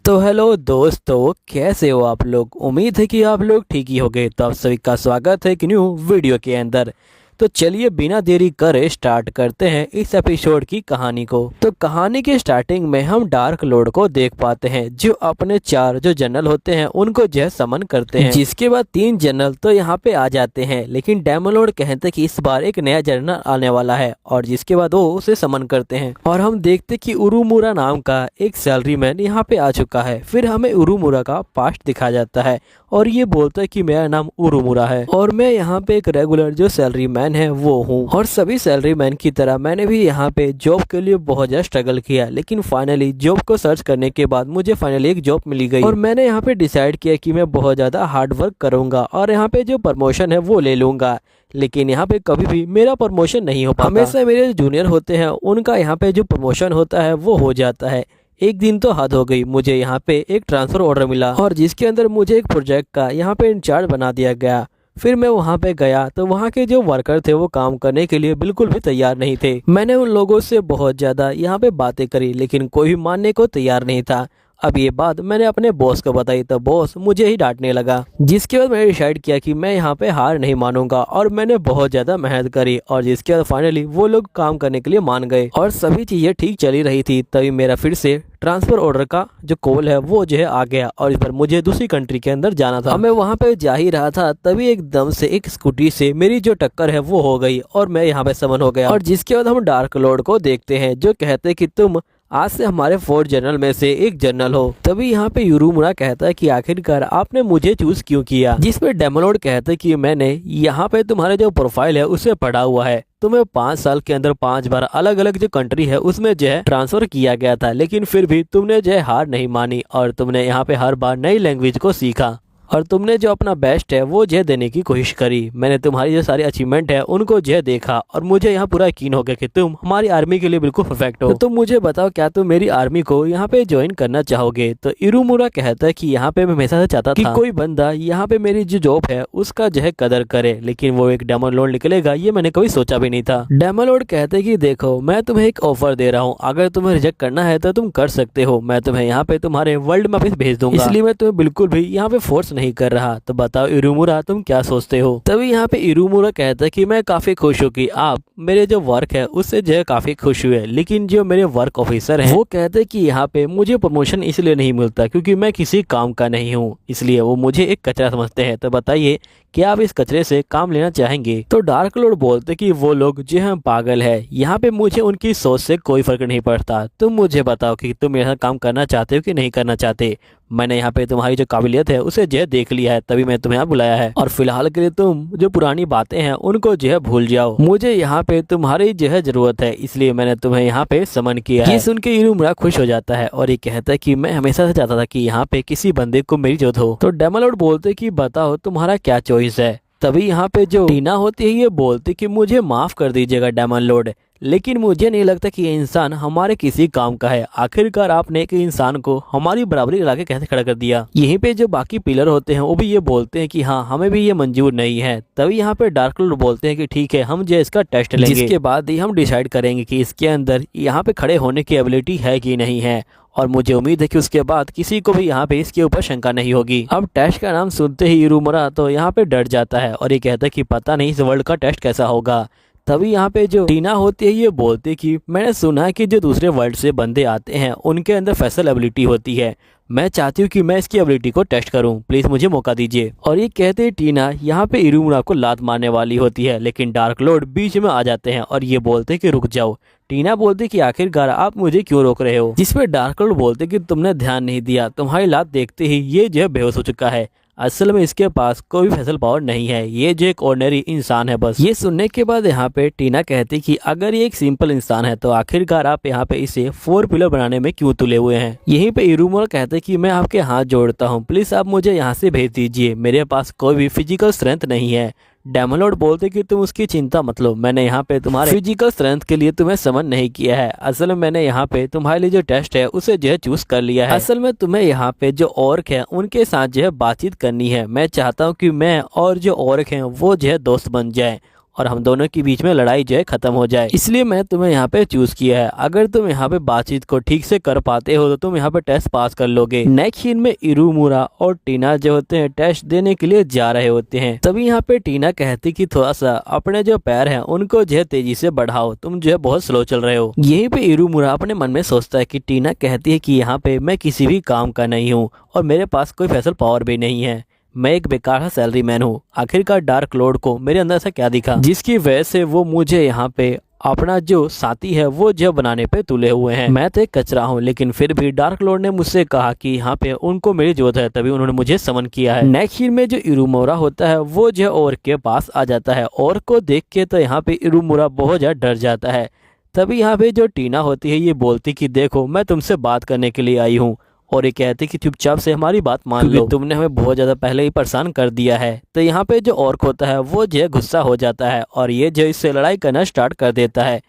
तो हेलो दोस्तों, कैसे हो आप लोग। उम्मीद है कि आप लोग ठीक ही होंगे। तो आप सभी का स्वागत है एक न्यू वीडियो के अंदर। तो चलिए बिना देरी करे स्टार्ट करते हैं इस एपिसोड की कहानी को। तो कहानी के स्टार्टिंग में हम डार्क लॉर्ड को देख पाते हैं, जो अपने चार जो जनरल होते हैं उनको जो है समन करते हैं। जिसके बाद तीन जनरल तो यहाँ पे आ जाते हैं, लेकिन डेमन लॉर्ड कहते हैं कि इस बार एक नया जनरल आने वाला है, और जिसके बाद वो उसे समन करते हैं। और हम देखते कि उरुमुरा नाम का एक सैलरी मैन यहाँ पे आ चुका है। फिर हमें उरुमुरा का पास्ट दिखाया जाता है और ये बोलता है कि मेरा नाम उरुमुरा है और मैं यहाँ पे एक रेगुलर जो सैलरी मैन है वो हूँ। और सभी सैलरी मैन की तरह मैंने भी यहाँ पे जॉब के लिए बहुत ज्यादा स्ट्रगल किया, लेकिन फाइनली जॉब को सर्च करने के बाद मुझे फाइनली एक जॉब मिली गई। और मैंने यहाँ पे डिसाइड किया कि मैं बहुत ज्यादा हार्ड वर्क करूंगा और यहाँ पे जो प्रमोशन है वो ले लूंगा। लेकिन यहाँ पे कभी भी मेरा प्रमोशन नहीं हो पाता। हमेशा मेरे जो जूनियर होते हैं उनका यहाँ पे जो प्रमोशन होता है वो हो जाता है। एक दिन तो हद हो गई, मुझे यहाँ पे एक ट्रांसफर ऑर्डर मिला और जिसके अंदर मुझे एक प्रोजेक्ट का यहाँ पे इंचार्ज बना दिया गया। फिर मैं वहाँ पे गया तो वहाँ के जो वर्कर थे वो काम करने के लिए बिल्कुल भी तैयार नहीं थे। मैंने उन लोगों से बहुत ज्यादा यहाँ पे बातें करी, लेकिन कोई भी मानने को तैयार नहीं था। अब ये बात मैंने अपने बॉस को बताई तो बॉस मुझे ही डांटने लगा। जिसके बाद मैंने डिसाइड किया कि मैं यहाँ पे हार नहीं मानूंगा और मैंने बहुत ज्यादा मेहनत करी। और जिसके बाद फाइनली वो लोग काम करने के लिए मान गए और सभी चीजें ठीक चली रही थी। तभी मेरा फिर से ट्रांसफर ऑर्डर का जो कॉल है वो जो है आ गया और इस पर मुझे दूसरी कंट्री के अंदर जाना था। मैं वहाँ पे जा ही रहा था, तभी एकदम से एक स्कूटी से मेरी जो टक्कर है वो हो गई और मैं यहाँ पे समन हो गया। और जिसके बाद हम डार्क लॉर्ड को देखते हैं जो कहते हैं कि तुम आज से हमारे 4 जनरल में से एक जनरल हो। तभी यहाँ पे युरुमुरा कहता है कि आखिरकार आपने मुझे चूज क्यों किया। जिसमें डेमन लॉर्ड कहते हैं कि मैंने यहाँ पे तुम्हारे जो प्रोफाइल है उसे पढ़ा हुआ है। तुम्हें 5 साल के अंदर 5 बार अलग अलग जो कंट्री है उसमें जो है ट्रांसफर किया गया था, लेकिन फिर भी तुमने जो है हार नहीं मानी और तुमने यहाँ पे हर बार नई लैंग्वेज को सीखा और तुमने जो अपना बेस्ट है वो जो देने की कोशिश करी। मैंने तुम्हारी जो सारी अचीवमेंट है उनको जो देखा और मुझे यहाँ पूरा यकीन हो गया कि तुम हमारी आर्मी के लिए बिल्कुल परफेक्ट हो। तो तुम मुझे बताओ, क्या तुम मेरी आर्मी को यहाँ पे ज्वाइन करना चाहोगे। तो इरुमुरा कहता है कि यहाँ पे मैं हमेशा से चाहता था कि कोई बंदा यहाँ पे मेरी जो जॉब है उसका जो है कदर करे, लेकिन वो एक डेमन लॉर्ड निकलेगा ये मैंने कभी सोचा भी नहीं था। डेमन लॉर्ड कहते हैं कि देखो मैं तुम्हें एक ऑफर दे रहा हूँ, अगर तुम्हें रिजेक्ट करना है तो तुम कर सकते हो। मैं तुम्हें यहाँ पे तुम्हारे वर्ल्ड में वापस भेज दूंगा, इसलिए मैं तुम्हें बिल्कुल भी यहाँ पे फोर्स नहीं कर रहा। तो बताओ इरुमुरा तुम क्या सोचते हो। तभी यहाँ पे इरुमुरा कहता है कि मैं काफी खुश हूँ कि आप मेरे जो वर्क है उससे जो है काफी खुश हुए, लेकिन जो मेरे वर्क ऑफिसर हैं वो कहते हैं कि यहाँ पे मुझे प्रमोशन इसलिए नहीं मिलता क्योंकि मैं किसी काम का नहीं हूँ, इसलिए वो मुझे एक कचरा समझते हैं। तो बताइए क्या आप इस कचरे से काम लेना चाहेंगे। तो डार्क लॉर्ड बोलते कि वो लोग जो है पागल है, यहाँ पे मुझे उनकी सोच से कोई फर्क नहीं पड़ता। तुम मुझे बताओ कि तुम यहाँ काम करना चाहते हो कि नहीं करना चाहते। मैंने यहाँ पे तुम्हारी जो काबिलियत है उसे जो है देख लिया है, तभी मैं तुम्हें यहाँ बुलाया है। और फिलहाल के लिए तुम जो पुरानी बातें हैं उनको जो है भूल जाओ। मुझे यहाँ पे तुम्हारी जो है जरूरत है, इसलिए मैंने तुम्हें यहाँ पे समन किया है। ये सुन के इरुमुरा खुश हो जाता है और ये कहता है कि मैं हमेशा से चाहता था कि यहाँ पे किसी बंदे को मेरी जरूरत हो। तो डेमन लॉर्ड बोलते कि बताओ तुम्हारा क्या चॉइस है। तभी यहाँ पे जो टीना होती है ये बोलती कि मुझे माफ कर दीजिएगा डेमन लॉर्ड, लेकिन मुझे नहीं लगता कि ये इंसान हमारे किसी काम का है। आखिरकार आपने एक इंसान को हमारी बराबरी ला के कैसे खड़ा कर दिया। यहीं पे जो बाकी पिलर होते हैं वो भी ये बोलते हैं कि हाँ हमें भी ये मंजूर नहीं है। तभी यहाँ पे डार्क लॉर्ड बोलते हैं कि ठीक है हम जो इसका टेस्ट लेंगे, जिसके बाद ही हम डिसाइड करेंगे कि इसके अंदर यहाँ पे खड़े होने की एबिलिटी है कि नहीं है। और मुझे उम्मीद है कि उसके बाद किसी को भी यहाँ पे इसके ऊपर शंका नहीं होगी। अब टेस्ट का नाम सुनते ही इरुमुरा तो यहाँ पे डर जाता है और ये कहता है कि पता नहीं इस वर्ल्ड का टेस्ट कैसा होगा। तभी यहाँ पे जो टीना होती है ये बोलती कि मैंने सुना है कि जो दूसरे वर्ल्ड से बंदे आते हैं उनके अंदर स्पेशल एबिलिटी होती है, मैं चाहती हूँ कि मैं इसकी एबिलिटी को टेस्ट करूँ, प्लीज मुझे मौका दीजिए। और ये कहते टीना यहाँ पे इरुमुरा को लात मारने वाली होती है, लेकिन डार्क लॉर्ड बीच में आ जाते हैं और ये बोलते कि रुक जाओ। टीना बोलती कि आखिरकार आप मुझे क्यों रोक रहे हो। जिसपे डार्क लॉर्ड बोलते कि तुमने ध्यान नहीं दिया, तुम्हारी लात देखते ही ये जो है बेहोश हो चुका है। असल में इसके पास कोई फैसल पावर नहीं है, ये जो एक ऑर्डिनरी इंसान है बस। ये सुनने के बाद यहाँ पे टीना कहती कि अगर ये एक सिंपल इंसान है तो आखिरकार आप यहाँ पे इसे 4 पिलर बनाने में क्यों तुले हुए हैं। यहीं पे इरुमुरा कहते कि मैं आपके हाथ जोड़ता हूँ, प्लीज आप मुझे यहाँ से भेज दीजिए, मेरे पास कोई भी फिजिकल स्ट्रेंथ नहीं है। डेमन लॉर्ड बोलते कि तुम उसकी चिंता मत लो, मैंने यहाँ पे तुम्हारे फिजिकल स्ट्रेंथ के लिए तुम्हें समन नहीं किया है। असल में मैंने यहाँ पे तुम्हारे लिए जो टेस्ट है उसे जो है चूज कर लिया है। असल में तुम्हें यहाँ पे जो ऑर्क है उनके साथ जो है बातचीत करनी है। मैं चाहता हूँ कि मैं और जो ऑर्क हैं वो जो है दोस्त बन जाए और हम दोनों के बीच में लड़ाई जो है खत्म हो जाए, इसलिए मैं तुम्हें यहाँ पे चूज किया है। अगर तुम यहाँ पे बातचीत को ठीक से कर पाते हो तो तुम यहाँ पे टेस्ट पास कर लोगे। नेक्स्ट सीन में इरुमुरा और टीना जो होते हैं टेस्ट देने के लिए जा रहे होते हैं। तभी यहाँ पे टीना कहती कि थोड़ा सा अपने जो पैर हैं उनको जो है तेजी से बढ़ाओ, तुम जो है बहुत स्लो चल रहे हो। यहीं पे इरुमुरा अपने मन में सोचता है कि टीना कहती है कि यहाँ पे मैं किसी भी काम का नहीं हूँ और मेरे पास कोई फैसल पावर भी नहीं है, मैं एक बेकार सा सैलरी मैन हूँ। आखिरकार डार्क लॉर्ड को मेरे अंदर ऐसा क्या दिखा जिसकी वजह से वो मुझे यहाँ पे अपना जो साथी है वो जो बनाने पे तुले हुए हैं। मैं तो एक कचरा हूँ, लेकिन फिर भी डार्क लॉर्ड ने मुझसे कहा कि यहाँ पे उनको मेरी जरूरत है, तभी उन्होंने मुझे समन किया है। नेक्स्ट सीन में जो इरुमुरा होता है वो जो और के पास आ जाता है और को देख के तो यहाँ पे इरुमुरा बहुत ज्यादा डर जाता है। तभी यहाँ पे जो टीना होती है ये बोलती कि देखो मैं तुमसे बात करने के लिए आई हूँ, और ये कहती कि चुपचाप से हमारी बात मान लो, तुमने हमें बहुत ज्यादा पहले ही परेशान कर दिया है। तो यहाँ पे जो ऑर्क होता है वो जो गुस्सा हो जाता है और ये जो इससे लड़ाई करना स्टार्ट कर देता है।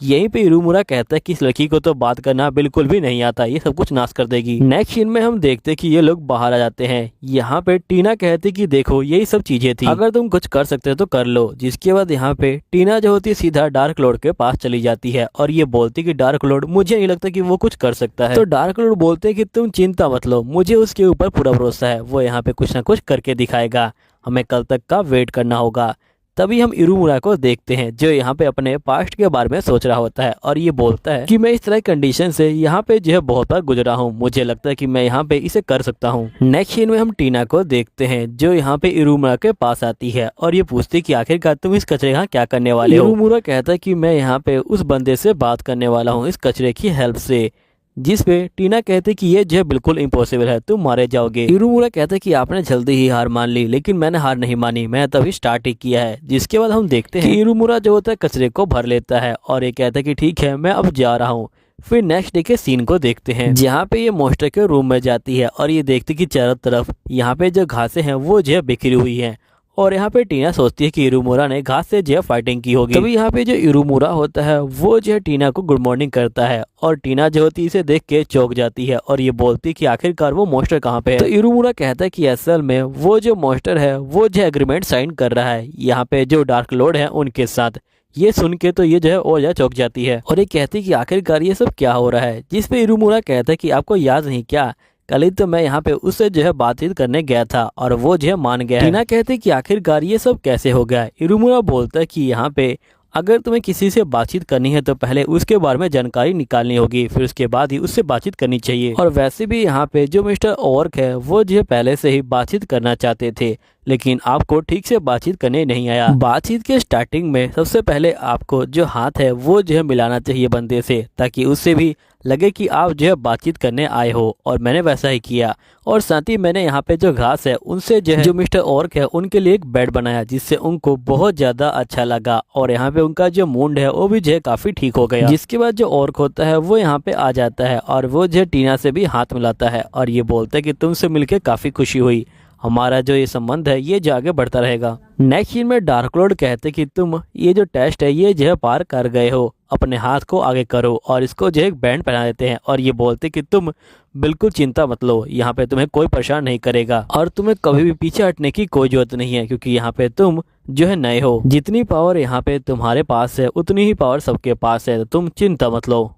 यहीं पे इरुमुरा कहता है कि इस लड़की को तो बात करना बिल्कुल भी नहीं आता, ये सब कुछ नाश कर देगी। नेक्स्ट सीन में हम देखते कि ये लोग बाहर आ जाते हैं। यहाँ पे टीना कहती कि देखो यही सब चीजें थी, अगर तुम कुछ कर सकते हो तो कर लो। जिसके बाद यहाँ पे टीना जो होती है सीधा डार्क लॉर्ड के पास चली जाती है और ये बोलती कि डार्क लॉर्ड मुझे नहीं लगता कि वो कुछ कर सकता है। तो डार्क लॉर्ड बोलते हैं कि तुम चिंता मत लो, मुझे उसके ऊपर पूरा भरोसा है, वो यहाँ पे कुछ ना कुछ करके दिखाएगा, हमें कल तक का वेट करना होगा। तभी हम इरुमुरा को देखते हैं जो यहाँ पे अपने पास्ट के बारे में सोच रहा होता है और ये बोलता है कि मैं इस तरह कंडीशन से यहाँ पे जो है बहुत बार गुजरा हूँ, मुझे लगता है कि मैं यहाँ पे इसे कर सकता हूँ। नेक्स्ट सीन में हम टीना को देखते हैं जो यहाँ पे इरुमुरा के पास आती है और ये पूछती कि आखिरकार तुम इस कचरे का क्या करने वाले हो। इरुमुरा कहता है कि मैं यहाँ पे उस बंदे से बात करने वाला हूँ इस कचरे की हेल्प से, जिस पे टीना कहते कि ये जो बिल्कुल इम्पॉसिबल है, तुम मारे जाओगे। इरुमुरा कहते कि आपने जल्दी ही हार मान ली, लेकिन मैंने हार नहीं मानी, मैं तभी स्टार्ट ही किया है। जिसके बाद हम देखते हैं कि इरुमुरा जो होता है कचरे को भर लेता है और ये कहता है कि ठीक है मैं अब जा रहा हूँ। फिर नेक्स्ट डे के सीन को देखते हैं जहाँ पे ये मॉन्स्टर के रूम में जाती है और ये देखती कि चारों तरफ यहाँ पे जो घासें हैं वो जो बिखरी हुई है और यहाँ पे टीना सोचती है कि इरुमुरा ने घास से जो फाइटिंग की होगी। तभी यहाँ पे जो इरुमुरा होता है वो जो टीना को गुड मॉर्निंग करता है और टीना जो होती है इसे देख के चौंक जाती है और ये बोलती कि आखिरकार वो मॉन्स्टर कहाँ पे है। तो इरुमुरा कहता है कि असल में वो जो मॉन्स्टर है वो जो एग्रीमेंट साइन कर रहा है यहाँ पे जो डार्क लॉर्ड है उनके साथ। ये सुन के तो ये जो है और ज्यादा चौंक जाती है और ये कहती कि आखिरकार ये सब क्या हो रहा है। जिसपे इरुमुरा कहता है कि आपको याद नहीं क्या, कल ही तो मैं यहाँ पे उससे जो है बातचीत करने गया था और वो जो है मान गया है। टीना कहती कि आखिरकार ये सब कैसे हो गया। इरुमुरा बोलता है कि यहाँ पे अगर तुम्हें किसी से बातचीत करनी है तो पहले उसके बारे में जानकारी निकालनी होगी, फिर उसके बाद ही उससे बातचीत करनी चाहिए। और वैसे भी यहाँ पे जो मिस्टर ऑर्क है वो जो पहले से ही बातचीत करना चाहते थे, लेकिन आपको ठीक से बातचीत करने नहीं आया। बातचीत के स्टार्टिंग में सबसे पहले आपको जो हाथ है वो जो है मिलाना चाहिए बंदे से, ताकि उससे भी लगे कि आप जो है बातचीत करने आए हो, और मैंने वैसा ही किया। और साथ ही मैंने यहाँ पे जो घास है उनसे जो है जो मिस्टर ऑर्क है उनके लिए एक बेड बनाया, जिससे उनको बहुत ज्यादा अच्छा लगा और यहाँ पे उनका जो मूड है वो भी जो है काफी ठीक हो गया। जिसके बाद जो ऑर्क होता है वो यहाँ पे आ जाता है और वो जो टीना से भी हाथ मिलाता है और ये बोलता है कि तुमसे मिलकर काफी खुशी हुई, हमारा जो ये संबंध है ये जो आगे बढ़ता रहेगा। नेक्स्ट सीन में डार्क लॉर्ड कहते कि तुम ये जो टेस्ट है ये जो है पार कर गए हो, अपने हाथ को आगे करो, और इसको जो है एक बैंड पहना देते हैं और ये बोलते कि तुम बिल्कुल चिंता मत लो, यहाँ पे तुम्हें कोई परेशान नहीं करेगा और तुम्हें कभी भी पीछे हटने की कोई जरूरत नहीं है, क्योंकि यहाँ पे तुम जो है नए हो। जितनी पावर यहाँ पे तुम्हारे पास है उतनी ही पावर सबके पास है, तो तुम चिंता मत लो।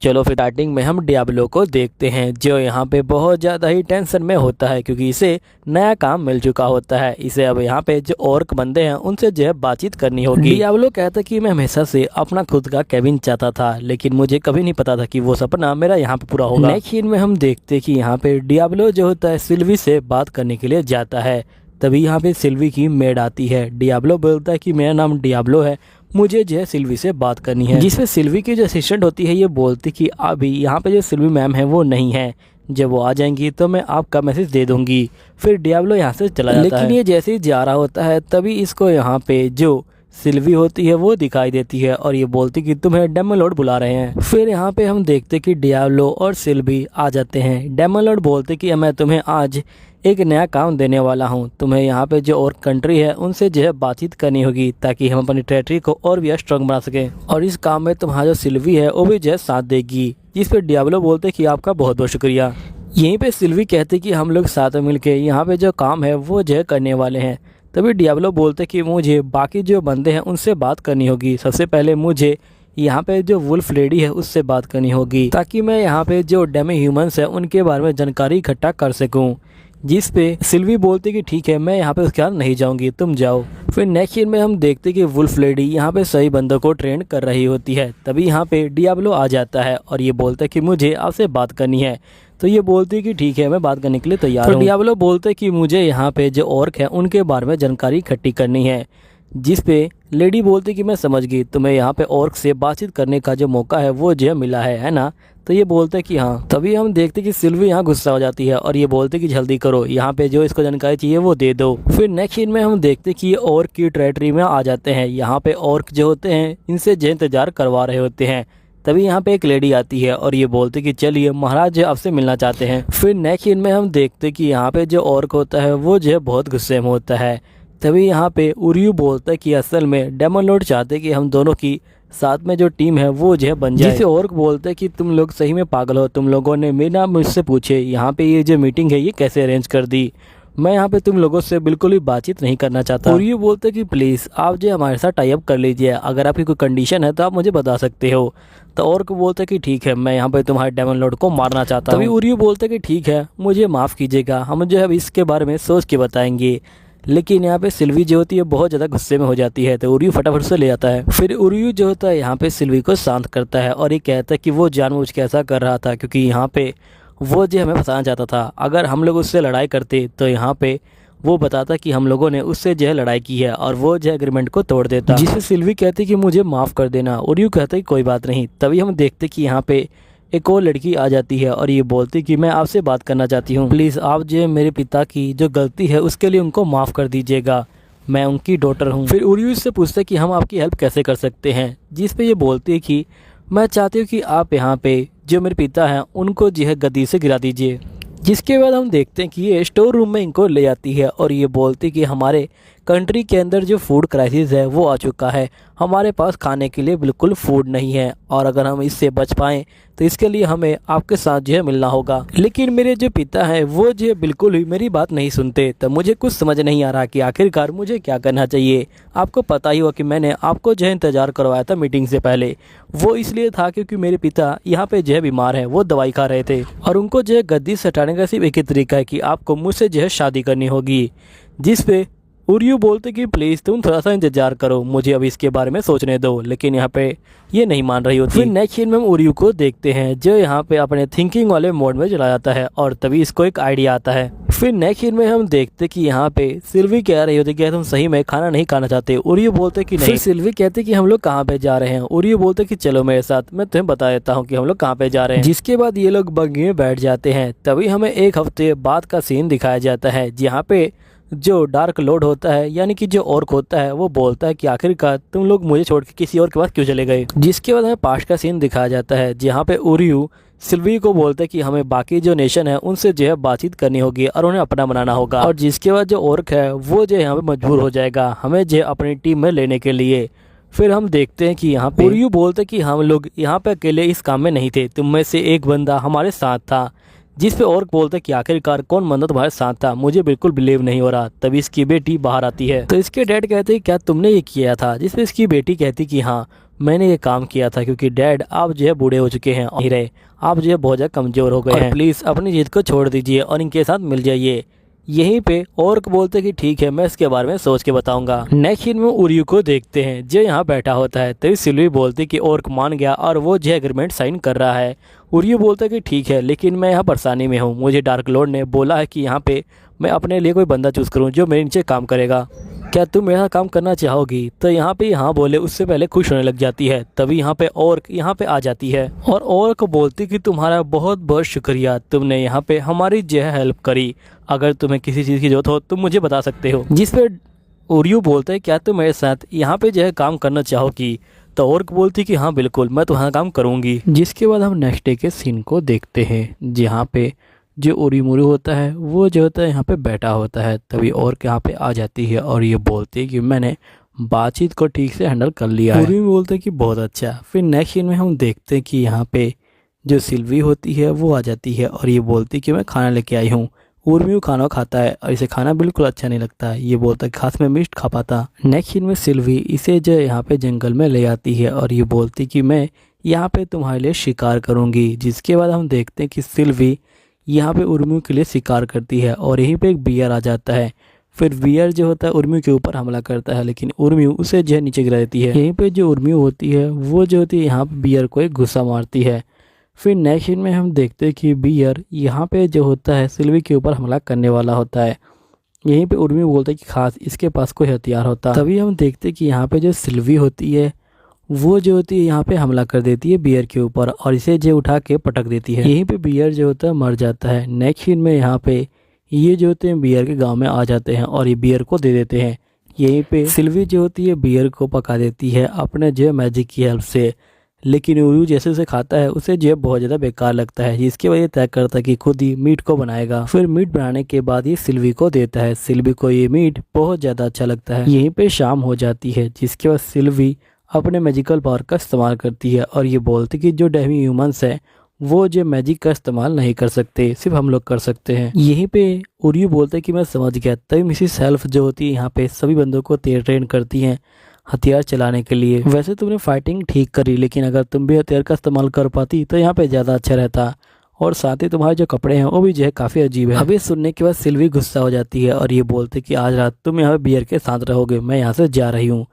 चलो फिर स्टार्टिंग में हम डियाब्लो को देखते हैं जो यहाँ पे बहुत ज़्यादा ही टेंशन में होता है, क्योंकि इसे नया काम मिल चुका होता है। इसे अब यहाँ पे जो ऑर्क बंदे हैं उनसे जो है बातचीत करनी होगी। डियाब्लो कहता है कि मैं हमेशा से अपना खुद का केबिन चाहता था, लेकिन मुझे कभी नहीं पता था कि वो सपना मेरा यहाँ पे पूरा होगा। नेक्स्ट सीन में हम देखते कि यहाँ पे डियाब्लो जो होता है सिल्वी से बात करने के लिए जाता है। तभी यहाँ पे सिल्वी की मेड आती है। डियाब्लो बोलता है कि मेरा नाम डियाब्लो है, मुझे जो है सिल्वी से बात करनी है। जिसमें सिल्वी की जो असिस्टेंट होती है ये बोलती कि अभी यहाँ पे जो सिल्वी मैम है वो नहीं है, जब वो आ जाएंगी तो मैं आपका मैसेज दे दूंगी। फिर डियाब्लो यहाँ से चला जाता है। लेकिन ये जैसे ही जा रहा होता है तभी इसको यहाँ पे जो सिल्वी होती है वो दिखाई देती है और ये बोलती कि तुम्हें डेमन लॉर्ड बुला रहे हैं। फिर यहाँ पे हम देखते कि डियाब्लो और सिल्वी आ जाते हैं। डेमन लॉर्ड बोलते कि मैं तुम्हें आज एक नया काम देने वाला हूँ, तुम्हें यहाँ पे जो और कंट्री है उनसे जो है बातचीत करनी होगी, ताकि हम अपनी टेरिटरी को और भी स्ट्रॉन्ग बना सकें, और इस काम में तुम्हारा जो सिल्वी है वो भी जो है साथ देगी। जिस पे डियाब्लो बोलते कि आपका बहुत बहुत शुक्रिया। यहीं पे सिल्वी कहती कि हम लोग साथ में मिलके यहाँ पे जो काम है वो जो है करने वाले हैं। तभी डियाब्लो बोलते कि मुझे बाकी जो बंदे हैं उनसे बात करनी होगी। सबसे पहले मुझे यहाँ पे जो वुल्फ लेडी है उससे बात करनी होगी, ताकि मैं यहाँ पे जो डेमी ह्यूमंस है उनके बारे में जानकारी इकट्ठा कर सकूँ। जिस पे सिल्वी बोलती कि ठीक है, मैं यहाँ पे उसके साथ नहीं जाऊंगी, तुम जाओ। फिर नेक्स्ट सीन में हम देखते कि वुल्फ लेडी यहाँ पे सही बंदों को ट्रेन कर रही होती है। तभी यहाँ पे डियाब्लो आ जाता है और ये बोलता है कि मुझे आपसे बात करनी है। तो ये बोलती कि ठीक है, मैं बात करने के लिए तैयार हूँ। डियाब्लो बोलते कि मुझे यहाँ पे जो ऑर्क है उनके बारे में जानकारी इकट्ठी करनी है। जिस पे लेडी बोलती कि मैं समझ गई, तुम्हें यहाँ पे ऑर्क से बातचीत करने का जो मौका है वो जो मिला है ना। तो ये बोलते कि हाँ। तभी हम देखते कि सिल्वी यहाँ गुस्सा हो जाती है और ये बोलते कि जल्दी करो, यहाँ पे जो इसको जानकारी चाहिए वो दे दो। फिर नेक्स्ट सीन में हम देखते कि ऑर्क की टेरिटरी में आ जाते हैं। यहाँ पे ऑर्क जो होते हैं इनसे जो इंतजार करवा रहे होते हैं। तभी यहाँ पे एक लेडी आती है और ये बोलते कि चलिए, महाराज जो आपसे मिलना चाहते हैं। फिर नेक्स्ट सीन में हम देखते कि यहाँ पे जो ऑर्क होता है वो जो बहुत गुस्से में होता है। तभी यहाँ पे उरियू बोलता है कि असल में डेमन लॉर्ड चाहते कि हम दोनों की साथ में जो टीम है वो जो है बन जाए। जिसे ऑर्क बोलते हैं कि तुम लोग सही में पागल हो, तुम लोगों ने बिना मुझसे पूछे यहाँ पे ये जो मीटिंग है ये कैसे अरेंज कर दी। मैं यहाँ पे तुम लोगों से बिल्कुल भी बातचीत नहीं करना चाहता। और ये बोलते कि प्लीज़ आप जो हमारे साथ टाई अप कर लीजिए, अगर आपकी कोई कंडीशन है तो आप मुझे बता सकते हो। तो ऑर्क बोलते कि ठीक है, मैं यहाँ पे तुम्हारे डेमन लॉर्ड को मारना चाहता हूँ। तभी उरियू बोलते कि ठीक है, मुझे माफ़ कीजिएगा, हम जो है इसके बारे में सोच के बताएंगे। लेकिन यहाँ पे सिल्वी जो होती है बहुत ज़्यादा गुस्से में हो जाती है। तो उरियू फटाफट से ले आता है। फिर उरियू जो होता है यहाँ पे सिल्वी को शांत करता है और ये कहता है कि वो जानबूझ के ऐसा कर रहा था क्योंकि यहाँ पे वो जो हमें फंसाना चाहता था। अगर हम लोग उससे लड़ाई करते तो यहाँ पे वो बताता कि हम लोगों ने उससे जो है लड़ाई की है और वो जो एग्रीमेंट को तोड़ देता। जिसे सिल्वी कहती कि मुझे माफ़ कर देना। उरियू कहता है कोई बात नहीं। तभी हम देखते कि यहाँ पे एक और लड़की आ जाती है और ये बोलती कि मैं आपसे बात करना चाहती हूँ, प्लीज़ आप जो मेरे पिता की जो गलती है उसके लिए उनको माफ़ कर दीजिएगा, मैं उनकी डॉटर हूँ। फिर उरियू से पूछते कि हम आपकी हेल्प कैसे कर सकते हैं। जिस पे ये बोलती है कि मैं चाहती हूँ कि आप यहाँ पे जो मेरे पिता हैं उनको जो है गद्दी से गिरा दीजिए। जिसके बाद हम देखते हैं कि ये स्टोर रूम में इनको ले जाती है और ये बोलती कि हमारे कंट्री के अंदर जो फूड क्राइसिस है वो आ चुका है, हमारे पास खाने के लिए बिल्कुल फूड नहीं है और अगर हम इससे बच पाएँ तो इसके लिए हमें आपके साथ जो है मिलना होगा। लेकिन मेरे जो पिता हैं वो जो है बिल्कुल ही मेरी बात नहीं सुनते। तो मुझे कुछ समझ नहीं आ रहा कि आखिरकार मुझे क्या करना चाहिए। आपको पता ही हो कि मैंने आपको जो है इंतज़ार करवाया था मीटिंग से पहले, वो इसलिए था क्योंकि मेरे पिता यहाँ पे जो है बीमार हैं, वो दवाई खा रहे थे और उनको जो है गद्दी से हटाने का सिर्फ एक ही तरीका है कि आपको मुझसे जो है शादी करनी होगी। जिस पे उरियू बोलते कि प्लीज़ तुम थोड़ा सा इंतजार करो, मुझे अभी इसके बारे में सोचने दो। लेकिन यहाँ पे ये नहीं मान रही होती। फिर नेक्स्ट सीन में हम उरियू को देखते हैं जो यहाँ पे अपने थिंकिंग वाले मोड में चला जाता है और तभी इसको एक आइडिया आता है। फिर नेक्स्ट सीन में हम देखते कि यहाँ पे सिल्वी कह रही होती कि तुम सही में खाना नहीं खाना चाहते। उरियू बोलते कि नहीं। फिर सिल्वी कहते कि हम लोग कहाँ पे जा रहे हैं। उरियू बोलते कि चलो मेरे साथ, मैं तुम्हें बता देता हूँ कि हम लोग कहाँ पे जा रहे हैं। जिसके बाद ये लोग बग्गी में बैठ जाते हैं। तभी हमें एक हफ्ते बाद का सीन दिखाया जाता है जहाँ पे जो डार्क लॉर्ड होता है यानी कि जो ऑर्क होता है वो बोलता है कि आखिरकार तुम लोग मुझे छोड़ के किसी और के पास क्यों चले गए। जिसके बाद हमें पास्ट का सीन दिखाया जाता है जहाँ पे उरियू सिल्वी को बोलता है कि हमें बाकी जो नेशन है उनसे जो है बातचीत करनी होगी और उन्हें अपना बनाना होगा। और जिसके बाद जो ऑर्क है वो जो यहाँ पे मजबूर हो जाएगा हमें जो अपनी टीम में लेने के लिए। फिर हम देखते हैं कि यहाँ पे उरियू बोलते कि हम लोग यहाँ पे अकेले इस काम में नहीं थे, तुम में से एक बंदा हमारे साथ था। जिस पे ऑर्क बोलते कि आखिरकार कौन बंदा तुम्हारे साथ था, मुझे बिल्कुल बिलीव नहीं हो रहा। तभी इसकी बेटी बाहर आती है तो इसके डैड कहते हैं क्या तुमने ये किया था। जिस पे इसकी बेटी कहती कि हाँ मैंने ये काम किया था क्योंकि डैड आप जो है बूढ़े हो चुके हैं और रहे आप जो है बहुत ज़्यादा कमज़ोर हो गए हैं, प्लीज़ अपनी जिद को छोड़ दीजिए और इनके साथ मिल जाइए। यहीं पे ऑर्क बोलते कि ठीक है मैं इसके बारे में सोच के बताऊंगा। नेक्स्ट सीन में उरियू को देखते हैं जो यहाँ बैठा होता है। तभी सिल्वी बोलती कि ऑर्क मान गया और वो जो एग्रीमेंट साइन कर रहा है। उरियू बोलता है कि ठीक है लेकिन मैं यहाँ परेशानी में हूँ, मुझे डार्क लॉर्ड ने बोला है कि यहाँ पे मैं अपने लिए कोई बंदा चूज़ करूँ जो मेरे नीचे काम करेगा, क्या तुम मेरा काम करना चाहोगी। तो यहाँ पे यहाँ बोले उससे पहले खुश होने लग जाती है। तभी यहाँ पे ऑर्क यहाँ पे आ जाती है और ऑर्क बोलती कि तुम्हारा बहुत बहुत शुक्रिया, तुमने यहाँ पे हमारी जो है हेल्प करी, अगर तुम्हें किसी चीज़ की जरूरत हो तुम मुझे बता सकते हो। जिस पे उरियू बोलते है क्या तुम मेरे साथ यहाँ पे जो है काम करना चाहोगी। तो ऑर्क बोलती कि हाँ बिल्कुल मैं तुम्हारा काम करूँगी। जिसके बाद हम नेक्स्ट डे के सीन को देखते हैं जहाँ पे जो उरीमुरू होता है वो जो होता है यहाँ पे बैठा होता है। तभी ऑर्क यहाँ पे आ जाती है और ये बोलती है कि मैंने बातचीत को ठीक से हैंडल कर लिया है। उरी बोलते हैं कि बहुत अच्छा। फिर नेक्स्ट सीन में हम देखते हैं कि यहाँ पे जो सिल्वी होती है वो आ जाती है और ये बोलती है कि मैं खाना लेके आई हूँ। उर्मियों खाना खाता है और इसे खाना बिल्कुल अच्छा नहीं लगता है। ये बोलता है खास में मीट खा पाता। नेक्स्ट सीन में सिल्वी इसे जो यहाँ पे जंगल में ले आती है और ये बोलती कि मैं यहाँ पे तुम्हारे लिए शिकार करूँगी। जिसके बाद हम देखते हैं कि सिल्वी यहाँ पे उर्मियों के लिए शिकार करती है और यहीं पे एक बियर आ जाता है। फिर बियर जो होता है उर्मियों के ऊपर हमला करता है, लेकिन उर्मियों उसे जो नीचे गिरा देती है। यहीं पे जो उर्मियों होती है वो जो होती है यहाँ पे बियर को एक गुस्सा मारती है। फिर नेक्स्ट सीन में हम देखते हैं कि बियर यहाँ पे जो होता है सिल्वी के ऊपर हमला करने वाला होता है। यहीं पे उर्मी बोलता है कि खास इसके पास कोई हथियार होता। तभी हम देखते हैं कि यहाँ पे जो सिल्वी होती है वो जो होती है यहाँ पे हमला कर देती है बियर के ऊपर और इसे जो उठा के पटक देती है। यहीं पे बियर जो होता है मर जाता है। नेक्स्ट सीन में यहाँ पे ये जो होते हैं बियर के गांव में आ जाते हैं और ये बियर को दे देते हैं। यहीं पे सिल्वी जो होती है बियर को पका देती है अपने जो मैजिक की हेल्प से, लेकिन उर्यू जैसे उसे खाता है उसे जो बहुत ज़्यादा बेकार लगता है, जिसकी वजह तय करता है कि खुद ही मीट को बनाएगा। फिर मीट बनाने के बाद ये सिल्वी को देता है। सिल्वी को ये मीट बहुत ज़्यादा अच्छा लगता है। यहीं पे शाम हो जाती है, जिसके बाद सिल्वी अपने मैजिकल पावर का इस्तेमाल करती है और ये बोलती कि जो डेमी ह्यूमंस है वो जो मैजिक का इस्तेमाल नहीं कर सकते, सिर्फ हम लोग कर सकते हैं। यहीं पे उर्यू बोलते हैं कि मैं समझ गया। तभी मिसिस हेल्फ जो होती है यहाँ पे सभी बंदों को ट्रेन करती हैं हथियार चलाने के लिए। वैसे तुमने फाइटिंग ठीक करी, लेकिन अगर तुम भी हथियार का इस्तेमाल कर पाती तो यहाँ पे ज़्यादा अच्छा रहता। और साथ ही तुम्हारे जो कपड़े हैं वो भी जो है काफ़ी अजीब है। अभी सुनने के बाद सिल्वी गुस्सा हो जाती है और ये बोलते कि आज रात तुम यहाँ पे बियर के साथ रहोगे, मैं यहाँ से जा रही हूँ।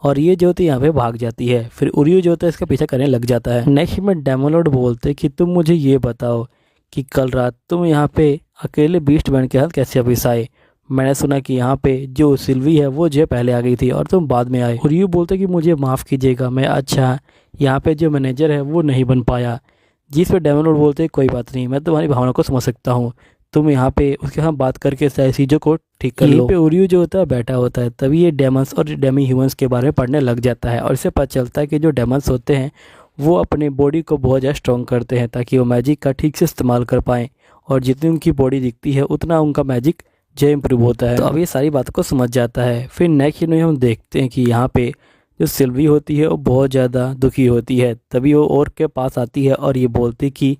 और ये जो होती है यहाँ पे भाग जाती है। फिर उर्यू जो होता है इसका पीछा करने लग जाता है। नेक्स्ट में डेमोलॉर्ड बोलते कि तुम मुझे ये बताओ कि कल रात तुम यहाँ पे अकेले बीस्ट बन के हाथ कैसे वापिस आए। मैंने सुना कि यहाँ पे जो सिल्वी है वो जो पहले आ गई थी और तुम बाद में आए। उर्यू बोलते कि मुझे माफ़ कीजिएगा, मैं अच्छा यहाँ पे जो मैनेजर है वो नहीं बन पाया। जिस पे डेमोलॉर्ड बोलते कोई बात नहीं, मैं तुम्हारी भावना को समझ सकता हूँ, तुम यहाँ पे उसके साथ बात करके सारी चीज़ों को ठीक कर लो। यहीं पे उर्यू जो होता है बैठा होता है। तभी ये डेमंस और डेमी ह्यूमंस के बारे में पढ़ने लग जाता है और इसे पता चलता है कि जो डेमंस होते हैं वो अपने बॉडी को बहुत ज़्यादा स्ट्रॉन्ग करते हैं ताकि वो मैजिक का ठीक से इस्तेमाल कर पाएँ, और जितनी उनकी बॉडी दिखती है उतना उनका मैजिक जो इम्प्रूव होता है। तो अब ये सारी बातों को समझ जाता है। फिर नेक्स्ट में हम देखते हैं कि यहाँ पे जो सिल्वी होती है वो बहुत ज़्यादा दुखी होती है। तभी वो और के पास आती है और ये बोलती कि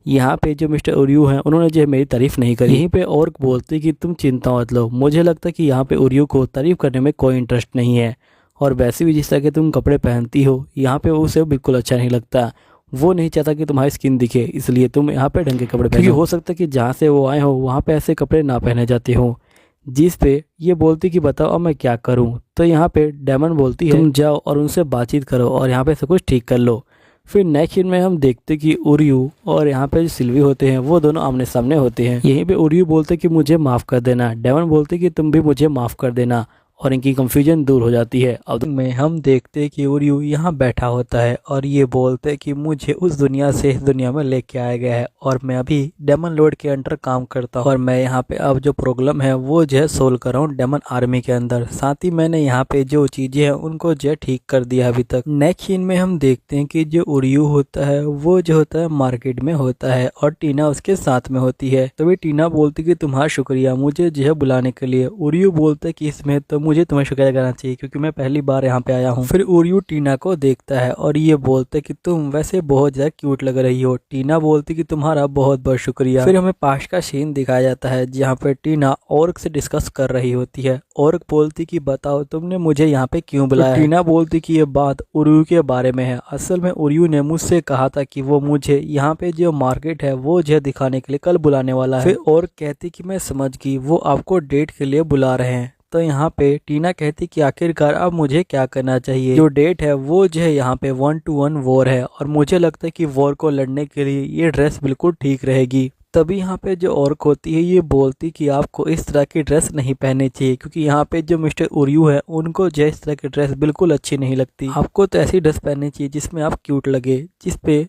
यहाँ पे जो मिस्टर उर्यू हैं उन्होंने जो है मेरी तारीफ़ नहीं करी। यहीं पे और बोलती कि तुम चिंता मत लो, मुझे लगता है कि यहाँ पे उर्यू को तारीफ़ करने में कोई इंटरेस्ट नहीं है, और वैसे भी जिस तरह के तुम कपड़े पहनती हो यहाँ पे उसे बिल्कुल अच्छा नहीं लगता। वो नहीं चाहता कि तुम्हारी स्किन दिखे, इसलिए तुम यहाँ पे ढंग के कपड़े पहनो। हो सकता है कि जहाँ से वो आए हो वहाँ पे ऐसे कपड़े ना पहने जाते हो। जिस पे ये बोलती कि बताओ अब मैं क्या करूँ। तो यहाँ पे डायमंड बोलती है तुम जाओ और उनसे बातचीत करो और यहाँ पे सब कुछ ठीक कर लो। फिर नेक्स्ट सीन में हम देखते कि उर्यू और यहाँ पे जो सिल्वी होते हैं वो दोनों आमने सामने होते हैं। यहीं पे उर्यू बोलते कि मुझे माफ़ कर देना, डायमंड बोलते कि तुम भी मुझे माफ़ कर देना, और इनकी कंफ्यूजन दूर हो जाती है। अब में हम देखते कि उर्यू यहाँ बैठा होता है और ये बोलते कि मुझे उस दुनिया से इस दुनिया में लेके आया गया है और मैं अभी डेमन लॉर्ड के अंडर काम करता हूँ, और मैं यहाँ पे अब जो प्रॉब्लम है वो जो है सोल्व कर रहा हूँ डेमन आर्मी के अंदर। साथ ही मैंने यहाँ पे जो चीज़ें हैं उनको जो है ठीक कर दिया अभी तक। नेक्स्ट सीन में हम देखते हैं कि जो उर्यू होता है वो जो होता है मार्केट में होता है और टीना उसके साथ में होती है। तभी टीना बोलती कि तुम्हारा शुक्रिया मुझे जो है बुलाने के लिए। उर्यू बोलते कि इसमें तो मुझे तुम्हें शुक्रिया करना चाहिए क्योंकि मैं पहली बार यहाँ पे आया हूँ। फिर उर्यू टीना को देखता है और ये बोलते कि तुम वैसे बहुत ज्यादा क्यूट लग रही हो। टीना बोलती कि तुम्हारा बहुत बहुत शुक्रिया। फिर हमें पास का सीन दिखाया जाता है जहाँ पे टीना ऑर्क से डिस्कस कर रही होती है। ऑर्क बोलती कि बताओ तुमने मुझे यहाँ पे क्यों बुलाया। तो टीना बोलती कि ये बात उर्यू के बारे में है। असल में उर्यू ने मुझसे कहा था कि वो मुझे यहाँ पे जो मार्केट है वो जो दिखाने के लिए कल बुलाने वाला है। फिर ऑर्क कहती कि मैं समझ गई, वो आपको डेट के लिए बुला रहे हैं। तो यहाँ पे टीना कहती कि आखिरकार अब मुझे क्या करना चाहिए। जो डेट है वो जो है यहाँ पे 1-to-1 वॉर है और मुझे लगता है कि वॉर को लड़ने के लिए ये ड्रेस बिल्कुल ठीक रहेगी। तभी यहाँ पे जो औरत होती है ये बोलती कि आपको इस तरह की ड्रेस नहीं पहननी चाहिए क्योंकि यहाँ पे जो मिस्टर उर्यू है उनको जो इस तरह की ड्रेस बिल्कुल अच्छी नहीं लगती। आपको तो ऐसी ड्रेस पहननी चाहिए जिसमें आप क्यूट लगे। जिस पे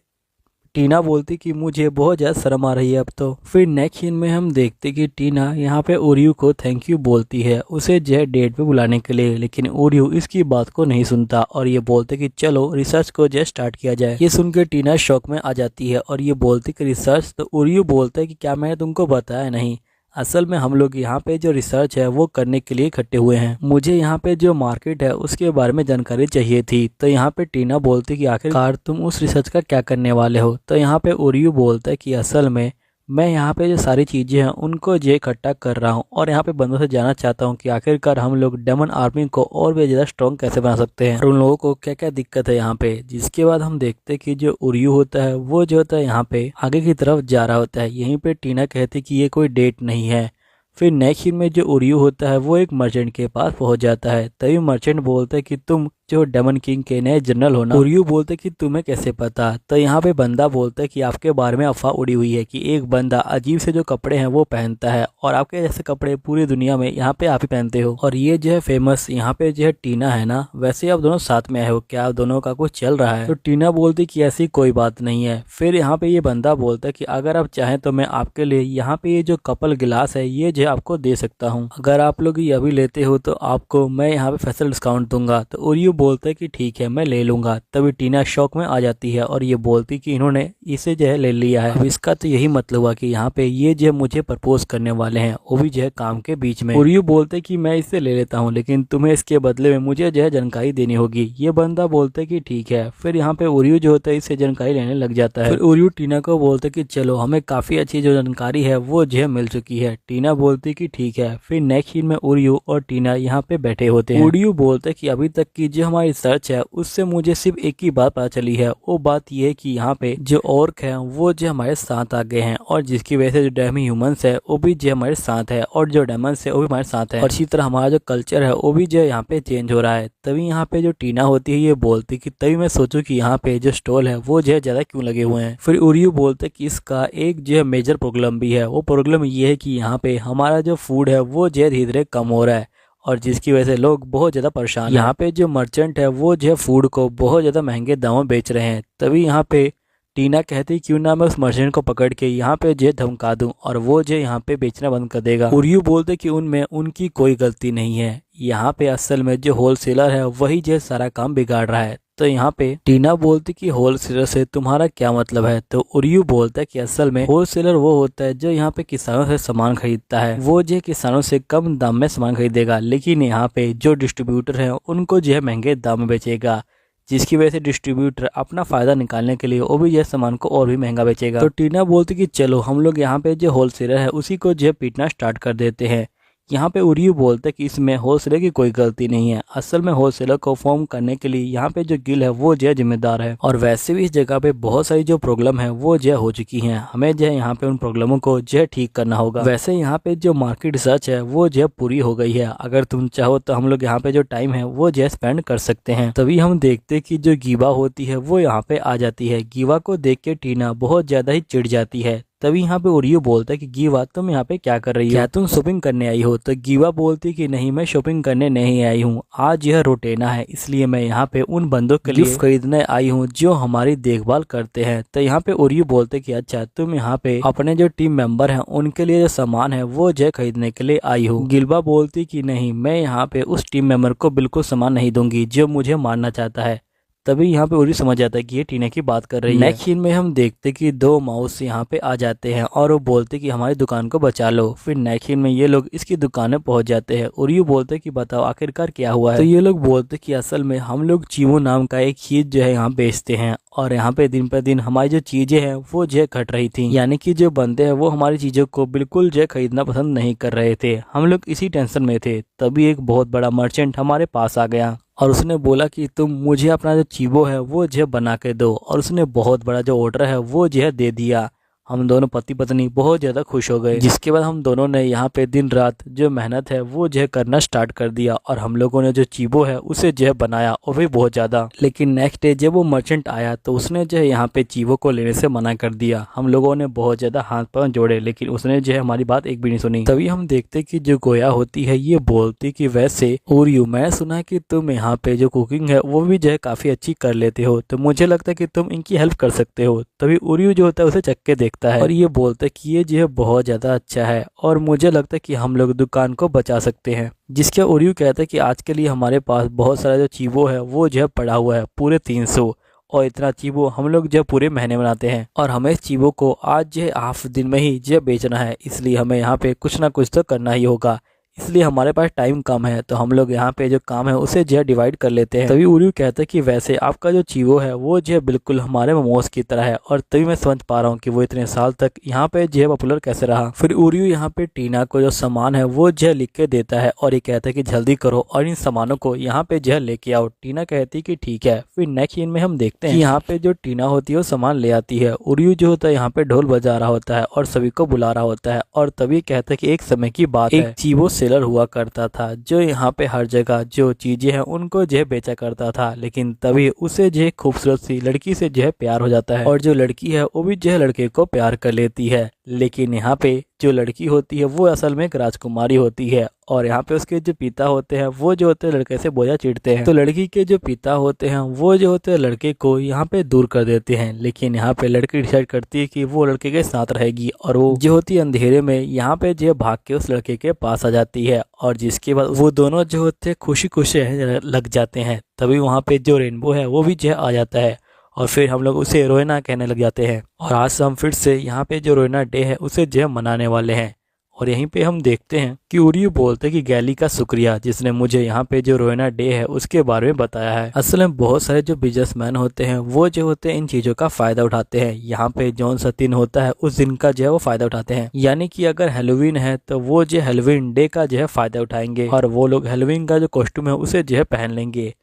टीना बोलती कि मुझे बहुत ज़्यादा शर्म आ रही है अब तो। फिर नेक्स्ट सीन में हम देखते कि टीना यहाँ पे उर्यू को थैंक यू बोलती है उसे जो है डेट पे बुलाने के लिए, लेकिन उर्यू इसकी बात को नहीं सुनता और ये बोलते कि चलो रिसर्च को जो स्टार्ट किया जाए। ये सुनकर टीना शौक में आ जाती है और ये बोलती कि रिसर्च। तो उर्यू बोलता है कि क्या मैंने तुमको बताया नहीं, असल में हम लोग यहाँ पे जो रिसर्च है वो करने के लिए इकट्ठे हुए हैं। मुझे यहाँ पे जो मार्केट है उसके बारे में जानकारी चाहिए थी। तो यहाँ पे टीना बोलती कि आखिरकार तुम उस रिसर्च का क्या करने वाले हो। तो यहाँ पे उर्यू बोलता है कि असल में मैं यहाँ पे जो सारी चीज़ें हैं उनको जो इकट्ठा कर रहा हूँ और यहाँ पे बंदों से जानना चाहता हूँ कि आखिरकार हम लोग डेमन आर्मी को और भी ज़्यादा स्ट्रॉन्ग कैसे बना सकते हैं और उन लोगों को क्या क्या दिक्कत है यहाँ पे। जिसके बाद हम देखते हैं कि जो उर्यू होता है वो जो होता है यहाँ पे आगे की तरफ जा रहा होता है। यहीं पे टीना कहती है कि ये कोई डेट नहीं है। फिर नेक्स्ट सीन में जो उर्यू होता है वो एक मर्चेंट के पास पहुंच जाता है। तभी मर्चेंट बोलता है कि तुम जो डेमन किंग के नए जनरल हो ना। उर्यू बोलते कि तुम्हें कैसे पता। तो यहाँ पे बंदा बोलता है कि आपके बारे में अफवाह उड़ी हुई है कि एक बंदा अजीब से जो कपड़े हैं वो पहनता है और आपके जैसे कपड़े पूरी दुनिया में यहाँ पे आप ही पहनते हो। और ये जो है फेमस यहाँ पे जो है टीना है ना, वैसे आप दोनों साथ में आए हो, क्या आप दोनों का कुछ चल रहा है? तो टीना बोलती कि ऐसी कोई बात नहीं है। फिर यहाँ पे ये बंदा बोलता है कि अगर आप चाहें तो मैं आपके लिए यहाँ पे ये जो कपल गिलास है ये जो आपको दे सकता हूँ। अगर आप लोग ये अभी लेते हो तो आपको मैं यहाँ पे स्पेशल डिस्काउंट दूंगा। तो उर्यू बोलता है कि ठीक है मैं ले लूंगा। तभी टीना शौक में आ जाती है और ये बोलती कि इन्होंने इसे जो है ले लिया है। अब इसका तो यही मतलब हुआ कि यहाँ पे ये जो मुझे प्रपोज करने वाले हैं वो भी जो है काम के बीच में। उर्यू बोलते कि मैं इसे ले लेता हूँ लेकिन तुम्हें इसके बदले में मुझे जो है जानकारी देनी होगी। ये बंदा बोलता है कि ठीक है। फिर यहाँ पे उर्यू जो होता है इससे जानकारी लेने लग जाता है। फिर उर्यू टीना को बोलते कि चलो हमें काफी अच्छी जो जानकारी है वो जो है मिल चुकी है। टीना बोलती कि ठीक है। फिर नेक्स्ट सीन में उर्यू और टीना यहाँ पे बैठे होते हैं। उर्यू बोलते कि अभी तक की जो हमारी सर्च है उससे मुझे सिर्फ एक ही बात पता चली है। वो बात ये है कि यहाँ पे जो ऑर्क है वो जो हमारे साथ आ गए हैं और जिसकी वजह से जो डेमी ह्यूमंस है वो भी जो हमारे साथ है और जो डेमंस है वो भी हमारे साथ है और इसी तरह हमारा जो कल्चर है वो भी जो यहाँ पे चेंज हो रहा है। तभी यहाँ पे जो टीना होती है ये बोलती कि तभी मैं सोचूं कि यहाँ पे जो स्टॉल है वो जो है ज्यादा क्यों लगे हुए हैं। फिर उर्यू बोलते कि इसका एक जो है मेजर प्रॉब्लम भी है। वो प्रॉब्लम ये है कि यहाँ पे हमारा जो फूड है वो जो धीरे धीरे कम हो रहा है और जिसकी वजह से लोग बहुत ज्यादा परेशान हैं। यहाँ पे जो मर्चेंट है वो जो है फूड को बहुत ज्यादा महंगे दामों में बेच रहे हैं। तभी यहाँ पे टीना कहती क्यों ना मैं उस मर्चेंट को पकड़ के यहाँ पे जो धमका दूं और वो जो यहाँ पे बेचना बंद कर देगा। उर्यू बोलते कि उनमें उनकी कोई गलती नहीं है। यहाँ पे असल में जो होलसेलर है वही जो सारा काम बिगाड़ रहा है। तो यहाँ पे टीना बोलती कि होलसेलर से तुम्हारा क्या मतलब है? तो उर्यू बोलता है कि असल में होलसेलर वो होता है जो यहाँ पे किसानों से सामान खरीदता है। वो जो किसानों से कम दाम में सामान खरीदेगा लेकिन यहाँ पे जो डिस्ट्रीब्यूटर है उनको जो है महंगे दाम में बेचेगा, जिसकी वजह से डिस्ट्रीब्यूटर अपना फायदा निकालने के लिए वो भी यह सामान को और भी महंगा बेचेगा। तो टीना बोलती कि चलो हम लोग यहाँ पे जो होलसेलर है उसी को जो पीटना स्टार्ट कर देते हैं। यहाँ पे उर्यू बोलता है कि इसमें होलसेलर की कोई गलती नहीं है। असल में होलसेलर को फॉर्म करने के लिए यहाँ पे जो गिल है वो जो जिम्मेदार है और वैसे भी इस जगह पे बहुत सारी जो प्रॉब्लम है वो जो हो चुकी हैं। हमें जो है यहाँ पे उन प्रॉब्लमों को जो ठीक करना होगा। वैसे यहाँ पे जो मार्केट रिसर्च है वो जो पूरी हो गई है। अगर तुम चाहो तो हम लोग यहाँ पे जो टाइम है वो जो स्पेंड कर सकते हैं। तभी हम देखते कि जो गीवा होती है वो यहाँ पे आ जाती है। गीवा को देख के टीना बहुत ज्यादा ही चिढ़ जाती है। तभी यहाँ पे उर्यू बोलता है कि गीवा तुम यहाँ पे क्या कर रही हो? क्या तुम शॉपिंग करने आई हो? तो गीवा बोलती कि नहीं मैं शॉपिंग करने नहीं आई हूँ, आज यह रोटेना है इसलिए मैं यहाँ पे उन बंदों के लिए खरीदने आई हूँ जो हमारी देखभाल करते हैं। तो यहाँ पे उर्यू बोलते कि अच्छा तुम यहाँ पे अपने जो टीम मेंबर हैं उनके लिए जो सामान है वो जो खरीदने के लिए आई हो। गिल्बा बोलती कि नहीं मैं यहाँ पे उस टीम मेंबर को बिल्कुल सामान नहीं दूंगी जो मुझे मारना चाहता है। तभी यहाँ पे उर्यू समझ जाता है कि ये टीना की बात कर रही है। नेक्स्ट सीन में हम देखते कि दो माउस यहाँ पे आ जाते हैं और वो बोलते कि हमारी दुकान को बचा लो। फिर नेक्स्ट सीन में ये लोग इसकी दुकान में पहुंच जाते हैं। उर्यू बोलते कि बताओ आखिरकार क्या हुआ है? तो ये लोग बोलते कि असल में हम लोग चीमो नाम का एक चीज जो है यहाँ बेचते हैं और यहाँ पे दिन पर दिन हमारी जो चीजें हैं वो जो घट रही थी, यानी कि जो बंदे हैं वो हमारी चीजों को बिल्कुल जो खरीदना पसंद नहीं कर रहे थे। हम लोग इसी टेंशन में थे। तभी एक बहुत बड़ा मर्चेंट हमारे पास आ गया और उसने बोला कि तुम मुझे अपना जो चीबो है वो जो बना के दो और उसने बहुत बड़ा जो ऑर्डर है वो जो दे दिया। हम दोनों पति पत्नी बहुत ज़्यादा खुश हो गए। जिसके बाद हम दोनों ने यहाँ पे दिन रात जो मेहनत है वो जो करना स्टार्ट कर दिया और हम लोगों ने जो चीबो है उसे जो बनाया और भी बहुत ज़्यादा। लेकिन नेक्स्ट डे जब वो मर्चेंट आया तो उसने जो है यहाँ पे चीबो को लेने से मना कर दिया। हम लोगों ने बहुत ज़्यादा हाथ पांव जोड़े लेकिन उसने जो है हमारी बात एक भी नहीं सुनी। तभी हम देखते कि जो गोया होती है ये बोलती कि वैसे उर्यू मैं सुना है कि तुम यहाँ पे जो कुकिंग है वो भी जो है काफ़ी अच्छी कर लेते हो, तो मुझे लगता है कि तुम इनकी हेल्प कर सकते हो। तभी उर्यू जो होता है उसे चख के देखता है और ये बोलता है कि ये जो है बहुत ज़्यादा अच्छा है और मुझे लगता है कि हम लोग दुकान को बचा सकते हैं। जिसके उर्यू कहता है कि आज के लिए हमारे पास बहुत सारा जो चीबो है वो जो है पड़ा हुआ है पूरे 300 और इतना चीबो हम लोग जो पूरे महीने बनाते हैं और हमें इस चीबो को आज जो है हाफ दिन में ही जो बेचना है, इसलिए हमें यहाँ पे कुछ ना कुछ तो करना ही होगा। इसलिए हमारे पास टाइम कम है, तो हम लोग यहाँ पे जो काम है उसे जो है डिवाइड कर लेते हैं। तभी उर्यू कहता है कि वैसे आपका जो चीवो है वो जो है बिल्कुल हमारे मोमोज की तरह है, और तभी मैं समझ पा रहा हूँ कि वो इतने साल तक यहाँ पे जो है पॉपुलर कैसे रहा। फिर उर्यू यहाँ पे टीना को जो सामान है वो जो है लिख के देता है और ये कहता है कि जल्दी करो और इन सामानों को यहाँ पे जो है लेके आओ। टीना कहती है कि ठीक है। फिर नेक्स्ट सीन में हम देखते हैं कि यहाँ पे जो टीना होती है वो सामान ले आती है। उर्यू जो होता है यहाँ पे ढोल बजा रहा होता है और सभी को बुला रहा होता है, और तभी कहता है कि एक समय की बात है, एक चीवो सेलर हुआ करता था जो यहाँ पे हर जगह जो चीजें हैं उनको जो है बेचा करता था। लेकिन तभी उसे जो है खूबसूरत सी लड़की से जो है प्यार हो जाता है, और जो लड़की है वो भी जो है लड़के को प्यार कर लेती है। लेकिन यहाँ पे जो लड़की होती है वो असल में एक राजकुमारी होती है, और यहाँ पे उसके जो पिता होते हैं वो जो होते हैं लड़के से बोझा चीरते हैं। तो लड़की के जो पिता होते हैं वो जो होते हैं लड़के को यहाँ पे दूर कर देते हैं। लेकिन यहाँ पे लड़की डिसाइड करती है कि वो लड़के के साथ रहेगी, और वो जो होती है अंधेरे में यहाँ पे जो भाग के उस लड़के के पास आ जाती है, और जिसके बाद वो दोनों जो होते हैं खुशी खुशी लग जाते हैं। तभी वहाँ पे जो रेनबो है वो भी जो आ जाता है, और फिर हम लोग उसे रोइना कहने लग जाते हैं। और आज हम फिर से यहाँ पे जो रोइना डे है उसे जो मनाने वाले हैं। और यहीं पे हम देखते हैं कि उर्यू बोलते हैं कि गैली का शुक्रिया जिसने मुझे यहाँ पे जो रोइना डे है उसके बारे में बताया है। असल में बहुत सारे जो बिजनेसमैन होते हैं वो जो होते हैं इन चीजों का फायदा उठाते हैं। यहाँ पे जौन सा दिन होता है उस दिन का जो है वो फायदा उठाते हैं, यानी कि अगर हेलोवीन है तो वो जो हेलोवीन डे का जो है फायदा उठाएंगे, और वो लोग हेलोवीन का जो कॉस्ट्यूम है उसे जो है पहन लेंगे।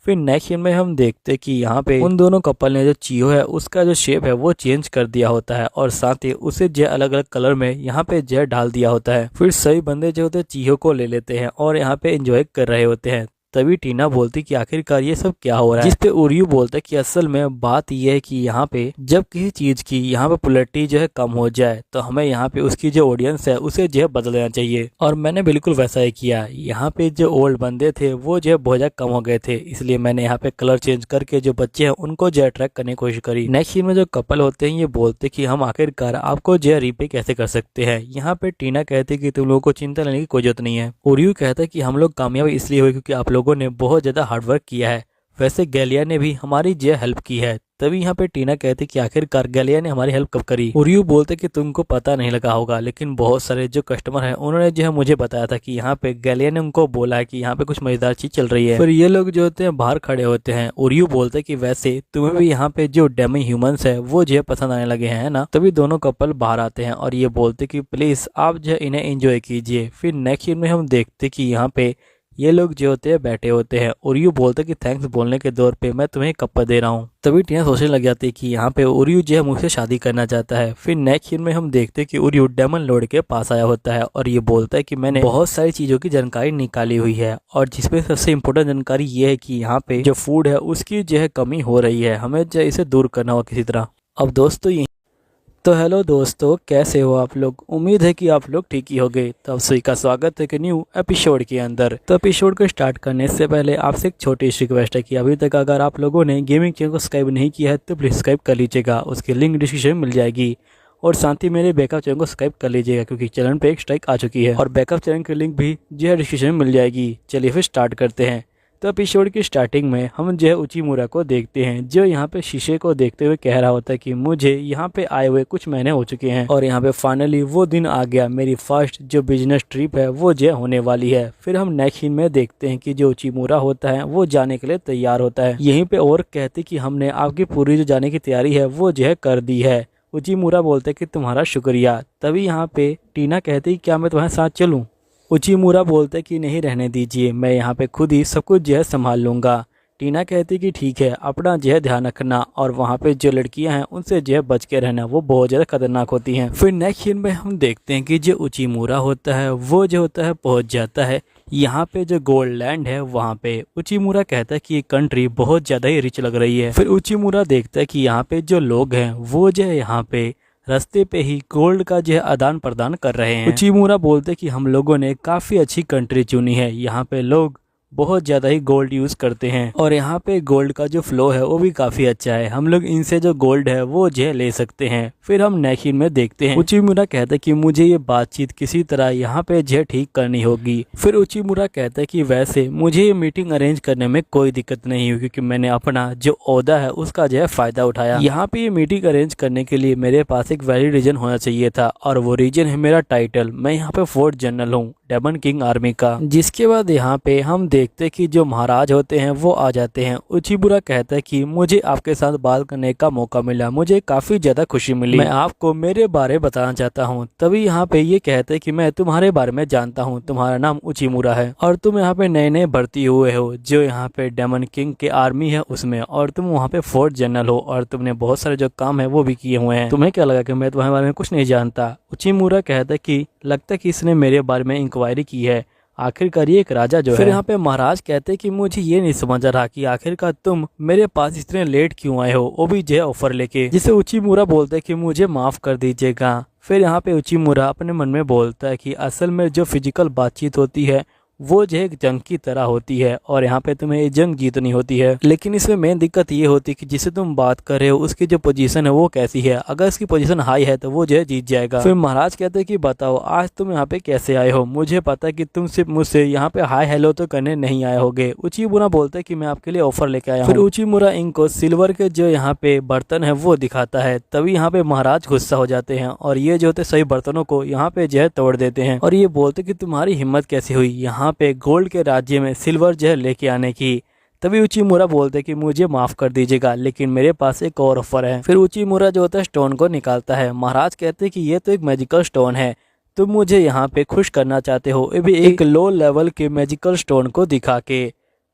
फिर नेक्स्ट सीन में हम देखते हैं कि यहाँ पे उन दोनों कपल ने जो चीहो है उसका जो शेप है वो चेंज कर दिया होता है, और साथ ही उसे जो अलग अलग कलर में यहाँ पे जो डाल दिया होता है। फिर सभी बंदे जो होते हैं चीहो को ले लेते हैं और यहाँ पे एंजॉय कर रहे होते हैं। तभी टीना बोलती कि आखिरकार ये सब क्या हो रहा है, जिस पे उर्यू बोलता है कि असल में बात यह है कि यहाँ पे जब किसी चीज की यहाँ पे पॉपुलैरिटी जो है कम हो जाए तो हमें यहाँ पे उसकी जो ऑडियंस है उसे जो है बदल देना चाहिए। और मैंने बिल्कुल वैसा ही किया। यहाँ पे जो ओल्ड बंदे थे वो जो है बहुत ज्यादा कम हो गए थे, इसलिए मैंने यहाँ पे कलर चेंज करके जो बच्चे हैं उनको जो अट्रैक्ट करने की कोशिश करी। नेक्स्ट सीन में जो कपल होते हैं ये बोलते कि हम आखिरकार आपको जो है रीपे कैसे कर सकते हैं। यहाँ पे टीना कहती कि तुम लोगों को चिंता लेने की कोई जरूरत नहीं है। उर्यू कहता है कि हम लोग कामयाब इसलिए हुए क्योंकि आप लोगों ने बहुत ज्यादा हार्डवर्क किया है, वैसे गैलिया ने भी हमारी जो हेल्प की है। तभी यहाँ पे टीना कहती कि आखिरकार गैलिया ने हमारी हेल्प कब करी। उर्यू बोलते कि तुमको पता नहीं लगा होगा, लेकिन बहुत सारे जो कस्टमर हैं उन्होंने जो है मुझे बताया था कि यहाँ पे गैलिया ने उनको बोला है कि यहाँ पे कुछ मजेदार चीज चल रही है। फिर ये लोग जो होते हैं बाहर खड़े होते हैं। उर्यू बोलते कि वैसे तुम्हें भी यहाँ पे जो डेमी ह्यूमंस है वो जो है पसंद आने लगे हैं ना। तभी दोनों कपल बाहर आते हैं और ये बोलते कि प्लीज आप जो है इन्हें एंजॉय कीजिए। फिर नेक्स्ट सीन में हम देखते कि यहाँ पे ये लोग जो होते हैं बैठे होते हैं। उर्यू बोलते कि थैंक्स बोलने के दौर पे मैं तुम्हें कप्पा दे रहा हूँ। तभी टीना सोचने लग जाती है कि यहाँ पे उर्यू जो है मुझसे शादी करना चाहता है। फिर नेक्स्ट सीन में हम देखते हैं कि उर्यू डेमन लॉर्ड के पास आया होता है और ये बोलता है कि मैंने बहुत सारी चीजों की जानकारी निकाली हुई है, और जिसमें सबसे इम्पोर्टेंट जानकारी ये है कि यहाँ पे जो फूड है उसकी जो है कमी हो रही है, हमें जो इसे दूर करना होगा किसी तरह। अब दोस्तों तो हेलो दोस्तों, कैसे हो आप लोग। उम्मीद है कि आप लोग ठीक ही होंगे। तो आप सभी का स्वागत है कि न्यू एपिसोड के अंदर। तो एपिसोड को स्टार्ट करने से पहले आपसे एक छोटी सी रिक्वेस्ट है कि अभी तक अगर आप लोगों ने गेमिंग चैनल को सब्सक्राइब नहीं किया है तो प्लीज सब्सक्राइब कर लीजिएगा, उसकी लिंक डिस्क्रिप्शन में मिल जाएगी। और साथ ही मेरे बैकअप चैनल को सब्सक्राइब कर लीजिएगा क्योंकि चैनल पे एक स्ट्राइक आ चुकी है, और बैकअप चैनल की लिंक भी जो है डिस्क्रिप्शन में मिल जाएगी। चलिए फिर स्टार्ट करते हैं। तो एपिसोड की स्टार्टिंग में हम जो है उचिमुरा को देखते हैं जो यहाँ पे शीशे को देखते हुए कह रहा होता है कि मुझे यहाँ पे आए हुए कुछ महीने हो चुके हैं और यहाँ पे फाइनली वो दिन आ गया, मेरी फर्स्ट जो बिजनेस ट्रिप है वो जो होने वाली है। फिर हम नेक्स्ट सीन में देखते हैं कि जो उचिमुरा होता है वो जाने के लिए तैयार होता है। यहीं पे और कहते कि हमने आपकी पूरी जो जाने की तैयारी है वो जो है कर दी है। उचिमुरा बोलते कि तुम्हारा शुक्रिया। तभी यहाँ पे टीना कहती क्या मैं तुम्हारे साथ चलूँ। उचिमुरा बोलते कि नहीं रहने दीजिए, मैं यहाँ पे खुद ही सब कुछ जो है संभाल लूँगा। टीना कहती कि ठीक है, अपना जो है ध्यान रखना, और वहाँ पे जो लड़कियाँ हैं उनसे जो है बच के रहना, वो बहुत ज़्यादा खतरनाक होती हैं। फिर नेक्स्ट सीन में हम देखते हैं कि जो उचिमुरा होता है वो जो होता है पहुँच जाता है यहाँ पे जो गोल्ड लैंड है वहाँ पे। उचिमुरा कहता है कि ये कंट्री बहुत ज़्यादा ही रिच लग रही है। फिर उचिमुरा देखता है कि यहाँ पे जो लोग हैं वो जो है यहाँ पे रास्ते पे ही गोल्ड का जो है आदान प्रदान कर रहे हैं। उचिमुरा बोलते कि हम लोगों ने काफी अच्छी कंट्री चुनी है, यहाँ पे लोग बहुत ज़्यादा ही गोल्ड यूज़ करते हैं और यहाँ पे गोल्ड का जो फ्लो है वो भी काफ़ी अच्छा है। हम लोग इनसे जो गोल्ड है वो जो ले सकते हैं। फिर हम नेक्स्ट सीन में देखते हैं उचिमुरा कहता है कि मुझे ये बातचीत किसी तरह यहाँ पे जो ठीक करनी होगी। फिर उचिमुरा कहता है कि वैसे मुझे ये मीटिंग अरेंज करने में कोई दिक्कत नहीं हुई क्योंकि मैंने अपना जो ओहदा है उसका जो है फ़ायदा उठाया। यहाँ पे ये मीटिंग अरेंज करने के लिए मेरे पास एक वैलिड रीजन होना चाहिए था और वो रीजन है मेरा टाइटल। मैं यहाँ पे फोर्थ जनरल हूँ डेमन किंग आर्मी का। जिसके बाद यहाँ पे हम देखते कि जो महाराज होते हैं वो आ जाते हैं। उचिमुरा कहता है कि मुझे आपके साथ बात करने का मौका मिला, मुझे काफी ज्यादा खुशी मिली, मैं आपको मेरे बारे बताना चाहता हूँ। तभी यहाँ पे ये कहते हैं कि मैं तुम्हारे बारे में जानता हूँ, तुम्हारा नाम उचिमुरा है और तुम यहाँ पे नए नए भर्ती हुए हो जो यहाँ पे डेमन किंग के आर्मी है उसमें, और तुम वहाँ पे फोर्थ जनरल हो और तुमने बहुत सारे जो काम है वो भी किए हुए हैं। तुम्हें क्या लगा कि मैं तुम्हारे बारे में कुछ नहीं जानता? उचिमुरा कहता है कि लगता है कि इसने मेरे बारे में इंक्वायरी की है, आखिरकार ये एक राजा जो है। फिर यहाँ पे महाराज कहते हैं कि मुझे ये नहीं समझ रहा कि आखिरकार तुम मेरे पास इतने लेट क्यों आए हो, वो भी जो ऑफर लेके। जिसे उचिमुरा बोलते हैं कि मुझे माफ कर दीजिएगा। फिर यहाँ पे उचिमुरा अपने मन में बोलता है कि असल में जो फिजिकल बातचीत होती है वो जो एक जंग की तरह होती है और यहाँ पे तुम्हें ये जंग जीतनी होती है, लेकिन इसमें मेन दिक्कत ये होती है कि जिससे तुम बात कर रहे हो उसकी जो पोजीशन है वो कैसी है। अगर इसकी पोजीशन हाई है तो वो जो है जीत जाएगा। फिर महाराज कहते हैं कि बताओ आज तुम यहाँ पे कैसे आए हो, मुझे पता है कि तुम सिर्फ मुझसे यहाँ पे हाई हेलो तो करने नहीं आए होगे। उचिमुरा बोलते है कि मैं आपके लिए ऑफर लेके आया हूँ। फिर उचिमुरा इनको सिल्वर के जो यहाँ पे बर्तन है वो दिखाता है। तभी यहाँ पे महाराज गुस्सा हो जाते हैं और ये जो होते सही बर्तनों को यहाँ पे जो है तोड़ देते हैं और ये बोलते कि तुम्हारी हिम्मत कैसे हुई यहाँ पे गोल्ड के राज्य में सिल्वर जो है लेके आने की। तभी उचिमुरा बोलते कि मुझे माफ कर दीजिएगा लेकिन मेरे पास एक और ऑफर है। फिर उचिमुरा जो होता है स्टोन को निकालता है। महाराज कहते हैं कि ये तो एक मैजिकल स्टोन है, तुम मुझे यहाँ पे खुश करना चाहते हो, ये भी एक लो लेवल के मैजिकल स्टोन को दिखा के।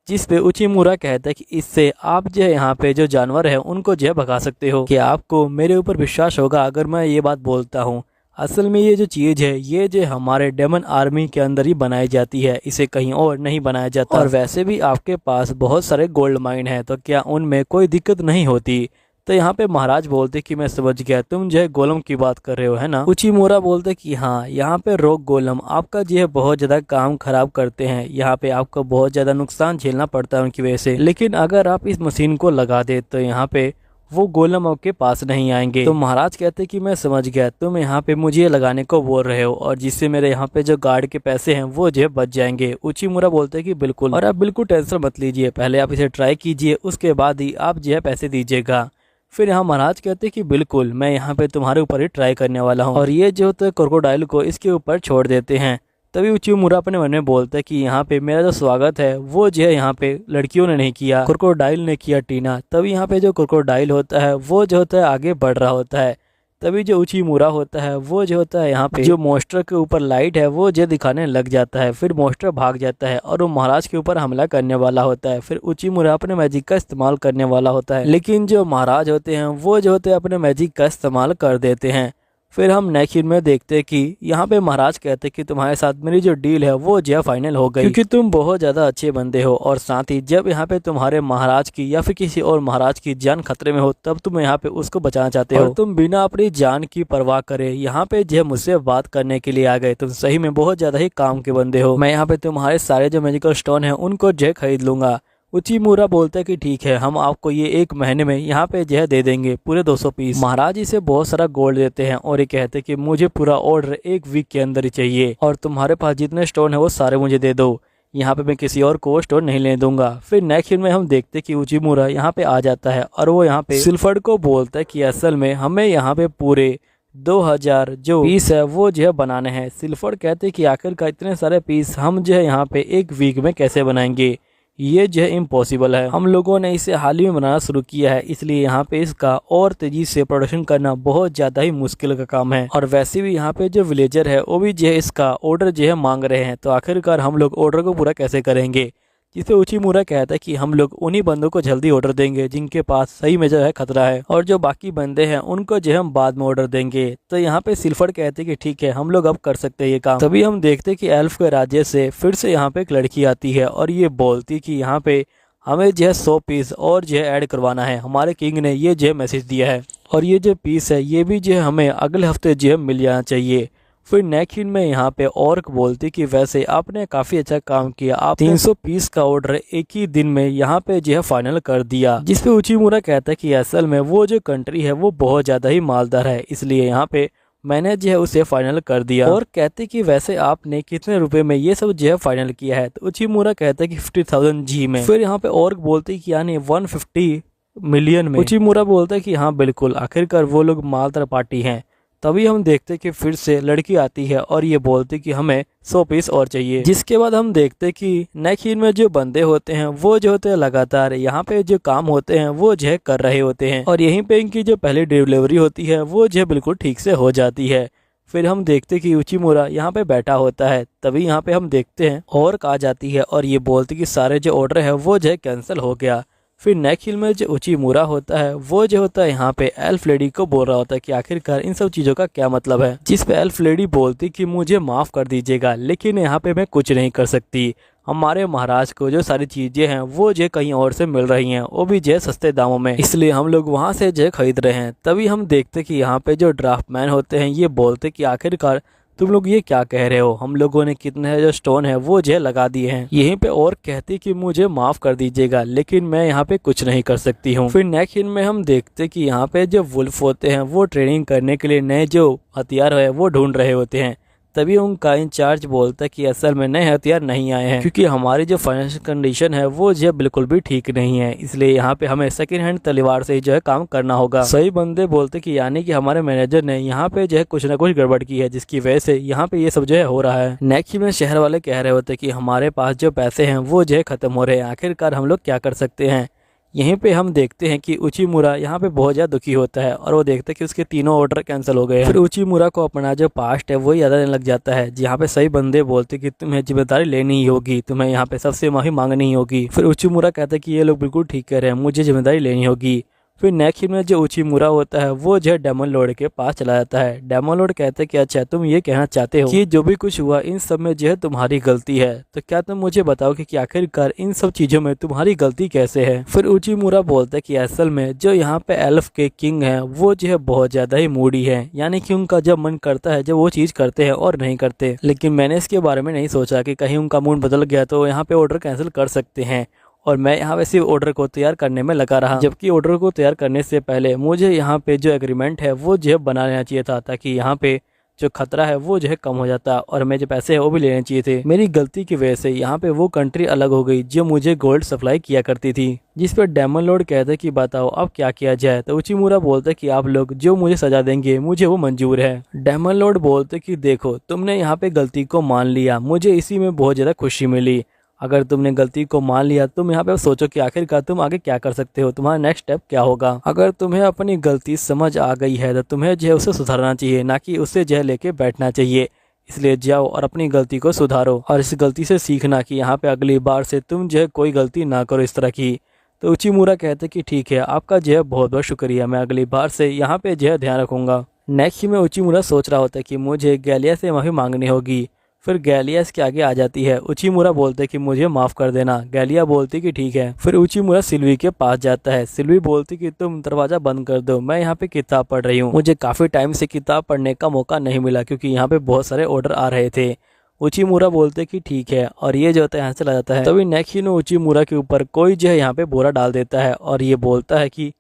जिस पे उचिमुरा कहता है कि इससे आप जो है यहाँ पे जो जानवर है उनको जो है भगा सकते हो। कि आपको मेरे ऊपर विश्वास होगा अगर मैं ये बात बोलता हूँ। असल में ये जो चीज़ है ये जो हमारे डेमन आर्मी के अंदर ही बनाई जाती है, इसे कहीं और नहीं बनाया जाता। और वैसे भी आपके पास बहुत सारे गोल्ड माइन है तो क्या उनमें कोई दिक्कत नहीं होती? तो यहाँ पे महाराज बोलते कि मैं समझ गया, तुम जो है गोलम की बात कर रहे हो है ना। उचिमुरा बोलते कि हाँ, यहाँ पे रॉक गोलम आपका जो है बहुत ज्यादा काम खराब करते हैं, यहाँ पे आपको बहुत ज्यादा नुकसान झेलना पड़ता है उनकी वजह से, लेकिन अगर आप इस मशीन को लगा दे तो यहाँ पे वो गोलम आपके पास नहीं आएंगे। तो महाराज कहते कि मैं समझ गया, तुम यहाँ पे मुझे लगाने को बोल रहे हो और जिससे मेरे यहाँ पे जो गार्ड के पैसे हैं वो जो बच जाएंगे। उचिमुरा बोलते कि बिल्कुल, और आप बिल्कुल टेंशन मत लीजिए, पहले आप इसे ट्राई कीजिए उसके बाद ही आप जो है पैसे दीजिएगा। फिर यहाँ महाराज कहते कि बिल्कुल, मैं यहाँ पे तुम्हारे ऊपर ही ट्राई करने वाला हूँ। और ये जो होता है क्रोकोडाइल को इसके ऊपर छोड़ देते हैं। तभी उचिमुरा अपने मन में बोलता है कि यहाँ पे मेरा जो स्वागत है वो जो है यहाँ पे लड़कियों ने नहीं किया, क्रोकोडाइल ने किया टीना। तभी यहाँ पे जो क्रोकोडाइल होता है वो जो होता है आगे बढ़ रहा होता है। तभी जो उचिमुरा होता है वो जो होता है यहाँ पे जो मॉन्स्टर के ऊपर लाइट है वो जो दिखाने लग जाता है। फिर मॉन्स्टर भाग जाता है और वो महाराज के ऊपर हमला करने वाला होता है। फिर उचिमुरा अपने मैजिक का इस्तेमाल करने वाला होता है, लेकिन जो महाराज होते हैं वो जो होते हैं अपने मैजिक का इस्तेमाल कर देते हैं। फिर हम नेक्स्ट सीन में देखते हैं कि यहाँ पे महाराज कहते हैं कि तुम्हारे साथ मेरी जो डील है वो जो फाइनल हो गई, क्योंकि तुम बहुत ज्यादा अच्छे बंदे हो और साथ ही जब यहाँ पे तुम्हारे महाराज की या फिर किसी और महाराज की जान खतरे में हो तब तुम यहाँ पे उसको बचाना चाहते हो। तुम बिना अपनी जान की परवाह करे यहाँ पे जो मुझसे बात करने के लिए आ गए। तुम सही में बहुत ज्यादा ही काम के बंदे हो। मैं यहाँ पे तुम्हारे सारे जो मैजिकल स्टोन है उनको जो खरीद लूंगा। उचिमुरा बोलता है कि ठीक है, हम आपको ये 1 महीने में यहाँ पे जो दे देंगे पूरे 200 पीस। महाराज इसे बहुत सारा गोल्ड देते हैं और ये कहते हैं कि मुझे पूरा ऑर्डर 1 वीक के अंदर ही चाहिए और तुम्हारे पास जितने स्टोन है वो सारे मुझे दे दो, यहाँ पे मैं किसी और को स्टोन नहीं लेने दूंगा। फिर नेक्स्ट सीन में हम देखते हैं कि उचिमुरा यहाँ पे आ जाता है और वो यहाँ पे सिल्फर्ड को बोलता है कि असल में हमें यहाँ पे पूरे 2000 जो पीस है वो जो है बनाने हैं। सिल्फर्ड कहते हैं कि आखिरकार इतने सारे पीस हम जो है यहाँ पे 1 वीक में कैसे बनाएंगे, ये जो है इम्पॉसिबल है। हम लोगों ने इसे हाल ही में बनाना शुरू किया है, इसलिए यहाँ पे इसका और तेजी से प्रोडक्शन करना बहुत ज्यादा ही मुश्किल का काम है। और वैसे भी यहाँ पे जो विलेजर है वो भी जो है इसका ऑर्डर जो है मांग रहे हैं, तो आखिरकार हम लोग ऑर्डर को पूरा कैसे करेंगे। जिसे उचिमुरा कहता है कि हम लोग उन्हीं बंदों को जल्दी ऑर्डर देंगे जिनके पास सही में जो है खतरा है, और जो बाकी बंदे हैं उनको जो हम बाद में ऑर्डर देंगे। तो यहाँ पे सिल्फर्ड कहते हैं कि ठीक है, हम लोग अब कर सकते हैं ये काम। तभी हम देखते हैं कि एल्फ के राज्य से फिर से यहाँ पे एक लड़की आती है और ये बोलती कि यहाँ पे हमें जो है 100 पीस और जो है ऐड करवाना है। हमारे किंग ने ये जो मैसेज दिया है और ये जो पीस है ये भी जो है हमें अगले हफ्ते जो है मिल जाना चाहिए। फिर नेक्स्ट सीन में यहाँ पे ऑर्क बोलती कि वैसे आपने काफी अच्छा काम किया, आप 300 पीस का ऑर्डर एक ही दिन में यहाँ पे जो है फाइनल कर दिया। जिसपे उचिमुरा कहता है कि असल में वो जो कंट्री है वो बहुत ज्यादा ही मालदार है, इसलिए यहाँ पे मैंने जो है उसे फाइनल कर दिया। और कहते कि वैसे आपने कितने रुपए में ये सब जो है फाइनल किया है, तो उचिमुरा कहता है कि 50,000 जी में। फिर यहाँ पे ऑर्क बोलती कि यानी 150 मिलियन में। उचिमुरा बोलता है कि हाँ बिल्कुल, आखिरकार वो लोग मालदार पार्टी हैं। तभी हम देखते कि फिर से लड़की आती है और ये बोलती कि हमें 100 पीस और चाहिए। जिसके बाद हम देखते कि नेक्स्ट सीन में जो बंदे होते हैं वो जो होते हैं लगातार यहाँ पे जो काम होते हैं वो जो है कर रहे होते हैं, और यहीं पे इनकी जो पहली डिलीवरी होती है वो जो है बिल्कुल ठीक से हो जाती है। फिर हम देखते कि उचिमुरा यहाँ पे बैठा होता है। तभी यहाँ पे हम देखते हैं और आ जाती है और ये बोलती कि सारे जो ऑर्डर है वो जो है कैंसिल हो गया। फिर नेक्स्ट सीन में जो उचिमुरा होता है वो जो होता है यहाँ पे एल्फ लेडी को बोल रहा होता है कि आखिरकार इन सब चीजों का क्या मतलब है। जिस पे एल्फ लेडी बोलती कि मुझे माफ कर दीजिएगा, लेकिन यहाँ पे मैं कुछ नहीं कर सकती। हमारे महाराज को जो सारी चीजें हैं वो जो कहीं और से मिल रही हैं, वो भी जो सस्ते दामों में, इसलिए हम लोग वहां से जो खरीद रहे हैं। तभी हम देखते कि यहाँ पे जो ड्राफ्टमैन होते हैं ये बोलते कि आखिरकार तुम लोग ये क्या कह रहे हो, हम लोगों ने कितने जो स्टोन है वो जो लगा दिए हैं। यहीं पे और कहती कि मुझे माफ कर दीजिएगा, लेकिन मैं यहाँ पे कुछ नहीं कर सकती हूँ। फिर नेक्स्ट सीन में हम देखते कि यहाँ पे जो वुल्फ होते हैं वो ट्रेनिंग करने के लिए नए जो हथियार है वो ढूंढ रहे होते हैं। तभी उनका इंचार्ज बोलता है कि असल में नए हथियार नहीं आए हैं, क्योंकि हमारी जो फाइनेंशियल कंडीशन है वो जो बिल्कुल भी ठीक नहीं है, इसलिए यहाँ पे हमें सेकंड हैंड तलवार से ही जो है काम करना होगा। सही बंदे बोलते कि यानी कि हमारे मैनेजर ने यहाँ पे जो है कुछ ना कुछ गड़बड़ की है, जिसकी वजह से यहाँ पे ये सब जो है हो रहा है। नेक्स्ट में शहर वाले कह रहे होते कि हमारे पास जो पैसे हैं वो जो है खत्म हो रहे हैं, आखिरकार हम लोग क्या कर सकते हैं। यहीं पे हम देखते हैं कि उचिमुरा यहाँ पे बहुत ज्यादा दुखी होता है और वो देखता है कि उसके तीनों ऑर्डर कैंसिल हो गए हैं। फिर उचिमुरा को अपना जो पास्ट है वो याद आने लग जाता है, जहाँ पे सही बंदे बोलते कि तुम्हें जिम्मेदारी लेनी ही होगी, तुम्हें यहाँ पे सबसे माफी मांगनी ही होगी। फिर उचिमुरा कहता है कि ये लोग बिल्कुल ठीक कह रहे हैं, मुझे जिम्मेदारी लेनी होगी। फिर नेक्स्ट में जो उचिमुरा होता है वो जो है डेमन लॉर्ड के पास चला जाता है। डेमन लॉर्ड कहते हैं कि अच्छा तुम ये कहना चाहते हो कि जो भी कुछ हुआ इन सब में जो है तुम्हारी गलती है, तो क्या तुम मुझे बताओगे कि आखिरकार इन सब चीजों में तुम्हारी गलती कैसे है। फिर उचिमुरा बोलता है कि असल में जो यहाँ पे एल्फ के किंग है वो जो है बहुत ज्यादा ही मूडी है, यानी कि उनका जब मन करता है जब वो चीज करते हैं और नहीं करते। लेकिन मैंने इसके बारे में नहीं सोचा कि कहीं उनका मूड बदल गया तो यहाँ पे ऑर्डर कैंसिल कर सकते हैं, और मैं यहाँ वैसे ऑर्डर को तैयार करने में लगा रहा। जबकि ऑर्डर को तैयार करने से पहले मुझे यहाँ पे जो एग्रीमेंट है वो जो है बना लेना चाहिए था, ताकि यहाँ पे जो खतरा है वो जो है कम हो जाता, और मैं जो पैसे है वो भी लेने चाहिए थे। मेरी गलती की वजह से यहाँ पे वो कंट्री अलग हो गई जो मुझे गोल्ड सप्लाई किया करती थी। जिस पर डेमन लॉर्ड कहता है कि बताओ अब क्या किया जाए। तो उचिमुरा बोलता है कि आप लोग जो मुझे सजा देंगे मुझे वो मंजूर है। डेमन लॉर्ड बोलते कि देखो तुमने यहाँ पे गलती को मान लिया, मुझे इसी में बहुत ज्यादा खुशी मिली। अगर तुमने गलती को मान लिया तुम यहाँ पे सोचो कि आखिरकार तुम आगे क्या कर सकते हो, तुम्हारा नेक्स्ट स्टेप क्या होगा। अगर तुम्हें अपनी गलती समझ आ गई है तो तुम्हें जो है उसे सुधारना चाहिए, ना कि उसे जो है लेके बैठना चाहिए। इसलिए जाओ और अपनी गलती को सुधारो और इस गलती से सीखना कि यहाँ पे अगली बार से तुम जो है कोई गलती ना करो इस तरह की। तो उचिमुरा कहते कि ठीक है, आपका जो है बहुत बहुत शुक्रिया, मैं अगली बार से यहाँ पे जो है ध्यान रखूंगा। नेक्स्ट में उचिमुरा सोच रहा होता है कि मुझे गैलिया से माफी मांगनी होगी। फिर गैलिया इसके आगे आ जाती है। उचिमुरा बोलते कि मुझे माफ कर देना। गैलिया बोलती कि ठीक है। फिर उचिमुरा सिल्वी के पास जाता है। सिल्वी बोलती कि तुम दरवाजा बंद कर दो, मैं यहाँ पे किताब पढ़ रही हूँ, मुझे काफी टाइम से किताब पढ़ने का मौका नहीं मिला क्योंकि यहाँ पे बहुत सारे ऑर्डर आ रहे थे। उचिमुरा बोलते कि ठीक है, और ये जो होता है यहाँ से चला जाता है। तभी नेक्स्ट सीन उचिमुरा के ऊपर कोई जो है यहाँ पे बोरा डाल देता है और ये बोलता है कि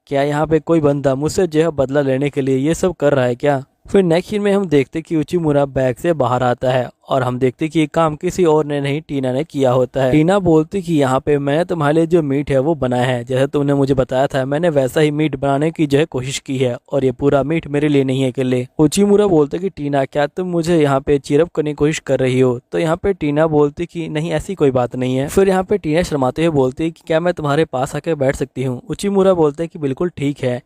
क्या यहाँ पे कोई बंदा मुझसे जो है बदला लेने के लिए ये सब कर रहा है क्या। फिर नेक्स्ट सीन में हम देखते कि उचिमुरा बैग से बाहर आता है और हम देखते कि ये काम किसी और ने नहीं टीना ने किया होता है। टीना बोलती कि यहाँ पे मैंने तुम्हारे लिए जो मीट है वो बनाया है, जैसे तुमने मुझे बताया था मैंने वैसा ही मीट बनाने की जो है कोशिश की है, और ये पूरा मीट मेरे लिए नहीं है अकेले। उचिमुरा बोलते कि टीना क्या तुम मुझे यहाँ पे चीरअप करने की कोशिश कर रही हो। तो यहाँ पे टीना बोलती कि नहीं ऐसी कोई बात नहीं है। फिर यहाँ पे टीना शर्माते हुए बोलती कि क्या मैं तुम्हारे पास आके बैठ सकती हूँ। उचिमुरा बोलते कि बिल्कुल ठीक है।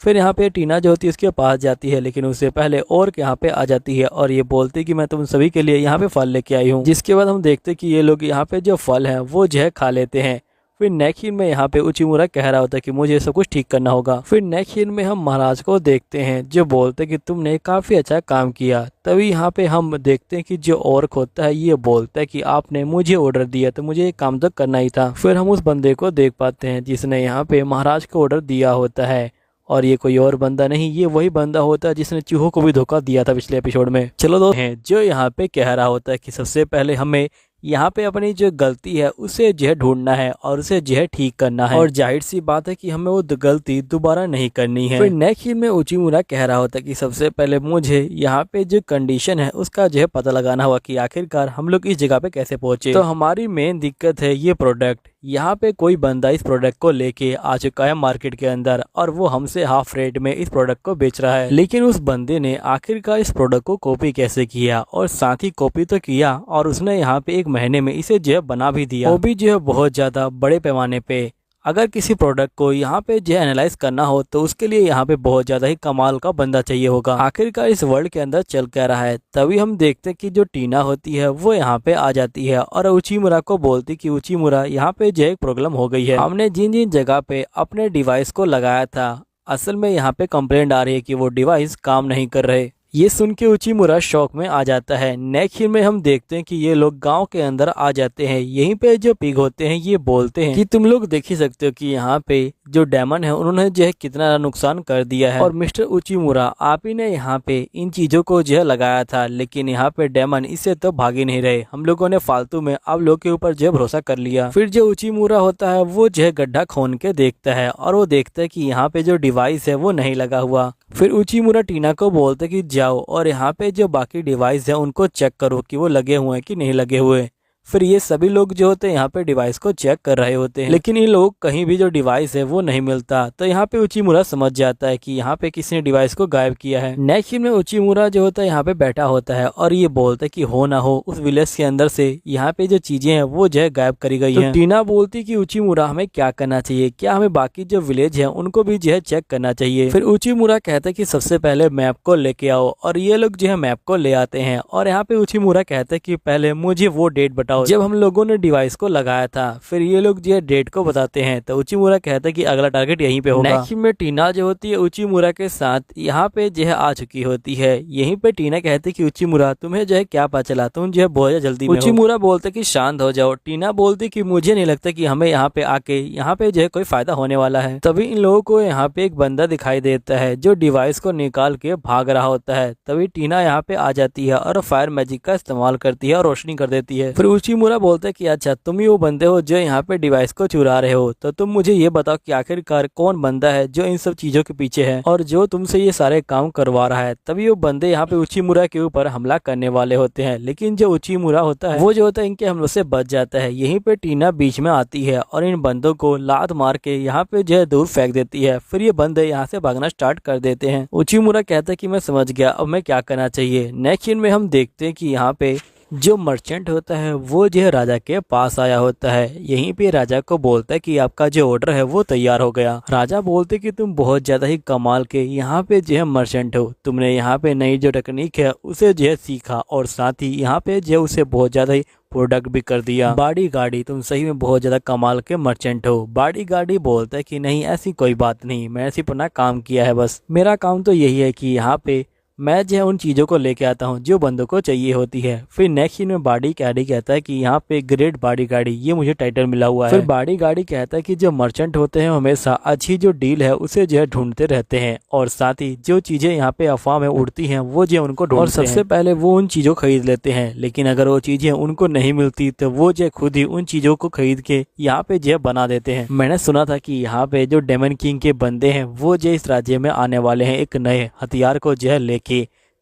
फिर यहाँ पे टीना जो होती है उसके पास जाती है, लेकिन उससे पहले और यहाँ पे आ जाती है और ये बोलती कि मैं तुम सभी के लिए यहाँ पे फल लेके आई हूँ। जिसके बाद हम देखते कि ये लोग यहाँ पे जो फल हैं वो जो है खा लेते हैं। फिर नेक्स्ट सीन में यहाँ पे उचिमुरा कह रहा होता है कि मुझे सब कुछ ठीक करना होगा। फिर नेक्स्ट सीन में हम महाराज को देखते हैं जो बोलते कि तुमने काफी अच्छा काम किया। तभी यहाँ पे हम देखते हैं कि जो ऑर्क होता है ये बोलता है कि आपने मुझे ऑर्डर दिया तो मुझे ये काम तो करना ही था। फिर हम उस बंदे को देख पाते हैं जिसने यहाँ पे महाराज को ऑर्डर दिया होता है और ये कोई और बंदा नहीं, ये वही बंदा होता है जिसने चूहों को भी धोखा दिया था पिछले एपिसोड में। चलो दोस्त हैं जो यहाँ पे कह रहा होता है कि सबसे पहले हमें यहाँ पे अपनी जो गलती है उसे जो है ढूंढना है और उसे जो है ठीक करना है, और जाहिर सी बात है कि हमें वो गलती दोबारा नहीं करनी है। फिर नेक्स्ट सीन में उचिमुरा कह रहा होता है कि सबसे पहले मुझे यहाँ पे जो कंडीशन है उसका जो है पता लगाना होगा कि आखिरकार हम लोग इस जगह पे कैसे पहुंचे। तो हमारी मेन दिक्कत है ये प्रोडक्ट। यहाँ पे कोई बंदा इस प्रोडक्ट को लेके आ चुका है मार्केट के अंदर और वो हमसे हाफ रेट में इस प्रोडक्ट को बेच रहा है, लेकिन उस बंदे ने आखिरकार इस प्रोडक्ट को कॉपी कैसे किया, और साथ ही कॉपी तो किया और उसने यहाँ पे 1 महीने में इसे जो है बना भी दिया, वो भी जो है बहुत ज्यादा बड़े पैमाने पे। अगर किसी प्रोडक्ट को यहाँ पे जो एनालाइज करना हो तो उसके लिए यहाँ पे बहुत ज्यादा ही कमाल का बंदा चाहिए होगा। आखिरकार इस वर्ल्ड के अंदर चल क्या रहा है, तभी हम देखते हैं कि जो टीना होती है वो यहाँ पे आ जाती है और उचिमुरा को बोलती कि उचिमुरा यहाँ पे जो एक प्रॉब्लम हो गई है, हमने जिन जिन जगह पे अपने डिवाइस को लगाया था असल में यहाँ पे कंप्लेंट आ रही है कि वो डिवाइस काम नहीं कर रहे। ये सुन के उचिमुरा शौक में आ जाता है। नेक्स्ट सीन में हम देखते हैं कि ये लोग गांव के अंदर आ जाते हैं। यहीं पे जो पिग होते हैं ये बोलते हैं कि तुम लोग देख ही सकते हो कि यहाँ पे जो डेमन है उन्होंने जो है कितना नुकसान कर दिया है, और मिस्टर उचिमुरा आप ही ने यहाँ पे इन चीजों को जो है लगाया था, लेकिन यहाँ पे डेमन इससे तो भाग ही नहीं रहे। हम लोगों ने फालतू में आप लोग के ऊपर जो है भरोसा कर लिया। फिर जो उचिमुरा होता है वो जो है गड्ढा खोन के देखता है और वो देखता है कि यहाँ पे जो डिवाइस है वो नहीं लगा हुआ। फिर उचिमुरा टीना को बोलते कि जाओ और यहाँ पे जो बाकी डिवाइस है उनको चेक करो कि वो लगे हुए हैं कि नहीं लगे हुए। फिर ये सभी लोग जो होते हैं यहाँ पे डिवाइस को चेक कर रहे होते हैं, लेकिन इन लोग कहीं भी जो डिवाइस है वो नहीं मिलता। तो यहाँ पे उचिमुरा समझ जाता है कि यहाँ पे किसी ने डिवाइस को गायब किया है। नेक्स्ट सीन में उचिमुरा जो होता है यहाँ पे बैठा होता है और ये बोलता है कि हो ना हो उस विलेज के अंदर से यहाँ पे जो चीजें हैं वो जो है गायब करी गई है। टीना बोलती कि उचिमुरा हमें क्या करना चाहिए, क्या हमें बाकी जो विलेज है उनको भी जो है चेक करना चाहिए। फिर उचिमुरा कहता है कि सबसे पहले मैप को लेके आओ, और ये लोग जो है मैप को ले आते हैं। और यहाँ पे उचिमुरा कहता है कि पहले मुझे वो डेट बताओ जब हम लोगों ने डिवाइस को लगाया था। फिर ये लोग जो है डेट को बताते हैं तो उचिमुरा कहता है कि अगला टारगेट यहीं पे होगा। नेक्स्ट में टीना जो होती है उचिमुरा के साथ यहाँ पे जो है आ चुकी होती है। यहीं पे टीना कहती है कि उचिमुरा तुम्हें जो है क्या पता चला, तुम जो है बहुत जल्दी में उचिमुरा बोलते कि शांत हो जाओ। टीना बोलती कि मुझे नहीं लगता कि हमें यहाँ पे आके यहाँ पे जो है कोई फायदा होने वाला है। तभी इन लोगों को यहाँ पे एक बंदा दिखाई देता है जो डिवाइस को निकाल के भाग रहा होता है। तभी टीना यहाँ पे आ जाती है और फायर मैजिक का इस्तेमाल करती है और रोशनी कर देती है। फिर उचिमुरा बोलता है कि अच्छा तुम ही वो बंदे हो जो यहाँ पे डिवाइस को चुरा रहे हो, तो तुम मुझे ये बताओ कि आखिरकार कौन बंदा है जो इन सब चीजों के पीछे है और जो तुमसे ये सारे काम करवा रहा है। तभी वो बंदे यहाँ पे उचिमुरा के ऊपर हमला करने वाले होते हैं, लेकिन जो उचिमुरा होता है वो जो होता है इनके हमलों से बच जाता है। यहीं पे टीना बीच में आती है और इन बंदों को लात मार के यहाँ पे जो है दूर फेंक देती है। फिर ये बंदे यहाँ से भागना स्टार्ट कर देते हैं। उचिमुरा कहता है कि मैं समझ गया, अब मैं क्या करना चाहिए। नेक्स्ट सीन में हम देखते हैं कि यहाँ पे जो मर्चेंट होता है वो जो है राजा के पास आया होता है। यहीं पे राजा को बोलता है कि आपका जो ऑर्डर है वो तैयार हो गया। राजा बोलते कि तुम बहुत ज्यादा ही कमाल के यहाँ पे जो है मर्चेंट हो, तुमने यहाँ पे नई जो टेक्निक है उसे जो है सीखा और साथ ही यहाँ पे जो है उसे बहुत ज्यादा ही प्रोडक्ट भी कर दिया। बाडी गाड़ी तुम सही में बहुत ज्यादा कमाल के मर्चेंट हो। बाडी गाड़ी बोलता है कि नहीं ऐसी कोई बात नहीं, मैं सिर्फ अपना काम किया है, बस मेरा काम तो यही है कि यहाँ पे मैं जो है उन चीज़ों को लेके आता हूँ जो बंदों को चाहिए होती है। फिर नेक्स्ट सीन में बाडी गाड़ी कहता है कि यहाँ पे ग्रेट बाडी गाड़ी ये मुझे टाइटल मिला हुआ है। फिर बाडी गाड़ी कहता है कि जो मर्चेंट होते हैं हमेशा अच्छी जो डील है उसे जो है ढूंढते रहते हैं, और साथ ही जो चीजें यहाँ पे अफवाह में उड़ती हैं वो जो उनको ढूंढते हैं और सबसे पहले वो उन चीजों खरीद लेते हैं। लेकिन अगर वो चीजें उनको नहीं मिलती तो वो जो खुद ही उन चीजों को खरीद के यहाँ पे जो बना देते हैं। मैंने सुना था कि यहाँ पे जो डेमन किंग के बंदे हैं वो जो इस राज्य में आने वाले हैं एक नए हथियार को जो है लेके,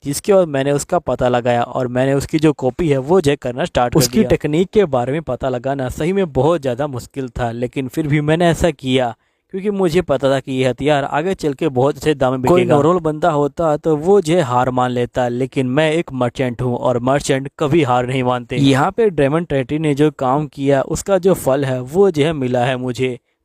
जिसके बाद मैंने उसका पता लगाया और मैंने उसकी जो कॉपी है वो जो करना स्टार्ट कर दिया। उसकी टेक्निक के बारे में पता लगाना सही में बहुत ज़्यादा मुश्किल था, लेकिन फिर भी मैंने ऐसा किया क्योंकि मुझे पता था कि ये हथियार आगे चल के बहुत अच्छे दाम में बिकेगा। कोई नॉर्मल बंदा होता तो वो जो हार मान लेता, लेकिन मैं एक मर्चेंट हूँ और मर्चेंट कभी हार नहीं मानते। यहाँ पे डेमन ट्रेटी ने जो काम किया उसका जो फल है वो जो मिला है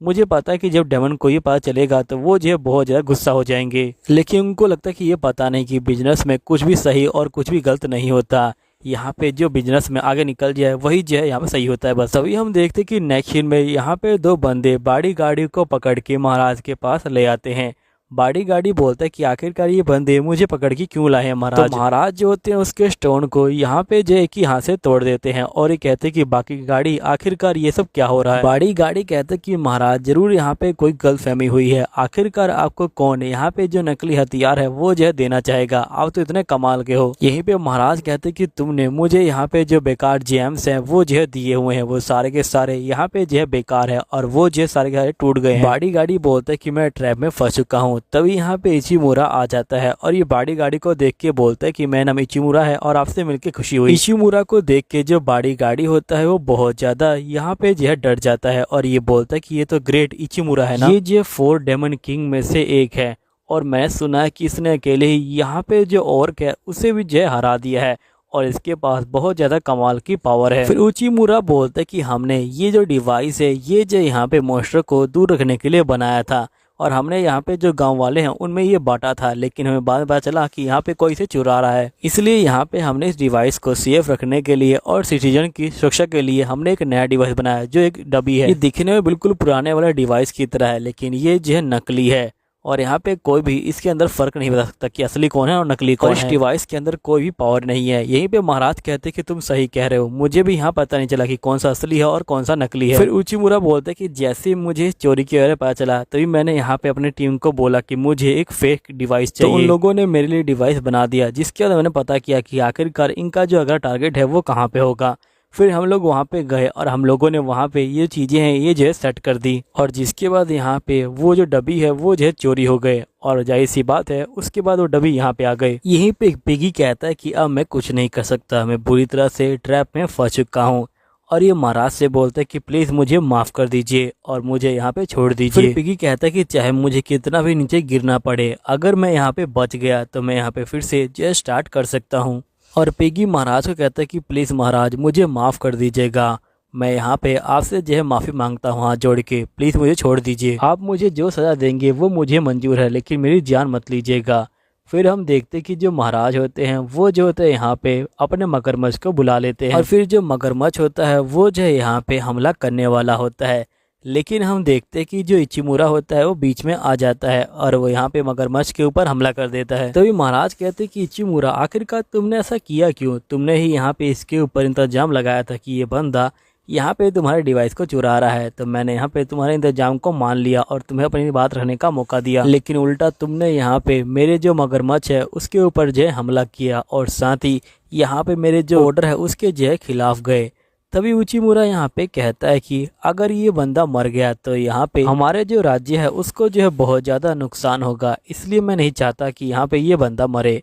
मुझे पता है कि जब डेमन को ये पता चलेगा तो वो जो है बहुत ज़्यादा गुस्सा हो जाएंगे, लेकिन उनको लगता है कि ये पता नहीं कि बिजनेस में कुछ भी सही और कुछ भी गलत नहीं होता। यहाँ पे जो बिजनेस में आगे निकल जाए वही जो है यहाँ पे सही होता है बस। तभी हम देखते कि नेक्स्ट सीन में यहाँ पे 2 बंदे बाड़ी गाड़ी को पकड़ के महाराज के पास ले आते हैं। बॉडीगार्ड बोलता है कि आखिरकार ये बंदे मुझे पकड़ के क्यों लाए हैं महाराज। तो महाराज जो होते हैं उसके स्टोन को यहाँ पे जो एक ही हाथ से तोड़ देते हैं और ये कहते हैं कि बाकी गाड़ी आखिरकार ये सब क्या हो रहा है। बॉडीगार्ड कहते हैं कि महाराज जरूर यहाँ पे कोई गलतफहमी हुई है, आखिरकार आपको कौन यहाँ पे जो नकली हथियार है वो जो है देना चाहेगा, आप तो इतने कमाल के हो। यहीं पे महाराज कहते हैं कि तुमने मुझे यहाँ पे जो बेकार जेम्स हैं वो जो है दिए हुए हैं, वो सारे के सारे यहाँ पे जो है बेकार है और वो जो सारे के सारे टूट गए हैं। बॉडीगार्ड बोलता है कि मैं ट्रैप में फंस चुका हूँ। तभी यहाँ पे इचिमुरा आ जाता है और ये बॉडीगार्ड को देख के बोलता है कि मेरा नाम इचिमुरा है और आपसे मिलकर खुशी हुई। इचिमुरा को देख के जो बॉडीगार्ड होता है वो बहुत ज्यादा यहाँ पे जो है डर जाता है और ये बोलता है कि ये तो ग्रेट इचिमुरा है ना, ये जो 4 डेमन किंग में से एक है और मैं सुना है कि इसने अकेले ही यहाँ पे जो ऑर्क है उसे भी जो हरा दिया है और इसके पास बहुत ज्यादा कमाल की पावर है। फिर उचिमुरा बोलता है कि हमने ये जो डिवाइस है ये जो यहाँ पे मॉन्स्टर को दूर रखने के लिए बनाया था और हमने यहाँ पे जो गांव वाले हैं उनमें ये बांटा था, लेकिन हमें बाद में पता चला कि यहाँ पे कोई इसे चुरा रहा है, इसलिए यहाँ पे हमने इस डिवाइस को सेफ रखने के लिए और सिटीजन की सुरक्षा के लिए हमने एक नया डिवाइस बनाया जो एक डब्बी है। ये दिखने में बिल्कुल पुराने वाले डिवाइस की तरह है, लेकिन ये जो है नकली है और यहाँ पे कोई भी इसके अंदर फर्क नहीं बता सकता कि असली कौन है और नकली कौन है। इस डिवाइस के अंदर कोई भी पावर नहीं है। यहीं पे महाराज कहते कि तुम सही कह रहे हो, मुझे भी यहाँ पता नहीं चला कि कौन सा असली है और कौन सा नकली है। फिर उचिमुरा बोलते कि जैसे मुझे चोरी के बारे में पता चला तभी मैंने यहाँ पे अपनी टीम को बोला कि मुझे एक फेक डिवाइस चाहिए। तो उन लोगों ने मेरे लिए डिवाइस बना दिया, जिसके बाद मैंने पता किया कि आखिरकार इनका जो अगला टारगेट है वो कहाँ पे होगा। फिर हम लोग वहाँ पे गए और हम लोगों ने वहाँ पे ये चीज़ें हैं ये जो है सेट कर दी और जिसके बाद यहाँ पे वो जो डब्बी है वो जो है चोरी हो गए और जाहिर सी बात है उसके बाद वो डब्बी यहाँ पे आ गए। यहीं पे पिगी कहता है कि अब मैं कुछ नहीं कर सकता, मैं बुरी तरह से ट्रैप में फंस चुका हूँ और ये महाराज से बोलता है कि प्लीज़ मुझे माफ़ कर दीजिए और मुझे यहाँ पे छोड़ दीजिए। फिर पिगी कहता है कि चाहे मुझे कितना भी नीचे गिरना पड़े, अगर मैं यहाँ पे बच गया तो मैं यहाँ पे फिर से जो स्टार्ट कर सकता हूँ। और पिगी महाराज को कहता है कि प्लीज़ महाराज मुझे माफ़ कर दीजिएगा, मैं यहाँ पे आपसे जो है माफ़ी मांगता हूँ हाथ जोड़ के, प्लीज़ मुझे छोड़ दीजिए, आप मुझे जो सज़ा देंगे वो मुझे मंजूर है लेकिन मेरी जान मत लीजिएगा। फिर हम देखते कि जो महाराज होते हैं वो जो होते हैं यहाँ पे अपने मगरमच्छ को बुला लेते हैं और फिर जो मगरमच्छ होता है वो जो है यहाँ पे हमला करने वाला होता है, लेकिन हम देखते हैं कि जो इचिमुरा होता है वो बीच में आ जाता है और वो यहाँ पे मगरमच्छ के ऊपर हमला कर देता है। तभी महाराज कहते हैं कि इचिमुरा आखिरकार तुमने ऐसा किया क्यों, तुमने ही यहाँ पे इसके ऊपर इंतजाम लगाया था कि ये बंदा यहाँ पे तुम्हारे डिवाइस को चुरा रहा है, तो मैंने यहाँ पे तुम्हारे इंतजाम को मान लिया और तुम्हें अपनी बात रखने का मौका दिया, लेकिन उल्टा तुमने यहाँ पे मेरे जो मगरमच्छ है उसके ऊपर जो है हमला किया और साथ ही यहाँ पे मेरे जो ऑर्डर है उसके जो है खिलाफ गए। तभी उचिमुरा यहाँ पे कहता है कि अगर ये बंदा मर गया तो यहाँ पे हमारे जो राज्य है उसको जो है बहुत ज़्यादा नुकसान होगा, इसलिए मैं नहीं चाहता कि यहाँ पे ये बंदा मरे।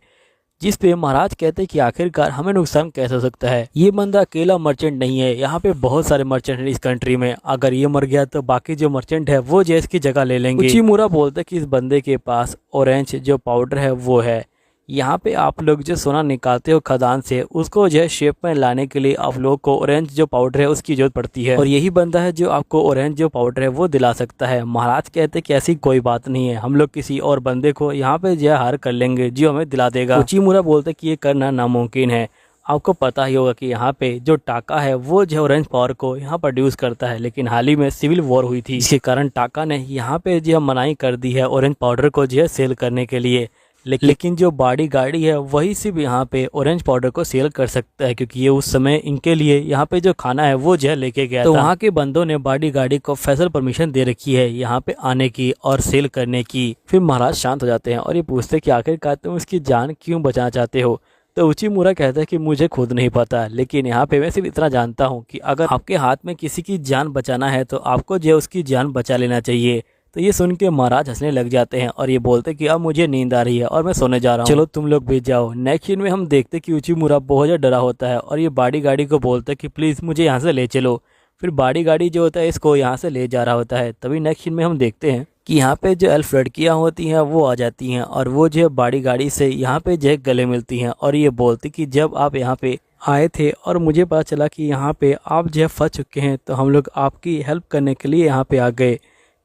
जिस पे महाराज कहते हैं कि आखिरकार हमें नुकसान कैसे हो सकता है, ये बंदा अकेला मर्चेंट नहीं है, यहाँ पे बहुत सारे मर्चेंट हैं इस कंट्री में, अगर ये मर गया तो बाकी जो मर्चेंट है वो जो इसकी जगह ले लेंगे। उचिमुरा बोलता है कि इस बंदे के पास ऑरेंज जो पाउडर है वो है, यहाँ पे आप लोग जो सोना निकालते हो खदान से उसको जो है शेप में लाने के लिए आप लोग को ऑरेंज जो पाउडर है उसकी जरूरत पड़ती है और यही बंदा है जो आपको ऑरेंज जो पाउडर है वो दिला सकता है। महाराज कहते हैं कि ऐसी कोई बात नहीं है, हम लोग किसी और बंदे को यहाँ पे जो है हायर कर लेंगे जो हमें दिला देगा। उचिमुरा बोलते हैं कि ये करना नामुमकिन है, आपको पता ही होगा कि यहाँ पे जो टाका है वो जो ऑरेंज पावर को यहाँ प्रोड्यूस करता है, लेकिन हाल ही में सिविल वॉर हुई थी, इसके कारण टाका ने यहाँ पे जो मनाही कर दी है ऑरेंज पाउडर को जो है सेल करने के लिए, लेकिन जो बॉडीगार्ड है वही सिर्फ यहाँ पे ऑरेंज पाउडर को सेल कर सकता है क्योंकि ये उस समय इनके लिए यहाँ पे जो खाना है वो जो है लेके गया तो वहाँ के बंदों ने बॉडीगार्ड को स्पेशल परमिशन दे रखी है यहाँ पे आने की और सेल करने की। फिर महाराज शांत हो जाते हैं और ये पूछते कि आखिरकार तुम इसकी जान क्यों बचाना चाहते हो। तो उचिमुरा कहता है कि मुझे खुद नहीं पता, लेकिन यहाँ पे मैं सिर्फ इतना जानता हूँ कि अगर आपके हाथ में किसी की जान बचाना है तो आपको जो है उसकी जान बचा लेना चाहिए। तो ये सुन के महाराज हंसने लग जाते हैं और ये बोलते कि अब मुझे नींद आ रही है और मैं सोने जा रहा हूँ, चलो तुम लोग भी जाओ। नेक्स्ट सीन में हम देखते कि उचिमुरा बहुत ज़्यादा डरा होता है और ये बॉडीगार्ड को बोलता है कि प्लीज़ मुझे यहाँ से ले चलो। फिर बॉडीगार्ड जो होता है इसको यहाँ से ले जा रहा होता है। तभी नेक्स्ट सीन में हम देखते हैं कि यहाँ पे जो एल्फ लड़कियाँ होती हैं वो आ जाती हैं और वो जो बॉडीगार्ड से यहाँ पे जो गले मिलती हैं और ये बोलती कि जब आप यहाँ पे आए थे और मुझे पता चला कि यहाँ पे आप जो फंस चुके हैं तो हम लोग आपकी हेल्प करने के लिए यहाँ पे आ गए।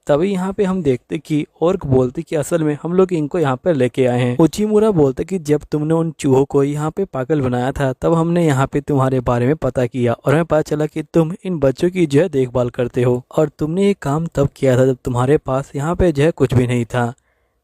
तभी यहाँ पे हम देखते कि ऑर्क बोलते कि असल में हम लोग इनको यहाँ पे लेके आए हैं। उचिमुरा बोलते कि जब तुमने उन चूहों को यहाँ पे पागल बनाया था तब हमने यहाँ पे तुम्हारे बारे में पता किया और हमें पता चला कि तुम इन बच्चों की जो है देखभाल करते हो और तुमने ये काम तब किया था जब तुम्हारे पास यहाँ पे जो है कुछ भी नहीं था।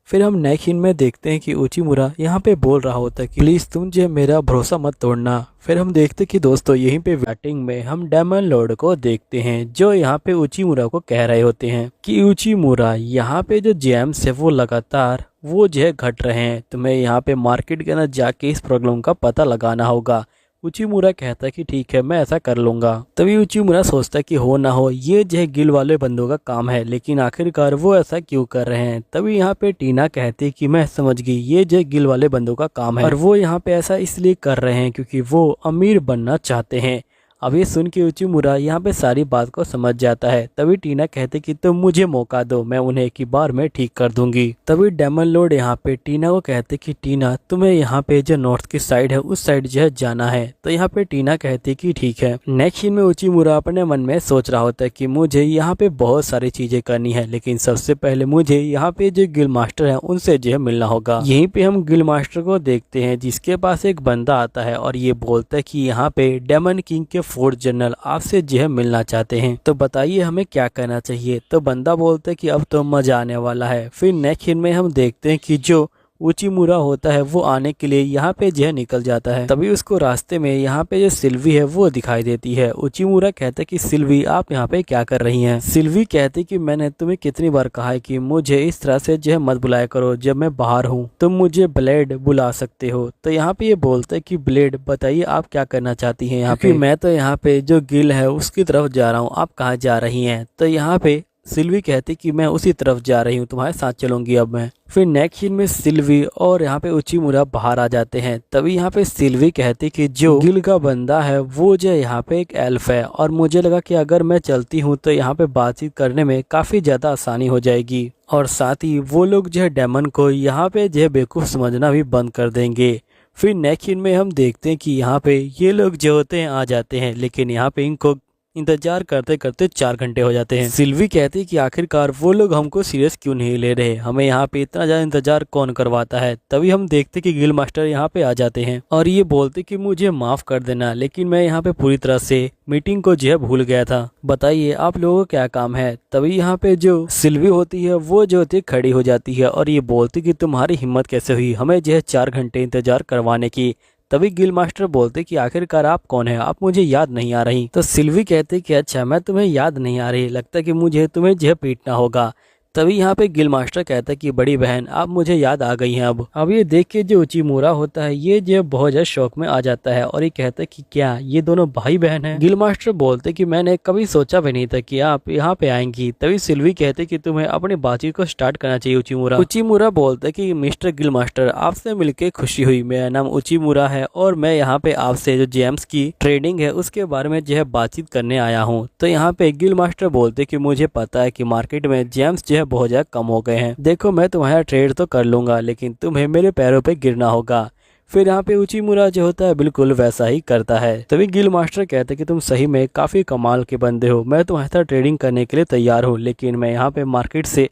फिर हम नेक्स्ट सीन में देखते हैं कि उचिमुरा यहाँ पे बोल रहा होता है कि प्लीज तुम जो मेरा भरोसा मत तोड़ना। फिर हम देखते कि दोस्तों यहीं पे बैटिंग में हम डेमन लॉर्ड को देखते हैं जो यहाँ पे उचिमुरा को कह रहे होते हैं कि उचिमुरा यहाँ पे जो जेम्स है वो लगातार वो जो है घट रहे हैं, तुम्हें यहाँ पे मार्केट के अंदर जाके इस प्रॉब्लम का पता लगाना होगा। उचिमुरा कहता है कि ठीक है मैं ऐसा कर लूंगा। तभी उचिमुरा सोचता है कि हो ना हो ये जो है गिल वाले बंदों का काम है, लेकिन आखिरकार वो ऐसा क्यों कर रहे हैं। तभी यहाँ पे टीना कहती है कि मैं समझ गई ये जो है गिल वाले बंदों का काम है और वो यहाँ पे ऐसा इसलिए कर रहे हैं क्योंकि वो अमीर बनना चाहते हैं। अब ये सुन के उचिमुरा यहाँ पे सारी बात को समझ जाता है। तभी टीना कहते कि तुम मुझे मौका दो, मैं उन्हें एक ही बार में ठीक कर दूंगी। तभी डेमन लॉर्ड यहाँ पे टीना को कहते कि टीना तुम्हें यहाँ पे जो नॉर्थ की साइड है उस साइड जो है जाना है। तो यहाँ पे टीना कहती कि ठीक है। नेक्स्ट सीन में उचिमुरा अपने मन में सोच रहा होता है कि मुझे यहाँ पे बहुत सारी चीजें करनी है, लेकिन सबसे पहले मुझे यहाँ पे जो गिल मास्टर है उनसे जो है मिलना होगा। यहीं पे हम गिल मास्टर को देखते हैं जिसके पास एक बंदा आता है और ये बोलता है कि यहाँ पे डेमन किंग के फोर्थ जनरल आपसे जो है मिलना चाहते हैं, तो बताइए हमें क्या करना चाहिए। तो बंदा बोलता है कि अब तो मजा आने वाला है। फिर नेक्स्ट सीन में हम देखते हैं कि जो उचिमुरा होता है वो आने के लिए यहाँ पे जो है निकल जाता है। तभी उसको रास्ते में यहाँ पे जो सिल्वी है वो दिखाई देती है। उचिमुरा कहता है कि सिल्वी आप यहाँ पे क्या कर रही हैं। सिल्वी कहती कि मैंने तुम्हें कितनी बार कहा है कि मुझे इस तरह से जो है मत बुलाया करो, जब मैं बाहर हूँ तुम मुझे ब्लेड बुला सकते हो। तो यहाँ पे ये बोलता है कि ब्लेड बताइए आप क्या करना चाहती हैं यहाँ पे। मैं तो यहाँ पे जो गिल है उसकी तरफ जा रहा हूँ, आप कहाँ जा रही हैं। तो यहाँ पे सिल्वी कहती कि मैं उसी तरफ जा रही हूँ, तुम्हारे साथ चलूंगी अब मैं। फिर नेक्स्ट सीन में सिल्वी और यहाँ पे उचिमुरा बाहर आ जाते हैं। तभी यहाँ पे सिल्वी कहती कि जो गिल का बंदा है वो जो यहाँ पे एक एल्फ है और मुझे लगा कि अगर मैं चलती हूँ तो यहाँ पे बातचीत करने में काफी ज्यादा आसानी हो जाएगी और साथ ही वो लोग जो है डेमन को यहाँ पे जो है बेवकूफ समझना भी बंद कर देंगे। फिर नेक्स्ट सीन में हम देखते हैं कि यहाँ पे ये लोग जो होते हैं आ जाते हैं, लेकिन यहाँ पे इनको इंतजार करते करते 4 घंटे हो जाते हैं। सिल्वी कहती कि आखिरकार वो लोग हमको सीरियस क्यों नहीं ले रहे, हमें यहाँ पे इतना ज्यादा इंतजार कौन करवाता है। तभी हम देखते कि गिल मास्टर यहाँ पे आ जाते हैं और ये बोलते कि मुझे माफ कर देना, लेकिन मैं यहाँ पे पूरी तरह से मीटिंग को जो है भूल गया था, बताइए आप लोगों को क्या काम है। तभी यहाँ पे जो सिल्वी होती है वो जो होती है खड़ी हो जाती है और ये बोलती कि तुम्हारी हिम्मत कैसे हुई हमें जो है 4 घंटे इंतजार करवाने की। तभी गिल मास्टर बोलते कि आखिरकार आप कौन है, आप मुझे याद नहीं आ रही। तो सिल्वी कहते कि अच्छा मैं तुम्हें याद नहीं आ रही, लगता है कि मुझे तुम्हें जो पीटना होगा। तभी यहाँ पे गिल मास्टर कहता है कि बड़ी बहन आप मुझे याद आ गई हैं। अब ये देख के जो उचिमुरा होता है ये जो बहुत ज्यादा शौक में आ जाता है और ये कहता है कि क्या ये दोनों भाई बहन हैं। गिल मास्टर बोलते कि मैंने कभी सोचा भी नहीं था कि आप यहाँ पे आएंगी। तभी सिल्वी कहते कि तुम्हें अपनी बातचीत को स्टार्ट करना चाहिए उचिमुरा। उचिमुरा बोलते कि मिस्टर गिल मास्टर आपसे मिलकर खुशी हुई, मेरा नाम उचिमुरा है और मैं यहाँ पे आपसे जो जेम्स की ट्रेडिंग है उसके बारे में जो है बातचीत करने आया हूँ। तो यहाँ पे गिल मास्टर बोलते कि मुझे पता है कि मार्केट में जेम्स जो बहुत ज्यादा कम हो गए हैं, देखो मैं तुम्हारा ट्रेड तो कर लूंगा लेकिन तुम्हें मेरे पैरों पे गिरना होगा। फिर यहाँ पे उचिमुरा जो होता है बिल्कुल वैसा ही करता है। तभी गिल मास्टर कहते कि तुम सही में काफी कमाल के बंदे हो, मैं तुम्हारे साथ ट्रेडिंग करने के लिए तैयार हूँ, लेकिन मैं यहाँ पे मार्केट से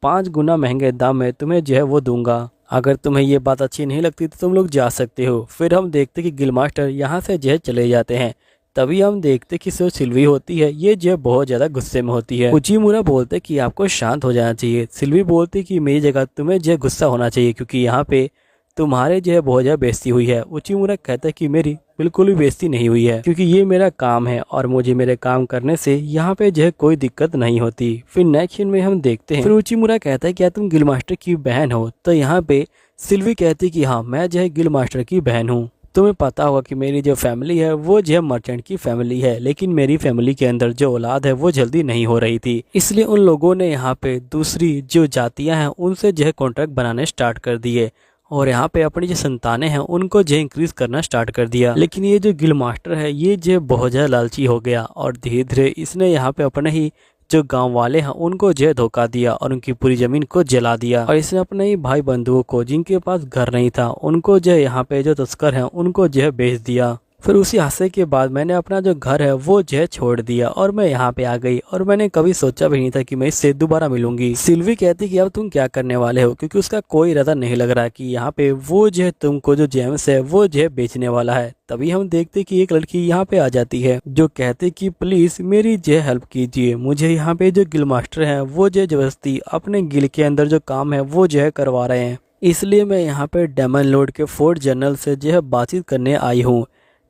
5 गुना महंगे दाम में तुम्हें जो है वो दूंगा। अगर तुम्हें ये बात अच्छी नहीं लगती तो तुम लोग जा सकते हो। फिर हम देखते कि गिल मास्टर यहाँ से जो है चले जाते हैं। तभी हम देखते कि जो सिल्वी होती है ये जो बहुत ज्यादा गुस्से में होती है। उचिमुरा बोलते कि आपको शांत हो जाना चाहिए। सिल्वी बोलती कि मेरी जगह तुम्हें जो गुस्सा होना चाहिए क्योंकि यहाँ पे तुम्हारे जो है बहुत ज्यादा बेइज्जती हुई है। उचिमुरा कहता है कि मेरी बिल्कुल भी बेइज्जती नहीं हुई है क्योंकि ये मेरा काम है और मुझे मेरे काम करने से यहाँ पे जो है कोई दिक्कत नहीं होती। फिर नेक्स्ट सीन में हम देखते हैं फिर उचिमुरा कहता है क्या तुम गिल मास्टर की बहन हो। तो यहाँ पे सिल्वी कहती कि हाँ मैं जो है गिल मास्टर की बहन हूँ। तुम्हें पता होगा कि मेरी जो फैमिली है वो जो है मर्चेंट की फैमिली है, लेकिन मेरी फैमिली के अंदर जो औलाद है वो जल्दी नहीं हो रही थी, इसलिए उन लोगों ने यहाँ पे दूसरी जो जातियां हैं उनसे जो है कॉन्ट्रैक्ट बनाने स्टार्ट कर दिए और यहाँ पे अपनी जो संतानें हैं उनको जो इंक्रीज करना स्टार्ट कर दिया। लेकिन ये जो गिल मास्टर है ये जो बहुत ज्यादा लालची हो गया और धीरे धीरे इसने यहाँ पे अपने ही जो गांव वाले हैं उनको जो धोखा दिया और उनकी पूरी जमीन को जला दिया और इसने अपने ही भाई बंधुओं को जिनके पास घर नहीं था उनको जो यहाँ पे जो तस्कर हैं उनको जो बेच दिया। फिर उसी हादसे के बाद मैंने अपना जो घर है वो जो है छोड़ दिया और मैं यहाँ पे आ गई और मैंने कभी सोचा भी नहीं था कि मैं इससे दोबारा मिलूंगी। सिल्वी कहती कि अब तुम क्या करने वाले हो, क्योंकि उसका कोई इरादा नहीं लग रहा कि यहाँ पे वो जो है तुमको जो जेम्स है वो जो है बेचने वाला है। तभी हम देखते कि एक लड़की यहाँ पे आ जाती है जो कहते कि प्लीज मेरी जो हेल्प कीजिए, मुझे यहाँ पे जो गिल मास्टर है वो जो जबरदस्ती अपने गिल के अंदर जो काम है वो जो है करवा रहे हैं, इसलिए मैं यहाँ पे डेमन लॉर्ड के फोर्ट जनरल से जो है बातचीत करने आई हूँ।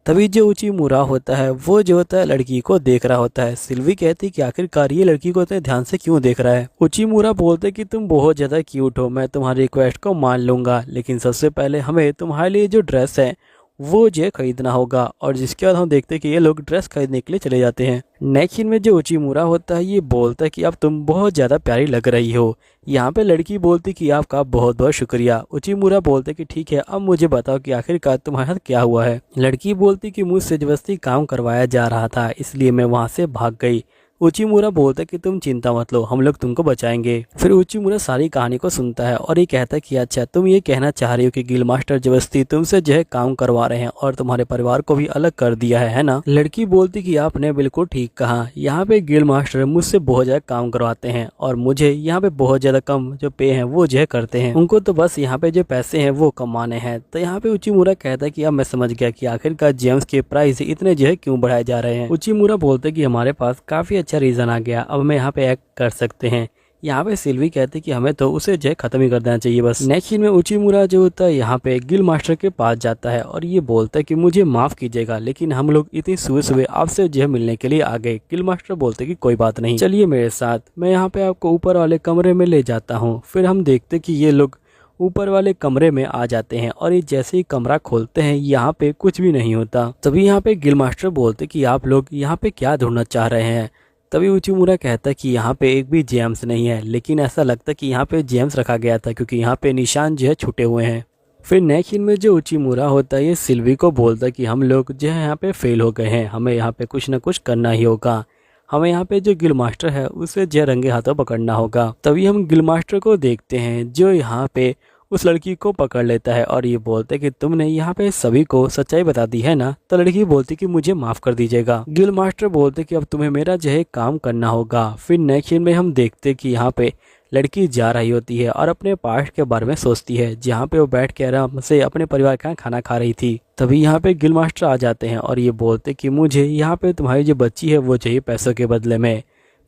तभी जो उचिमुरा होता है वो जो होता है लड़की को देख रहा होता है। सिल्वी कहती कि आखिरकार ये लड़की को इतने ध्यान से क्यों देख रहा है। उचिमुरा बोलते कि तुम बहुत ज्यादा क्यूट हो, मैं तुम्हारी रिक्वेस्ट को मान लूंगा, लेकिन सबसे पहले हमें तुम्हारे लिए जो ड्रेस है वो जो खरीदना होगा। और जिसके बाद हम देखते हैं कि ये लोग ड्रेस खरीदने के लिए चले जाते हैं। नेक्स्ट सीन में जो उचिमुरा होता है ये बोलता है कि अब तुम बहुत ज्यादा प्यारी लग रही हो। यहाँ पे लड़की बोलती कि आपका बहुत बहुत शुक्रिया। उचिमुरा बोलते कि ठीक है, अब मुझे बताओ कि आखिरकार तुम्हारे साथ क्या हुआ है। लड़की बोलती कि मुझसे जबरदस्ती काम करवाया जा रहा था, इसलिए मैं वहाँ से भाग गई। उचिमुरा बोलता कि तुम चिंता मत लो, हम लोग तुमको बचाएंगे। फिर उचिमुरा सारी कहानी को सुनता है और ये कहता है कि अच्छा तुम ये कहना चाह रही हो कि गिल मास्टर जबरदस्ती तुमसे जो है काम करवा रहे हैं और तुम्हारे परिवार को भी अलग कर दिया है ना। लड़की बोलती कि आपने बिल्कुल ठीक कहा, यहाँ पे गिल मास्टर मुझसे बहुत ज्यादा काम करवाते हैं और मुझे यहाँ पे बहुत ज्यादा कम जो पे है वो जो है करते हैं, उनको तो बस यहाँ पे जो पैसे हैं वो कमाने हैं। तो यहाँ पे उचिमुरा कहता है कि अब मैं समझ गया कि आखिरकार जेम्स के प्राइस इतने जो है क्यों बढ़ाए जा रहे हैं। उचिमुरा बोलते कि हमारे पास काफी अच्छा रीजन आ गया, अब मैं यहाँ पे एक्ट कर सकते हैं। यहाँ पे सिल्वी कहती कि हमें तो उसे जो है खत्म ही कर देना चाहिए बस। नेक्स्ट सीन में उचिमुरा जो होता है यहाँ पे गिल मास्टर के पास जाता है और ये बोलता है कि मुझे माफ कीजिएगा, लेकिन हम लोग इतनी सुबह सुबह आपसे जो है मिलने के लिए आ गए। गिल मास्टर बोलते कि कोई बात नहीं, चलिए मेरे साथ, मैं यहाँ पे आपको ऊपर वाले कमरे में ले जाता हूँ। फिर हम देखते कि ये लोग ऊपर वाले कमरे में आ जाते हैं और ये जैसे ही कमरा खोलते हैं यहाँ पे कुछ भी नहीं होता। तभी यहाँ पे गिल मास्टर बोलते कि आप लोग यहाँ पे क्या ढूंढना चाह रहे हैं। तभी उचिमुरा कहता है कि यहाँ पे एक भी जेम्स नहीं है, लेकिन ऐसा लगता है कि यहाँ पे जेम्स रखा गया था क्योंकि यहाँ पे निशान जो है छूटे हुए हैं। फिर नेक्स्ट सीन में जो उचिमुरा होता है ये सिल्वी को बोलता है कि हम लोग जो है यहाँ पे फेल हो गए हैं, हमें यहाँ पे कुछ ना कुछ करना ही होगा, हमें यहाँ पे जो गिल मास्टर है उसे जो रंगे हाथों पकड़ना होगा। तभी हम गिल मास्टर को देखते हैं जो यहाँ पे उस लड़की को पकड़ लेता है और ये बोलते कि तुमने यहाँ पे सभी को सच्चाई बता दी है ना। तो लड़की बोलती कि मुझे माफ कर दीजिएगा। गिल मास्टर बोलते कि अब तुम्हें मेरा जो है काम करना होगा। फिर नेक्स्ट सीन में हम देखते कि यहाँ पे लड़की जा रही होती है और अपने पास्ट के बारे में सोचती है, जहाँ पे वो बैठ के आराम से अपने परिवार का खाना खा रही थी। तभी यहाँ पे गिल मास्टर आ जाते हैं और ये बोलते कि मुझे यहाँ पे तुम्हारी जो बच्ची है वो चाहिए पैसों के बदले में।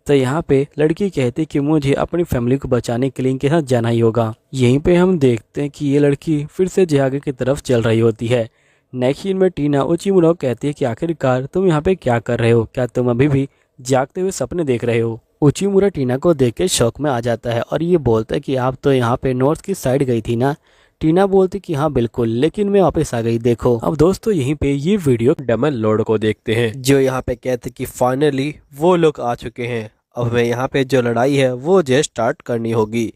तो यहाँ पे लड़की कहती कि मुझे अपनी फैमिली को बचाने के लिए इनके साथ जाना ही होगा। यहीं पे हम देखते हैं कि ये लड़की फिर से जो आगे की तरफ चल रही होती है। नेक्स्ट सीन में टीना उचिमुरा कहती है कि आखिरकार तुम यहाँ पे क्या कर रहे हो, क्या तुम अभी भी जागते हुए सपने देख रहे हो। उचिमुरा टीना को देख के शौक में आ जाता है और ये बोलता है कि आप तो यहाँ पे नॉर्थ की साइड गई थी ना। टीना बोलती कि हाँ बिल्कुल, लेकिन मैं वापस आ गई। देखो अब दोस्तों यहीं पे ये वीडियो डेमन लॉर्ड को देखते हैं जो यहाँ पे कहते कि फाइनली वो लोग आ चुके हैं, अब हमें यहाँ पे जो लड़ाई है वो जो स्टार्ट करनी होगी।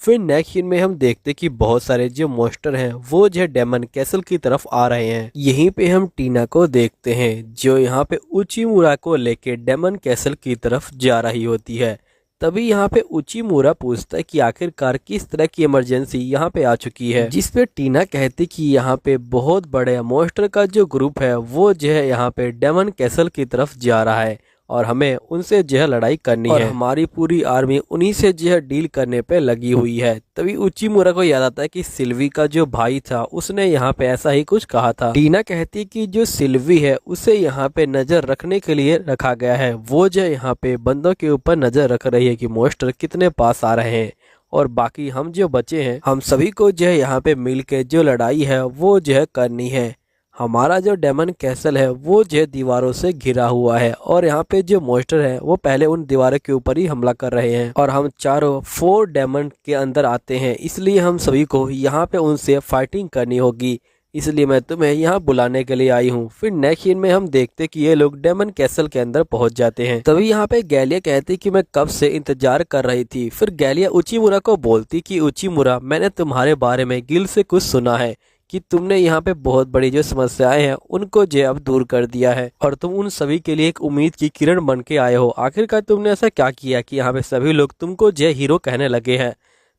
फिर नेक्स्ट सीन में हम देखते कि बहुत सारे जो मॉन्स्टर हैं वो जो डेमन कैसल की तरफ आ रहे हैं। यहीं पे हम टीना को देखते हैं जो यहाँ पे उचिमुरा को लेके डेमन कैसल की तरफ जा रही होती है। तभी यहाँ पे उचिमुरा पूछता है कि आखिरकार किस तरह की इमरजेंसी यहाँ पे आ चुकी है, जिस पे टीना कहती कि यहाँ पे बहुत बड़े मॉन्स्टर का जो ग्रुप है वो जो है यहाँ पे डेमन कैसल की तरफ जा रहा है और हमें उनसे जो है लड़ाई करनी है। हमारी पूरी आर्मी उन्हीं से जो है डील करने पे लगी हुई है। तभी उचिमुरा को याद आता है कि सिल्वी का जो भाई था उसने यहाँ पे ऐसा ही कुछ कहा था। टीना कहती है कि जो सिल्वी है उसे यहाँ पे नजर रखने के लिए रखा गया है, वो जो यहाँ पे बंदों के ऊपर नजर रख रही है कि मॉन्स्टर कितने पास आ रहे हैं और बाकी हम जो बचे हैं हम सभी को जो है यहाँ पे मिल के जो लड़ाई है वो जो है करनी है। हमारा जो डेमन कैसल है वो जो दीवारों से घिरा हुआ है और यहाँ पे जो मॉन्स्टर है वो पहले उन दीवारों के ऊपर ही हमला कर रहे हैं और हम चारों 4 डेमन के अंदर आते हैं, इसलिए हम सभी को यहाँ पे उनसे फाइटिंग करनी होगी, इसलिए मैं तुम्हें यहाँ बुलाने के लिए आई हूँ। फिर नेक्स्ट सीन में हम देखते कि ये लोग डेमन कैसल के अंदर पहुंच जाते हैं। तभी यहाँ पे गैलिया कहती कि मैं कब से इंतजार कर रही थी। फिर गैलिया उचिमुरा को बोलती कि उचिमुरा मैंने तुम्हारे बारे में गिल से कुछ सुना है कि तुमने यहाँ पे बहुत बड़ी जो समस्याएं हैं उनको जो अब दूर कर दिया है और तुम उन सभी के लिए एक उम्मीद की किरण बन के आए हो। आखिरकार तुमने ऐसा क्या किया कि यहाँ पे सभी लोग तुमको जय हीरो कहने लगे हैं।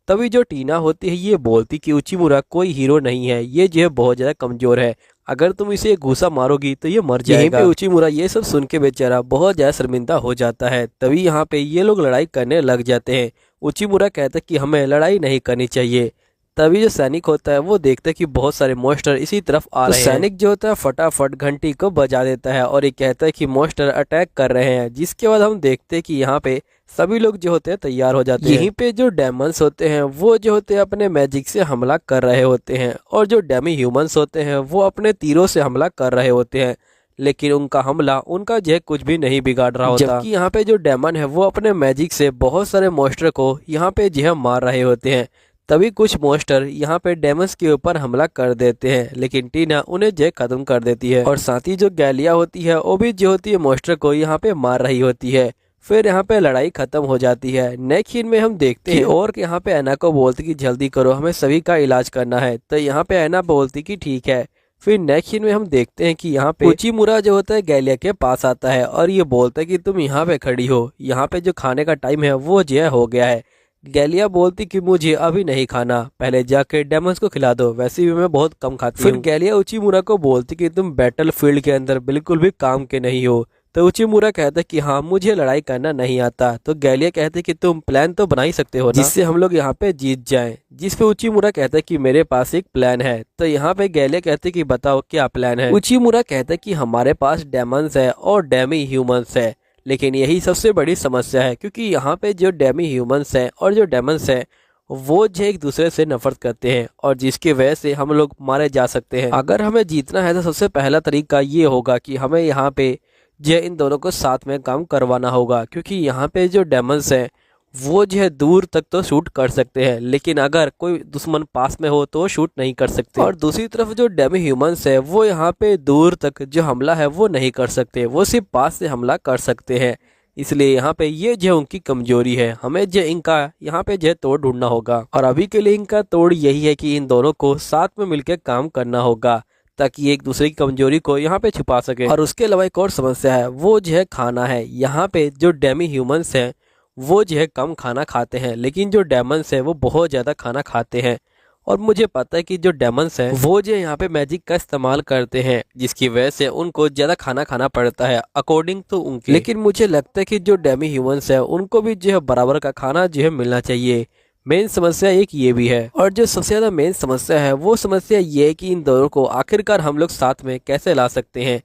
तभी जो टीना होती है ये बोलती कि उचिमुरा कोई हीरो नहीं है, ये जो है बहुत ज्यादा कमजोर है, अगर तुम इसे एक घूसा मारोगी तो ये मर जाएगा। यहीं पे उचिमुरा ये सब सुन के बेचारा बहुत ज्यादा शर्मिंदा हो जाता है। तभी यहाँ पे ये लोग लड़ाई करने लग जाते हैं। उचिमुरा कहता है कि हमें लड़ाई नहीं करनी चाहिए। तभी जो सैनिक होता है वो देखता है कि बहुत सारे मॉन्स्टर इसी तरफ आ रहे हैं। सैनिक जो होता है फटाफट घंटी को बजा देता है और ये कहता है कि मॉन्स्टर अटैक कर रहे हैं। जिसके बाद हम देखते हैं कि यहाँ पे सभी लोग जो होते हैं तैयार हो जाते हैं। यहीं पे जो डेमंस होते हैं वो जो होते हैं अपने मैजिक से हमला कर रहे होते हैं और जो डेमी ह्यूमंस होते हैं वो अपने तीरों से हमला कर रहे होते हैं। लेकिन उनका हमला उनका जो कुछ भी नहीं बिगाड़ रहा होता। जबकि यहाँ पे जो डेमन है वो अपने मैजिक से बहुत सारे मॉन्स्टर को यहाँ पे जो मार रहे होते हैं। तभी कुछ मॉन्स्टर यहाँ पे डेमंस के ऊपर हमला कर देते हैं, लेकिन टीना उन्हें जो खत्म कर देती है। और साथ ही जो गैलिया होती है वो भी जो होती है मॉन्स्टर को यहाँ पे मार रही होती है। फिर यहाँ पे लड़ाई खत्म हो जाती है। नेक्स्ट सीन में हम देखते हैं और यहाँ पे ऐना को बोलती कि जल्दी करो, हमें सभी का इलाज करना है। तो यहाँ पे ऐना बोलती कि ठीक है। फिर नेक्स्ट सीन में हम देखते हैं कि यहाँ पे उचिमुरा जो होता है गैलिया के पास आता है और ये बोलता है कि तुम यहाँ पे खड़ी हो, यहाँ पे जो खाने का टाइम है वो जो हो गया है। गैलिया बोलती कि मुझे अभी नहीं खाना, पहले जाके डेमंस को खिला दो, वैसे भी मैं बहुत कम खाती हूँ। फिर गैलिया उचिमुरा को बोलती कि तुम बैटल फील्ड के अंदर बिल्कुल भी काम के नहीं हो। तो उचिमुरा कहता है कि हाँ मुझे लड़ाई करना नहीं आता। तो गैलिया कहते कि तुम प्लान तो बना ही सकते हो ना, जिससे हम लोग यहाँ पे जीत जाएं। जिस पे उचिमुरा कहता है कि मेरे पास एक प्लान है। तो यहाँ पे गैलिया कहते कि बताओ क्या प्लान है। उचिमुरा कहता है कि हमारे पास डेमंस है और डेमी ह्यूमंस है, लेकिन यही सबसे बड़ी समस्या है क्योंकि यहाँ पे जो डेमी ह्यूमंस हैं और जो डेमंस हैं वो जो एक दूसरे से नफरत करते हैं और जिसकी वजह से हम लोग मारे जा सकते हैं। अगर हमें जीतना है तो सबसे पहला तरीका ये होगा कि हमें यहाँ पे जो इन दोनों को साथ में काम करवाना होगा, क्योंकि यहाँ पे जो डेमंस हैं वो जो है दूर तक तो शूट कर सकते हैं, लेकिन अगर कोई दुश्मन पास में हो तो वो शूट नहीं कर सकते। और दूसरी तरफ जो डेमी ह्यूमंस है वो यहाँ पे दूर तक जो हमला है वो नहीं कर सकते, वो सिर्फ पास से हमला कर सकते हैं। इसलिए यहाँ पे ये जो उनकी कमजोरी है, हमें जो इनका यहाँ पे जो तोड़ ढूंढना होगा। और अभी के लिए इनका तोड़ यही है कि इन दोनों को साथ में मिलकर काम करना होगा ताकि एक दूसरे की कमजोरी को यहाँ पे छुपा सके। और उसके अलावा एक और समस्या है वो जो है खाना है। यहाँ पे जो डेमी ह्यूमंस हैं वो जो है कम खाना खाते हैं, लेकिन जो डेमंस है वो बहुत ज़्यादा खाना खाते हैं। और मुझे पता है कि जो डेमंस हैं वो जो यहाँ पे मैजिक का इस्तेमाल करते हैं, जिसकी वजह से उनको ज़्यादा खाना खाना पड़ता है अकॉर्डिंग टू उनके। लेकिन मुझे लगता है कि जो डेमी ह्यूमंस है उनको भी जो है बराबर का खाना जो है मिलना चाहिए। मेन समस्या एक ये भी है। और जो सबसे ज़्यादा मेन समस्या है वो समस्या ये है कि इन दोनों को आखिरकार हम लोग साथ में कैसे ला सकते हैं,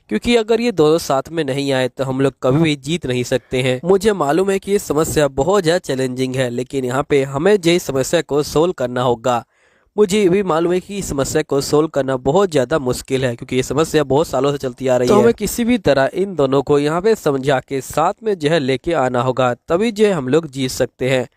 क्योंकि अगर ये दोनों साथ में नहीं आए तो हम लोग कभी भी जीत नहीं सकते हैं। मुझे मालूम है कि ये समस्या बहुत ज़्यादा चैलेंजिंग है, लेकिन यहाँ पे हमें जो इस समस्या को सोल्व करना होगा। मुझे ये भी मालूम है कि इस समस्या को सोल्व करना बहुत ज़्यादा मुश्किल है, क्योंकि ये समस्या बहुत सालों से चलती आ रही है। तो हमें किसी भी तरह इन दोनों को यहाँ पे समझा के साथ में जो है लेके आना होगा, तभी जो है हम लोग जीत सकते हैं।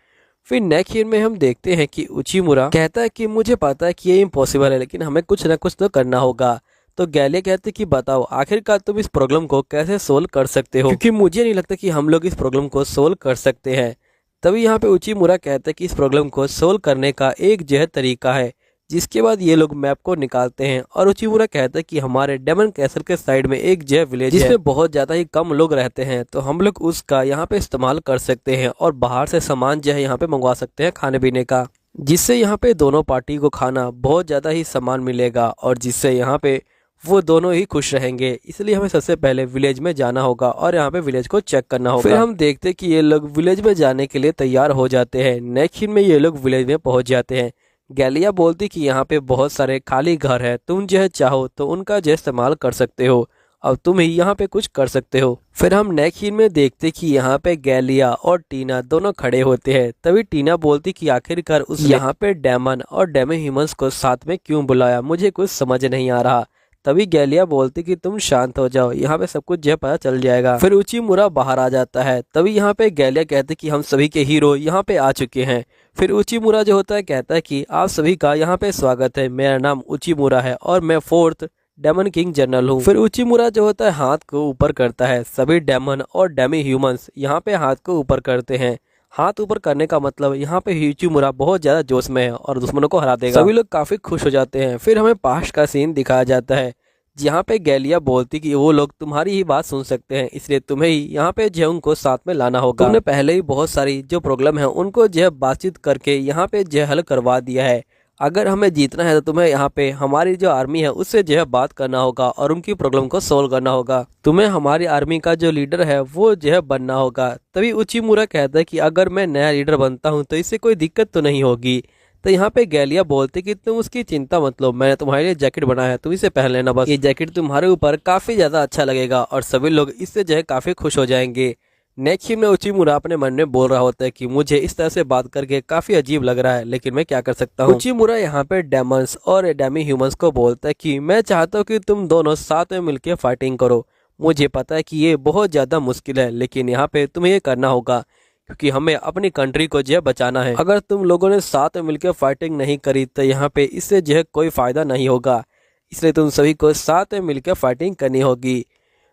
फिर नेक्स्ट सीन में हम देखते हैं कि उचिमुरा कहता है कि मुझे पता है कि ये इम्पॉसिबल है, लेकिन हमें कुछ ना कुछ तो करना होगा। तो गैलिया कहते कि बताओ आखिरकार तुम इस प्रॉब्लम को कैसे सोल्व कर सकते हो, क्योंकि मुझे नहीं लगता कि हम लोग इस प्रॉब्लम को सोल्व कर सकते हैं। तभी यहाँ पे उचिमुरा कहते हैं कि इस प्रॉब्लम को सोल्व करने का एक जो है तरीका है। जिसके बाद ये लोग मैप को निकालते हैं और उचिमुरा कहता है कि हमारे डेमन कैसल के साइड में एक जो है विलेज है जिसमें बहुत ज्यादा ही कम लोग रहते हैं, तो हम लोग उसका यहाँ पे इस्तेमाल कर सकते हैं और बाहर से सामान जो है यहाँ पे मंगवा सकते हैं खाने पीने का, जिससे यहाँ पे दोनों पार्टी को खाना बहुत ज्यादा ही सामान मिलेगा और जिससे यहाँ पे वो दोनों ही खुश रहेंगे। इसलिए हमें सबसे पहले विलेज में जाना होगा और यहाँ पे विलेज को चेक करना होगा। फिर हम देखते कि ये लोग विलेज में जाने के लिए तैयार हो जाते हैं। नेक्स्ट सीन में ये लोग विलेज में पहुंच जाते हैं। गैलिया बोलती कि यहाँ पे बहुत सारे खाली घर है, तुम जो है चाहो तो उनका जो इस्तेमाल कर सकते हो, अब तुम ही यहाँ पे कुछ कर सकते हो। फिर हम नेक्स्ट सीन में देखते कि यहाँ पे गैलिया और टीना दोनों खड़े होते हैं। तभी टीना बोलती कि आखिरकार उस यहाँ पे डेमन और डेमी ह्यूमंस को साथ में क्यों बुलाया, मुझे कुछ समझ नहीं आ रहा। तभी गैलिया बोलती कि तुम शांत हो जाओ, यहाँ पे सब कुछ जो है पता चल जाएगा। फिर उचिमुरा बाहर आ जाता है। तभी यहाँ पे गैलिया कहते कि हम सभी के हीरो यहाँ पे आ चुके हैं। फिर उचिमुरा जो होता है कहता है कि आप सभी का यहाँ पे स्वागत है, मेरा नाम उचिमुरा है और मैं 4th डेमन किंग जनरल हूँ। फिर उचिमुरा जो होता है हाथ को ऊपर करता है। सभी डेमन और डेमी ह्यूमंस यहाँ पे हाथ को ऊपर करते हैं। हाथ ऊपर करने का मतलब यहाँ पे उचिमुरा बहुत ज्यादा जोश में है और दुश्मनों को हरा देगा। सभी लोग काफी खुश हो जाते हैं। फिर हमें पास्ट का सीन दिखाया जाता है जहाँ पे गैलिया बोलती कि वो लोग तुम्हारी ही बात सुन सकते हैं, इसलिए तुम्हें ही यहाँ पे जो उनको साथ में लाना होगा। तुमने पहले ही बहुत सारी जो प्रॉब्लम है उनको जो बातचीत करके यहाँ पे जो हल करवा दिया है। अगर हमें जीतना है तो तुम्हें यहाँ पे हमारी जो आर्मी है उससे जो है बात करना होगा और उनकी प्रॉब्लम को सोल्व करना होगा। तुम्हें हमारी आर्मी का जो लीडर है वो जो है बनना होगा। तभी उचिमुरा कहता है कि अगर मैं नया लीडर बनता हूँ तो इससे कोई दिक्कत तो नहीं होगी। तो यहाँ पे गैलिया बोलते कि तुम उसकी चिंता मत लो, मैंने तुम्हारे लिए जैकेट बनाया है, तुम इसे पहन लेना बस। ये जैकेट तुम्हारे ऊपर काफी ज्यादा अच्छा लगेगा और सभी लोग इससे जो है काफी खुश हो जाएंगे। नेक्स्ट में उचिमुरा अपने मन में बोल रहा होता है कि मुझे इस तरह से बात करके काफी अजीब लग रहा है, लेकिन मैं क्या कर सकता हूँ। उचिमुरा यहाँ पे डेमंस और डेमी ह्यूमंस को बोलता है कि मैं चाहता हूँ कि तुम दोनों साथ में मिलकर फाइटिंग करो। मुझे पता है कि ये बहुत ज्यादा मुश्किल है, लेकिन यहाँ पे तुम्हें ये करना होगा क्योंकि हमें अपनी कंट्री को जो है बचाना है। अगर तुम लोगों ने साथ में मिलकर फाइटिंग नहीं करी तो यहाँ पे इससे जो है कोई फायदा नहीं होगा, इसलिए तुम सभी को साथ में मिलकर फाइटिंग करनी होगी।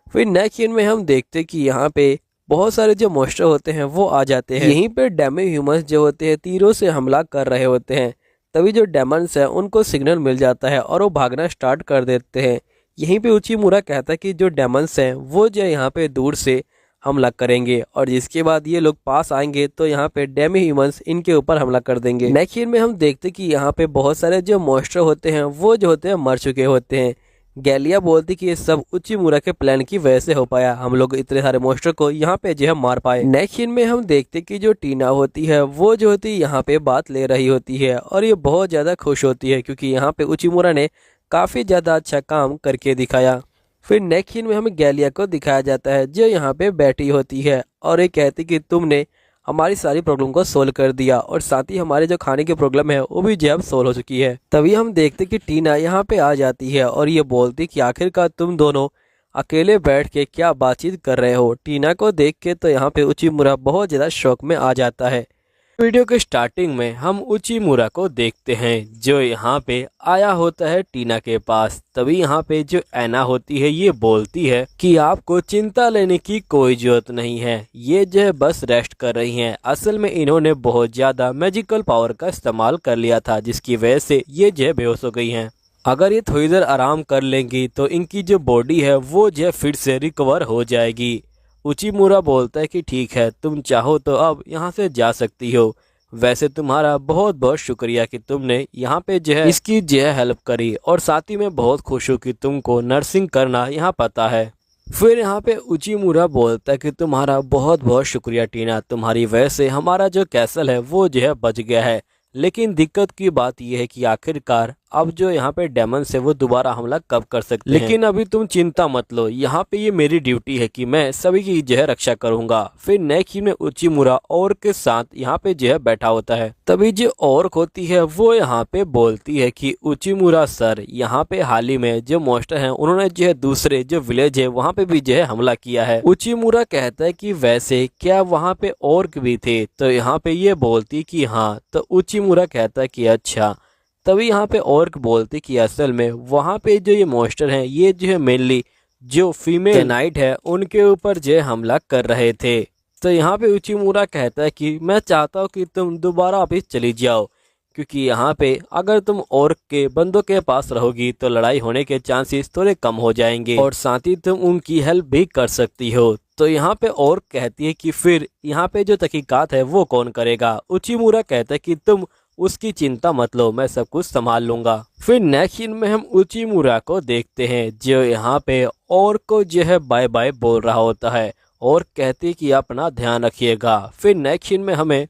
फिर नेक्स्ट सीन में हम देखते कि यहाँ पे बहुत सारे जो मॉन्स्टर होते हैं वो आ जाते हैं। यहीं पे डेमी ह्यूमंस जो होते हैं तीरों से हमला कर रहे होते हैं। तभी जो डेमंस है उनको सिग्नल मिल जाता है और वो भागना स्टार्ट कर देते हैं। यहीं पे उचिमुरा कहता है कि जो डेमंस हैं वो जो यहाँ पे दूर से हमला करेंगे और जिसके बाद ये लोग पास आएंगे तो यहाँ पे डेमी ह्यूमंस इनके ऊपर हमला कर देंगे। नेक्स्ट सीन में हम देखते कि यहाँ पे बहुत सारे जो मॉन्स्टर होते हैं वो जो होते हैं मर चुके होते हैं। गैलिया बोलती कि ये सब उचिमुरा के प्लान की वजह से हो पाया, हम लोग इतने सारे मॉन्स्टर को यहाँ पे जो है मार पाए। नेक्स्ट सीन में हम देखते कि जो टीना होती है वो जो होती है यहाँ पे बात ले रही होती है और ये बहुत ज्यादा खुश होती है क्योंकि यहाँ पे उचिमुरा ने काफी ज्यादा अच्छा काम करके दिखाया। फिर नेक्स्ट सीन में हमें गैलिया को दिखाया जाता है जो यहाँ पे बैठी होती है और ये कहती कि तुमने हमारी सारी प्रॉब्लम को सोल्व कर दिया और साथ ही हमारे जो खाने की प्रॉब्लम है वो भी जो अब सोल्व हो चुकी है। तभी हम देखते कि टीना यहाँ पे आ जाती है और ये बोलती कि आखिरकार तुम दोनों अकेले बैठ के क्या बातचीत कर रहे हो। टीना को देख के तो यहाँ पे उचिमुरा बहुत ज्यादा शौक में आ जाता है। वीडियो के स्टार्टिंग में हम उचिमुरा को देखते हैं जो यहाँ पे आया होता है टीना के पास। तभी यहाँ पे जो ऐना होती है ये बोलती है कि आपको चिंता लेने की कोई जरूरत नहीं है, ये जो है बस रेस्ट कर रही हैं। असल में इन्होंने बहुत ज्यादा मैजिकल पावर का इस्तेमाल कर लिया था जिसकी वजह से ये जो है बेहोश हो गई हैं। अगर ये थोड़ी देर आराम कर लेंगी तो इनकी जो बॉडी है वो जो है फिर से रिकवर हो जाएगी। उचिमुरा बोलता है कि ठीक है, तुम चाहो तो अब यहाँ से जा सकती हो। वैसे तुम्हारा बहुत बहुत शुक्रिया कि तुमने यहाँ पे जो है इसकी जो है हेल्प करी और साथ ही मैं बहुत खुश हूँ कि तुमको नर्सिंग करना यहाँ पता है। फिर यहाँ पे उचिमुरा बोलता है कि तुम्हारा बहुत बहुत शुक्रिया टीना, तुम्हारी वजह से हमारा जो कैसल है वो जो है बच गया है। लेकिन दिक्कत की बात यह है कि आखिरकार अब जो यहाँ पे डेमन से वो दोबारा हमला कब कर सकते हैं। लेकिन अभी तुम चिंता मत लो, यहाँ पे ये मेरी ड्यूटी है कि मैं सभी की जो है रक्षा करूंगा। फिर नेक्स्ट में उचिमुरा और के साथ यहाँ पे जो है बैठा होता है। तभी जो और होती है वो यहाँ पे बोलती है कि उचिमुरा सर, यहाँ पे हाल ही में जो मॉन्स्टर हैं उन्होंने जो है दूसरे जो विलेज है वहाँ पे भी जो है हमला किया है। उचिमुरा कहता है कि वैसे क्या वहाँ पे ऑर्क भी थे, तो यहाँ पे ये बोलती कि हाँ। तो उचिमुरा कहता है कि अच्छा। तभी यहाँ पे ऑर्क बोलते कि असल में वहाँ पे जो ये मॉन्स्टर हैं ये जो है मेनली जो फीमेल नाइट है उनके ऊपर जो है हमला कर रहे थे। तो यहाँ पे उचिमुरा कहता है कि मैं चाहता हूँ कि तुम दोबारा वापिस चली जाओ, क्योंकि यहाँ पे अगर तुम ऑर्क के बंदों के पास रहोगी तो लड़ाई होने के चांसेस थोड़े कम हो जाएंगे और साथ ही तुम उनकी हेल्प भी कर सकती हो। तो यहाँ पे ऑर्क कहती है कि फिर यहाँ पे जो तहकीकात है वो कौन करेगा। उचिमुरा कहता है कि तुम उसकी चिंता मत लो, मैं सब कुछ संभाल लूंगा। फिर नेक्स्ट सीन में हम उचिमुरा को देखते हैं जो यहाँ पे ऑर्क को जो है बाय बाय बोल रहा होता है और कहती है कि अपना ध्यान रखिएगा। फिर नेक्स्ट सीन में हमें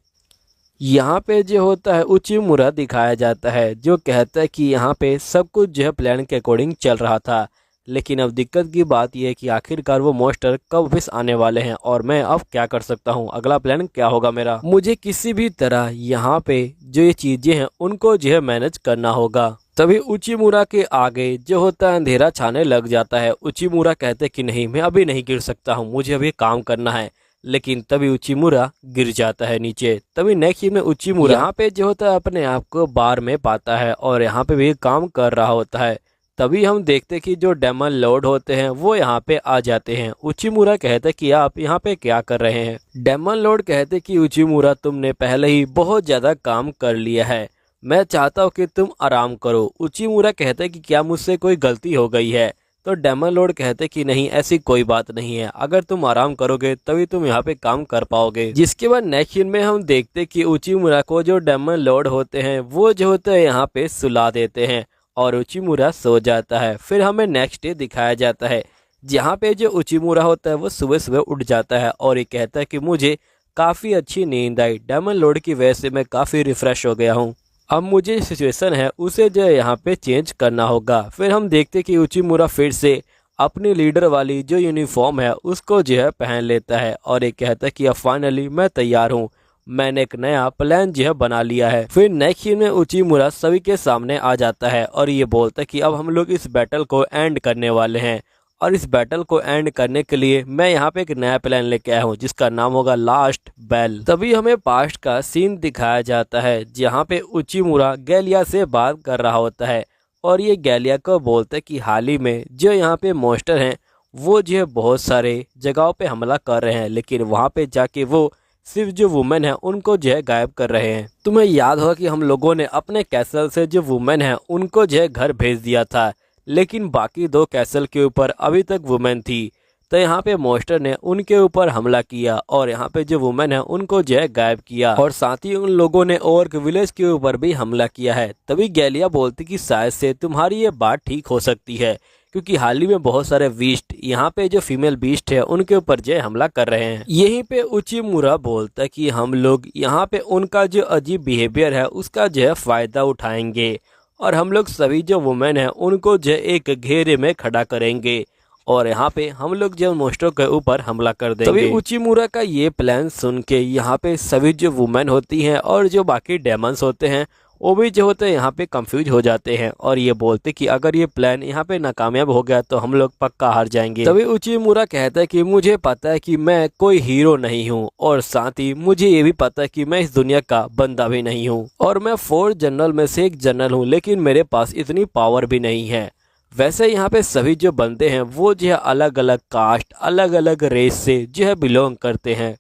यहाँ पे जो होता है उचिमुरा दिखाया जाता है जो कहता है कि यहाँ पे सब कुछ जो है प्लान के अकॉर्डिंग चल रहा था, लेकिन अब दिक्कत की बात यह है कि आखिरकार वो मॉन्स्टर कब वापस आने वाले हैं और मैं अब क्या कर सकता हूँ, अगला प्लान क्या होगा मेरा। मुझे किसी भी तरह यहाँ पे जो ये चीजें हैं उनको जो है मैनेज करना होगा। तभी उचिमुरा के आगे जो होता है अंधेरा छाने लग जाता है। उचिमुरा कहते कि नहीं, मैं अभी नहीं गिर सकता हूँ, मुझे अभी काम करना है। लेकिन तभी उचिमुरा गिर जाता है नीचे। तभी नेक्स्ट में उचिमुरा यहाँ पे जो होता है अपने आप को बार में पाता है और यहाँ पे भी काम कर रहा होता है। तभी हम देखते कि जो डेमन लॉर्ड होते हैं वो यहाँ पे आ जाते हैं। उचिमुरा कहते कि आप यहाँ पे क्या कर रहे हैं। डेमन लॉर्ड कहते कि उचिमुरा, तुमने पहले ही बहुत ज्यादा काम कर लिया है, मैं चाहता हूँ कि तुम आराम करो। उचिमुरा कहते कि क्या मुझसे कोई गलती हो गई है। तो डेमन लॉर्ड कहते कि नहीं, ऐसी कोई बात नहीं है, अगर तुम आराम करोगे तभी तुम यहाँ पे काम कर पाओगे। जिसके बाद नेक्स्ट सीन में हम देखते कि उचिमुरा को जो डेमन लॉर्ड होते हैं वो जो होते हैं यहाँ पे सुला देते हैं और उचिमुरा सो जाता है। फिर हमें नेक्स्ट डे दिखाया जाता है जहाँ पे जो उचिमुरा होता है वो सुबह सुबह उठ जाता है और ये कहता है कि मुझे काफ़ी अच्छी नींद आई, डेमन लॉर्ड की वजह से मैं काफ़ी रिफ्रेश हो गया हूँ। अब मुझे सिचुएशन है उसे जो है यहाँ पे चेंज करना होगा। फिर हम देखते कि उचिमुरा फिर से अपनी लीडर वाली जो यूनिफॉर्म है उसको जो है पहन लेता है और ये कहता है कि अब फाइनली मैं तैयार हूँ, मैंने एक नया प्लान जो है बना लिया है। फिर नेक्स्ट सीन में उचिमुरा सभी के सामने आ जाता है और ये बोलता है कि अब हम लोग इस बैटल को एंड करने वाले हैं और इस बैटल को एंड करने के लिए मैं यहाँ पे एक नया प्लान लेके आया हूँ जिसका नाम होगा लास्ट बेल। तभी हमें पास्ट का सीन दिखाया जाता है जहाँ पे उचिमुरा गैलिया से बात कर रहा होता है और ये गैलिया को बोलता है कि हाल ही में जो यहाँ पे मॉन्स्टर हैं वो जो है बहुत सारे जगहों पे हमला कर रहे हैं, लेकिन वहाँ पे जाके वो सिर्फ जो वुमेन है उनको जो है गायब कर रहे हैं। तुम्हें याद होगा कि हम लोगों ने अपने कैसल से जो वुमेन है उनको जो है घर भेज दिया था, लेकिन बाकी 2 कैसल के ऊपर अभी तक वुमेन थी। तो यहाँ पे मॉन्स्टर ने उनके ऊपर हमला किया और यहाँ पे जो वुमेन है उनको जो है गायब किया और साथ ही उन लोगों ने और विलेज के ऊपर भी हमला किया है। तभी गैलिया बोलती कि शायद से तुम्हारी ये बात ठीक हो सकती है क्योंकि हाल ही में बहुत सारे बीस्ट यहाँ पे जो फीमेल बीस्ट है उनके ऊपर जो है हमला कर रहे हैं। यहीं पे उचिमुरा बोलता कि हम लोग यहाँ पे उनका जो अजीब बिहेवियर है उसका जो है फायदा उठाएंगे और हम लोग सभी जो वुमेन हैं उनको जो एक घेरे में खड़ा करेंगे और यहाँ पे हम लोग जो मॉन्स्टर के ऊपर हमला कर देंगे। तभी उचिमुरा का ये प्लान सुन के यहाँ पे सभी जो वुमेन होती हैं और जो बाकी डेमंस होते हैं वो भी जो होते हैं यहाँ पे कंफ्यूज हो जाते हैं और ये बोलते कि अगर ये प्लान यहाँ पे नाकामयाब हो गया तो हम लोग पक्का हार जाएंगे। तभी उचिमुरा कहता है कि मुझे पता है कि मैं कोई हीरो नहीं हूँ और साथ ही मुझे ये भी पता है कि मैं इस दुनिया का बंदा भी नहीं हूँ और मैं 4 जनरल में से एक जनरल हूँ, लेकिन मेरे पास इतनी पावर भी नहीं है। वैसे यहाँ पे सभी जो बंदे हैं वो जो है अलग अलग कास्ट अलग अलग रेस से जो है बिलोंग करते हैं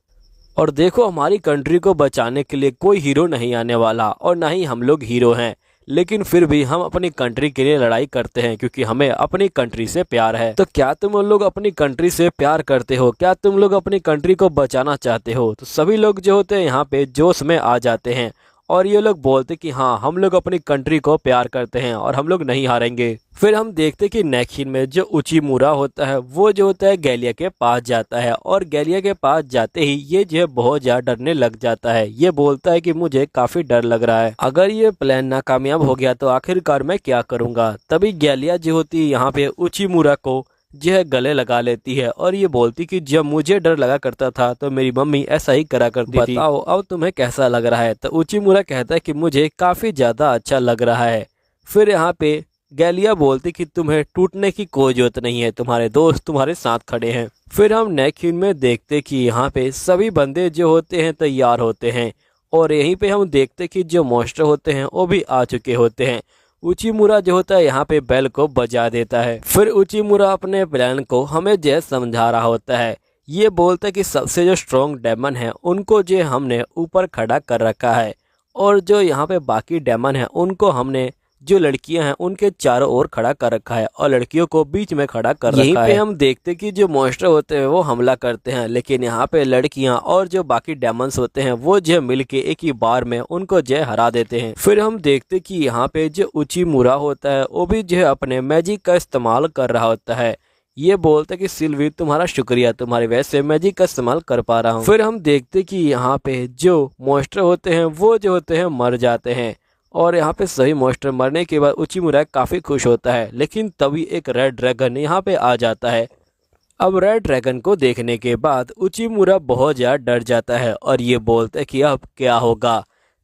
और देखो हमारी कंट्री को बचाने के लिए कोई हीरो नहीं आने वाला और ना ही हम लोग हीरो हैं, लेकिन फिर भी हम अपनी कंट्री के लिए लड़ाई करते हैं क्योंकि हमें अपनी कंट्री से प्यार है। तो क्या तुम लोग अपनी कंट्री से प्यार करते हो? क्या तुम लोग अपनी कंट्री को बचाना चाहते हो? तो सभी लोग जो होते हैं यहाँ पे जोश में आ जाते हैं और ये लोग बोलते कि हाँ हम लोग अपनी कंट्री को प्यार करते हैं और हम लोग नहीं हारेंगे। फिर हम देखते कि नेक्स्ट सीन में जो उचिमुरा होता है वो जो होता है गैलिया के पास जाता है और गैलिया के पास जाते ही ये जो है बहुत ज्यादा डरने लग जाता है। ये बोलता है कि मुझे काफी डर लग रहा है, अगर ये प्लान नाकामयाब हो गया तो आखिरकार मैं क्या करूंगा। तभी गैलिया जो होती है यहाँ पे उचिमुरा को जो है गले लगा लेती है और ये बोलती कि जब मुझे डर लगा करता था तो मेरी मम्मी ऐसा ही करा करती थी, बताओ अब तुम्हें कैसा लग रहा है। तो उचिमुरा कहता है कि मुझे काफी ज्यादा अच्छा लग रहा है। फिर यहाँ पे गैलिया बोलती कि तुम्हें टूटने की कोई जरूरत नहीं है, तुम्हारे दोस्त तुम्हारे साथ खड़े हैं। फिर हम नेक्स्ट सीन में देखते कि यहाँ पे सभी बंदे जो होते हैं तैयार होते हैं और यहीं पे हम देखते कि जो मॉन्स्टर होते हैं वो भी आ चुके होते हैं। उचिमुरा जो होता है यहाँ पे बेल को बजा देता है। फिर उचिमुरा अपने प्लान को हमें जो समझा रहा होता है। ये बोलता है कि सबसे जो स्ट्रॉन्ग डेमन है उनको जो हमने ऊपर खड़ा कर रखा है और जो यहाँ पे बाकी डेमन है उनको हमने जो लड़कियां हैं उनके चारों ओर खड़ा कर रखा है और लड़कियों को बीच में खड़ा कर रखा है। यहीं पे हम देखते कि जो मॉन्स्टर होते हैं वो हमला करते हैं, लेकिन यहाँ पे लड़कियां और जो बाकी डेमंस होते हैं वो जो मिलके एक ही बार में उनको जो हरा देते हैं। फिर हम देखते कि यहाँ पे जो उचिमुरा होता है वो भी जो अपने मैजिक का इस्तेमाल कर रहा होता है। ये बोलते कि सिल्वी तुम्हारा शुक्रिया, तुम्हारी वजह से मैजिक का इस्तेमाल कर पा रहा हूँ। फिर हम देखते कि यहाँ पे जो मॉन्स्टर होते हैं वो जो होते हैं मर जाते हैं और यहाँ पे सभी मॉन्स्टर मरने के बाद उचिमुरा काफ़ी खुश होता है। लेकिन तभी एक रेड ड्रैगन यहाँ पे आ जाता है। अब रेड ड्रैगन को देखने के बाद उचिमुरा बहुत ज़्यादा डर जाता है और ये बोलता है कि अब क्या होगा।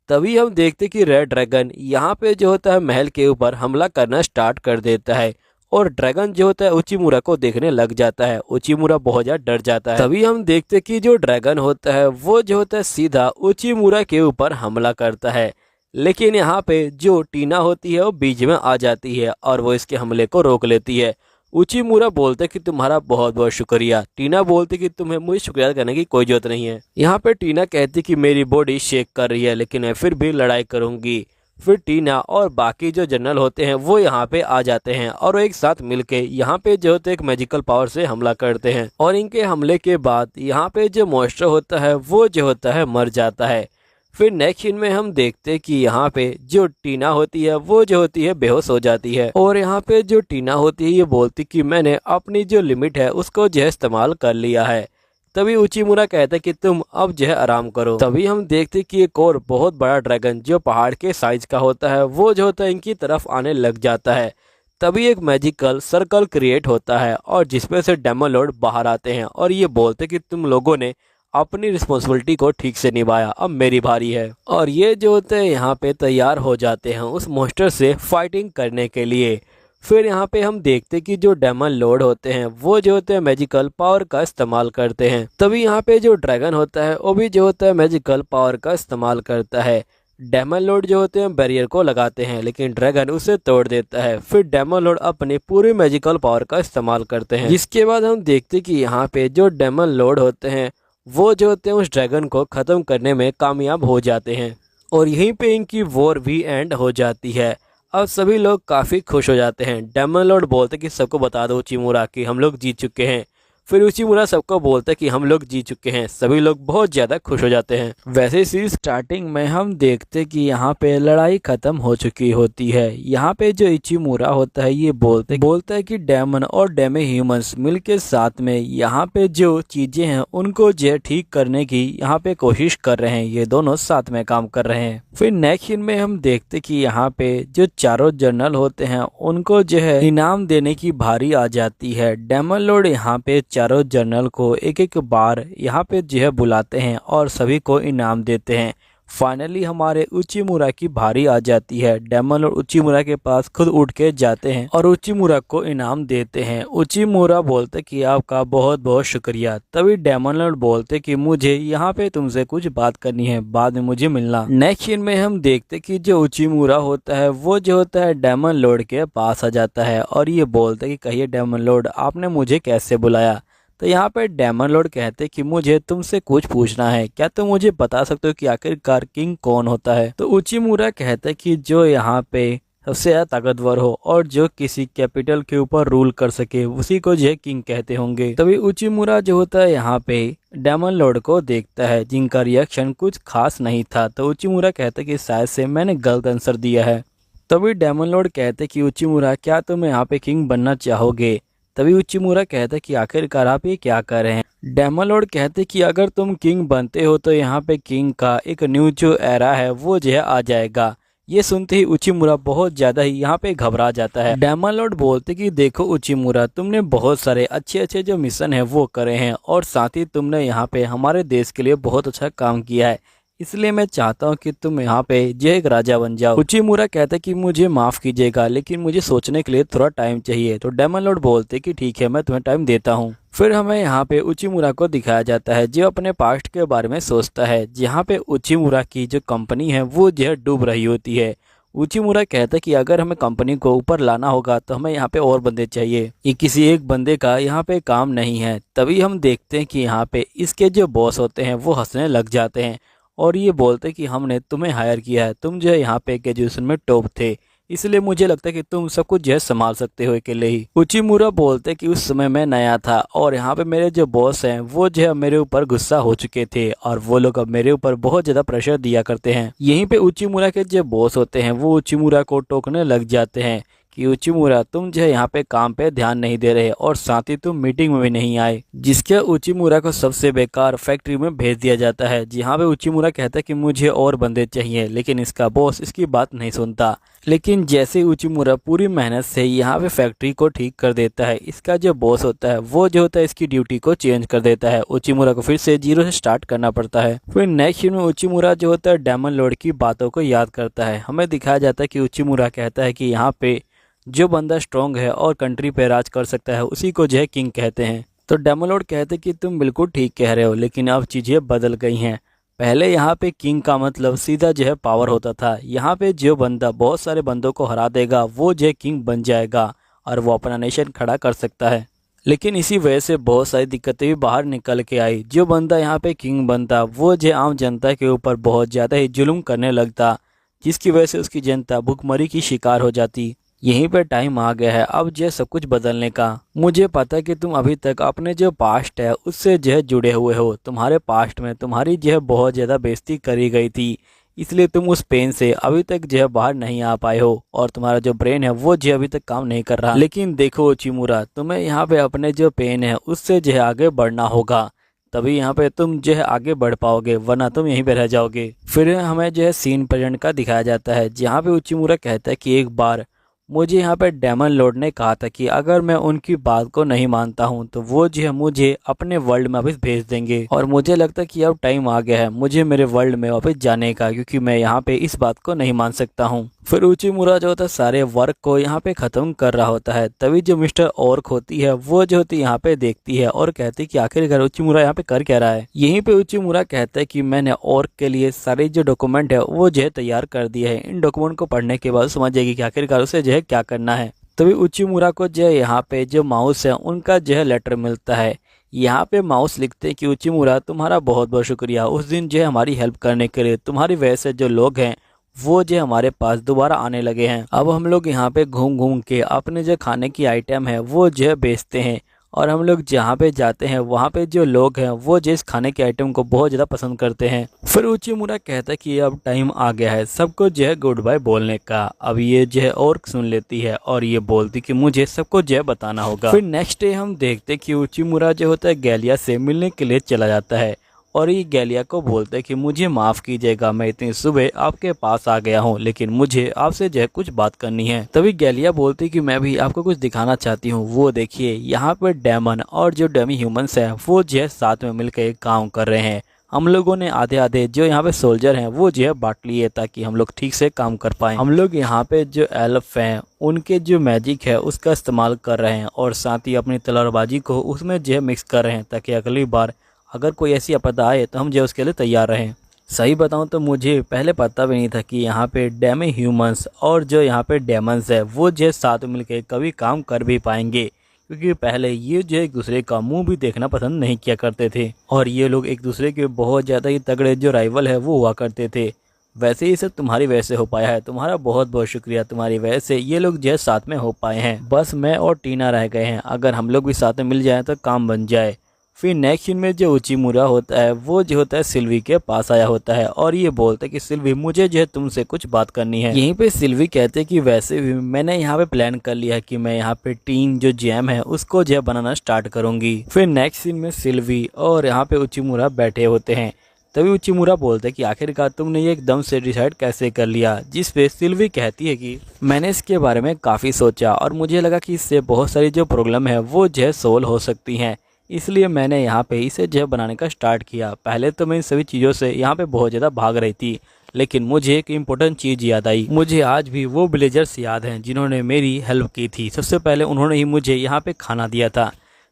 तभी हम देखते कि रेड ड्रैगन यहाँ पे जो होता है महल के ऊपर हमला करना स्टार्ट कर देता है और ड्रैगन जो होता है उचिमुरा को देखने लग जाता है। उचिमुरा बहुत ज़्यादा डर जाता है। तभी हम देखते कि जो ड्रैगन होता है वो जो होता है सीधा उचिमुरा के ऊपर हमला करता है, लेकिन यहाँ पे जो टीना होती है वो बीच में आ जाती है और वो इसके हमले को रोक लेती है। उचिमुरा बोलते कि तुम्हारा बहुत बहुत शुक्रिया। टीना बोलती कि तुम्हें मुझे शुक्रिया करने की कोई जरूरत नहीं है। यहाँ पे टीना कहती कि मेरी बॉडी शेक कर रही है लेकिन मैं फिर भी लड़ाई करूंगी। फिर टीना और बाकी जो जनरल होते हैं वो यहाँ पे आ जाते हैं और वो एक साथ मिलके यहाँ पे जो होते एक मैजिकल पावर से हमला करते हैं और इनके हमले के बाद यहाँ पे जो मॉन्स्टर होता है वो जो होता है मर जाता है। फिर नेक्स्ट सीन में हम देखते हैं कि यहाँ पे जो टीना होती है वो जो होती है बेहोश हो जाती है और यहाँ पे जो टीना होती है ये बोलती कि मैंने अपनी जो लिमिट है उसको जो है इस्तेमाल कर लिया है। तभी उचिमुरा कहता है कि तुम अब जो है आराम करो। तभी हम देखते कि एक और बहुत बड़ा ड्रैगन जो पहाड़ के साइज का होता है वो जो होता है इनकी तरफ आने लग जाता है। तभी एक मैजिकल सर्कल क्रिएट होता है और जिसमें से डेमन लॉर्ड बाहर आते हैं और ये बोलते कि तुम लोगों ने अपनी रिस्पॉन्सिबिलिटी को ठीक से निभाया, अब मेरी बारी है। और ये जो होते हैं यहाँ पे तैयार हो जाते हैं उस मॉन्स्टर से फाइटिंग करने के लिए। फिर यहाँ पे हम देखते कि जो डेमन लॉर्ड होते हैं वो जो होते हैं मैजिकल पावर का इस्तेमाल करते हैं। तभी यहाँ पे जो ड्रैगन होता है वो भी जो होता है मैजिकल पावर का इस्तेमाल करता है। डेमन लॉर्ड जो होते हैं बैरियर को लगाते हैं लेकिन ड्रैगन उसे तोड़ देता है। फिर डेमन लॉर्ड अपने पूरे मैजिकल पावर का इस्तेमाल करते हैं, जिसके बाद हम देखते कि यहाँ पे जो डेमन लॉर्ड होते हैं वो जो होते हैं उस ड्रैगन को ख़त्म करने में कामयाब हो जाते हैं और यहीं पे इनकी वॉर भी एंड हो जाती है। अब सभी लोग काफ़ी खुश हो जाते हैं। डेमन लॉर्ड बोलते कि सबको बता दो उचिमुरा कि हम लोग जीत चुके हैं। फिर उचिमुरा सबको बोलता है कि हम लोग जीत चुके हैं। सभी लोग बहुत ज़्यादा खुश हो जाते हैं। वैसे सीरीज स्टार्टिंग में हम देखते कि यहाँ पे लड़ाई खत्म हो चुकी होती है। यहाँ पे जो उचिमुरा होता है ये बोलता है कि डेमन और डेमे ह्यूमंस मिलके साथ में यहाँ पे जो चीज़ें हैं उनको जो ठीक करने की यहाँ पे कोशिश कर रहे हैं। ये दोनों साथ में काम कर रहे हैं। फिर नेक्स्ट सीन में हम देखते कि यहाँ पे जो चारों जनरल होते हैं उनको जो है इनाम देने की बारी आ जाती है। डेमन लॉर्ड यहाँ पे चारों जनरल को एक एक बार यहाँ पे जो है बुलाते हैं और सभी को इनाम देते हैं। फाइनली हमारे उचिमुरा की बारी आ जाती है। डेमन लॉर्ड उचिमुरा के पास खुद उठ के जाते हैं और उचिमुरा को इनाम देते हैं। उचिमुरा बोलते कि आपका बहुत बहुत शुक्रिया। तभी डेमन लॉर्ड बोलते कि मुझे यहाँ पे तुमसे कुछ बात करनी है, बाद में मुझे मिलना। नेक्स्ट सीन में हम देखते कि जो उचिमुरा होता है वो जो होता है डेमन लॉर्ड के पास आ जाता है और ये बोलते कि कहिए डेमन लॉर्ड आपने मुझे कैसे बुलाया। तो यहाँ पे डेमन लॉर्ड कहते कि मुझे तुमसे कुछ पूछना है, क्या तुम मुझे बता सकते हो कि आखिरकार किंग कौन होता है। तो उचिमुरा कहते कि जो यहाँ पे सबसे ज्यादा ताकतवर हो और जो किसी कैपिटल के ऊपर रूल कर सके उसी को जो किंग कहते होंगे। तभी उचिमुरा जो होता है यहाँ पे डेमन लॉर्ड को देखता है जिनका रिएक्शन कुछ खास नहीं था। तो उचिमुरा कहते कि शायद से मैंने गलत आंसर दिया है। तभी डेमन लॉर्ड कहते कि उचिमुरा क्या तुम यहाँ पे किंग बनना चाहोगे। तभी उचिमुरा कहता कि आखिरकार आप ये क्या कर रहे हैं। डेमन लॉर्ड कहते कि अगर तुम किंग बनते हो तो यहाँ पे किंग का एक न्यू जो एरा है वो जो है आ जाएगा। ये सुनते ही उचिमुरा बहुत ज्यादा ही यहाँ पे घबरा जाता है। डेमन लॉर्ड बोलते कि देखो उचिमुरा तुमने बहुत सारे अच्छे अच्छे जो मिशन है वो करे हैं और साथ ही तुमने यहाँ पे हमारे देश के लिए बहुत अच्छा काम किया है, इसलिए मैं चाहता हूँ कि तुम यहाँ पे जो एक राजा बन जाओ। उचिमुरा कहता कि मुझे माफ कीजिएगा लेकिन मुझे सोचने के लिए थोड़ा टाइम चाहिए। तो डेमन लॉर्ड बोलते कि ठीक है मैं तुम्हें टाइम देता हूँ। फिर हमें यहाँ पे उचिमुरा को दिखाया जाता है जो अपने पास्ट के बारे में सोचता है, जहाँ पे उचिमुरा की जो कंपनी है वो जो है डूब रही होती है। उचिमुरा कहता है कि अगर हमें कंपनी को ऊपर लाना होगा तो हमें यहाँ पे और बंदे चाहिए, ये किसी एक बंदे का यहाँ पे काम नहीं है। तभी हम देखते हैं कि यहाँ पे इसके जो बॉस होते हैं वो हंसने लग जाते हैं और ये बोलते कि हमने तुम्हें हायर किया है, तुम जो है यहाँ पे ग्रेजुएशन में टॉप थे, इसलिए मुझे लगता है कि तुम सब कुछ जो है संभाल सकते हो अकेले ही। उचिमुरा बोलते कि उस समय मैं नया था और यहाँ पे मेरे जो बॉस हैं वो जो है मेरे ऊपर गुस्सा हो चुके थे और वो लोग अब मेरे ऊपर बहुत ज्यादा प्रेशर दिया करते हैं। यहीं पे उचिमुरा के जो बॉस होते हैं वो उचिमुरा को टोकने लग जाते हैं कि उचिमुरा तुम जो है यहाँ पे काम पे ध्यान नहीं दे रहे और साथ ही तुम मीटिंग में भी नहीं आए, जिसके उचिमुरा को सबसे बेकार फैक्ट्री में भेज दिया जाता है। जहाँ पे उचिमुरा कहता है कि मुझे और बंदे चाहिए लेकिन इसका बॉस इसकी बात नहीं सुनता। लेकिन जैसे उचिमुरा पूरी मेहनत से यहाँ पे फैक्ट्री को ठीक कर देता है, इसका जो बॉस होता है वो जो होता है इसकी ड्यूटी को चेंज कर देता है। उचिमुरा को फिर से जीरो से स्टार्ट करना पड़ता है। फिर नेक्स्ट सीन में उचिमुरा जो होता है डेमन लॉर्ड की बातों को याद करता है। हमें दिखाया जाता है कि उचिमुरा कहता है कि यहाँ पे जो बंदा स्ट्रॉन्ग है और कंट्री पे राज कर सकता है उसी को जो है किंग कहते हैं। तो डेमन लॉर्ड कहते कि तुम बिल्कुल ठीक कह रहे हो लेकिन अब चीजें बदल गई हैं। पहले यहाँ पे किंग का मतलब सीधा जो है पावर होता था, यहाँ पे जो बंदा बहुत सारे बंदों को हरा देगा वो जो है किंग बन जाएगा और वो अपना नेशन खड़ा कर सकता है। लेकिन इसी वजह से बहुत सारी दिक्कतें भी बाहर निकल के आई। जो बंदा यहाँ पे किंग बनता वो जो आम जनता के ऊपर बहुत ज़्यादा ही जुल्म करने लगता, जिसकी वजह से उसकी जनता भूखमरी की शिकार हो जाती। यहीं पे टाइम आ गया है अब जो सब कुछ बदलने का। मुझे पता है कि तुम अभी तक अपने जो पास्ट है उससे जो है जुड़े हुए हो। तुम्हारे पास्ट में तुम्हारी जो है बहुत ज़्यादा बेइज्जती करी गई थी, इसलिए तुम उस पेन से अभी तक जो है बाहर नहीं आ पाए हो और तुम्हारा जो ब्रेन है वो जो अभी तक काम नहीं कर रहा। लेकिन देखो उचिमुरा, तुम्हें यहाँ पे अपने जो पेन है उससे जो है आगे बढ़ना होगा, तभी यहाँ पे तुम जो है आगे बढ़ पाओगे, वरना तुम यहीं पे रह जाओगे। फिर हमें जो है सीन प्रेजेंट का दिखाया जाता है जहाँ पे उचिमुरा कहता है कि एक बार मुझे यहाँ पे डेमन लॉर्ड ने कहा था कि अगर मैं उनकी बात को नहीं मानता हूँ तो वो जो है मुझे अपने वर्ल्ड में वापस भेज देंगे। और मुझे लगता है कि अब टाइम आ गया है मुझे मेरे वर्ल्ड में वापस जाने का, क्योंकि मैं यहाँ पे इस बात को नहीं मान सकता हूँ। फिर उचिमुरा जो होता है सारे वर्क को यहाँ पे खत्म कर रहा होता है, तभी जो मिस्टर ऑर्क होती है वो जो होती है यहाँ पे देखती है और कहती है कि आखिरकार उचिमुरा यहाँ पे कर क्या रहा है। यहीं पे उचिमुरा कहता है कि मैंने ऑर्क के लिए सारे जो डॉक्यूमेंट है वो जो है तैयार कर दिए है, इन डॉक्यूमेंट को पढ़ने के बाद समझ जाएगी कि आखिरकार उसे जो है क्या करना है। तभी उचिमुरा को जो है यहाँ पे जो माउस है उनका जो है लेटर मिलता है। यहाँ पे माउस लिखते हैं कि उचिमुरा तुम्हारा बहुत बहुत शुक्रिया, उस दिन जो है हमारी हेल्प करने के लिए, तुम्हारी वजह से जो लोग हैं वो जो हमारे पास दोबारा आने लगे हैं। अब हम लोग यहाँ पे घूम घूम के अपने जो खाने की आइटम है वो जो है बेचते हैं, और हम लोग जहाँ पे जाते हैं वहाँ पे जो लोग हैं वो जिस खाने के आइटम को बहुत ज़्यादा पसंद करते हैं। फिर उचिमुरा कहता है कि अब टाइम आ गया है सबको जो है गुड बाय बोलने का। अब ये जो है और सुन लेती है और ये बोलती कि मुझे सबको जो है बताना होगा। फिर नेक्स्ट डे हम देखते कि उचिमुरा जो होता है गैलिया से मिलने के लिए चला जाता है, और ये गैलिया को बोलते हैं कि मुझे माफ़ कीजिएगा, मैं इतनी सुबह आपके पास आ गया हूँ, लेकिन मुझे आपसे जो है कुछ बात करनी है। तभी गैलिया बोलती है कि मैं भी आपको कुछ दिखाना चाहती हूँ। वो देखिए यहाँ पर डेमन और जो डेमी ह्यूमंस हैं वो जो है साथ में मिलकर काम कर रहे हैं। हम लोगों ने आधे आधे जो यहाँ पे सोल्जर हैं वो जो है बांट लिए ताकि हम लोग ठीक से काम कर पाएँ। हम लोग यहाँ पे जो एल्फ हैं उनके जो मैजिक है उसका इस्तेमाल कर रहे हैं, और साथ ही अपनी तलवारबाजी को उसमें जो है मिक्स कर रहे हैं ताकि अगली बार अगर कोई ऐसी आपदा आए तो हम जो उसके लिए तैयार रहें। सही बताऊं तो मुझे पहले पता भी नहीं था कि यहाँ पे डेमी ह्यूमंस और जो यहाँ पे डेमंस है वो जो साथ मिलकर कभी काम कर भी पाएंगे, क्योंकि पहले ये जो एक दूसरे का मुंह भी देखना पसंद नहीं किया करते थे, और ये लोग एक दूसरे के बहुत ज़्यादा ही तगड़े जो राइवल है वो हुआ करते थे। वैसे ही सब तुम्हारी वजह से हो पाया है, तुम्हारा बहुत बहुत शुक्रिया, तुम्हारी वजह से ये लोग जो साथ में हो पाए हैं। बस मैं और टीना रह गए हैं, अगर हम लोग भी साथ में मिल जाएँ तो काम बन जाए। फिर नेक्स्ट सीन में जो उचिमुरा होता है वो जो होता है सिल्वी के पास आया होता है और ये बोलता है कि सिल्वी मुझे जो है तुमसे कुछ बात करनी है। यहीं पे सिल्वी कहते हैं कि वैसे भी मैंने यहाँ पे प्लान कर लिया है कि मैं यहाँ पे टीन जो जैम है उसको जो है बनाना स्टार्ट करूंगी। फिर नेक्स्ट सीन में सिल्वी और यहाँ पे उचिमुरा बैठे होते हैं, तभी उचिमुरा बोलते हैं कि आखिरकार तुमने ये एकदम से डिसाइड कैसे कर लिया। जिस पे सिल्वी कहती है कि मैंने इसके बारे में काफ़ी सोचा और मुझे लगा कि इससे बहुत सारी जो प्रॉब्लम है वो जो है सोल्व हो सकती हैं, इसलिए मैंने यहाँ पे इसे जो है बनाने का स्टार्ट किया। पहले तो मैं इन सभी चीज़ों से यहाँ पे बहुत ज़्यादा भाग रही थी, लेकिन मुझे एक इम्पोर्टेंट चीज़ याद आई। मुझे आज भी वो विलेजर्स याद हैं जिन्होंने मेरी हेल्प की थी। सबसे पहले उन्होंने ही मुझे यहाँ पे खाना दिया था,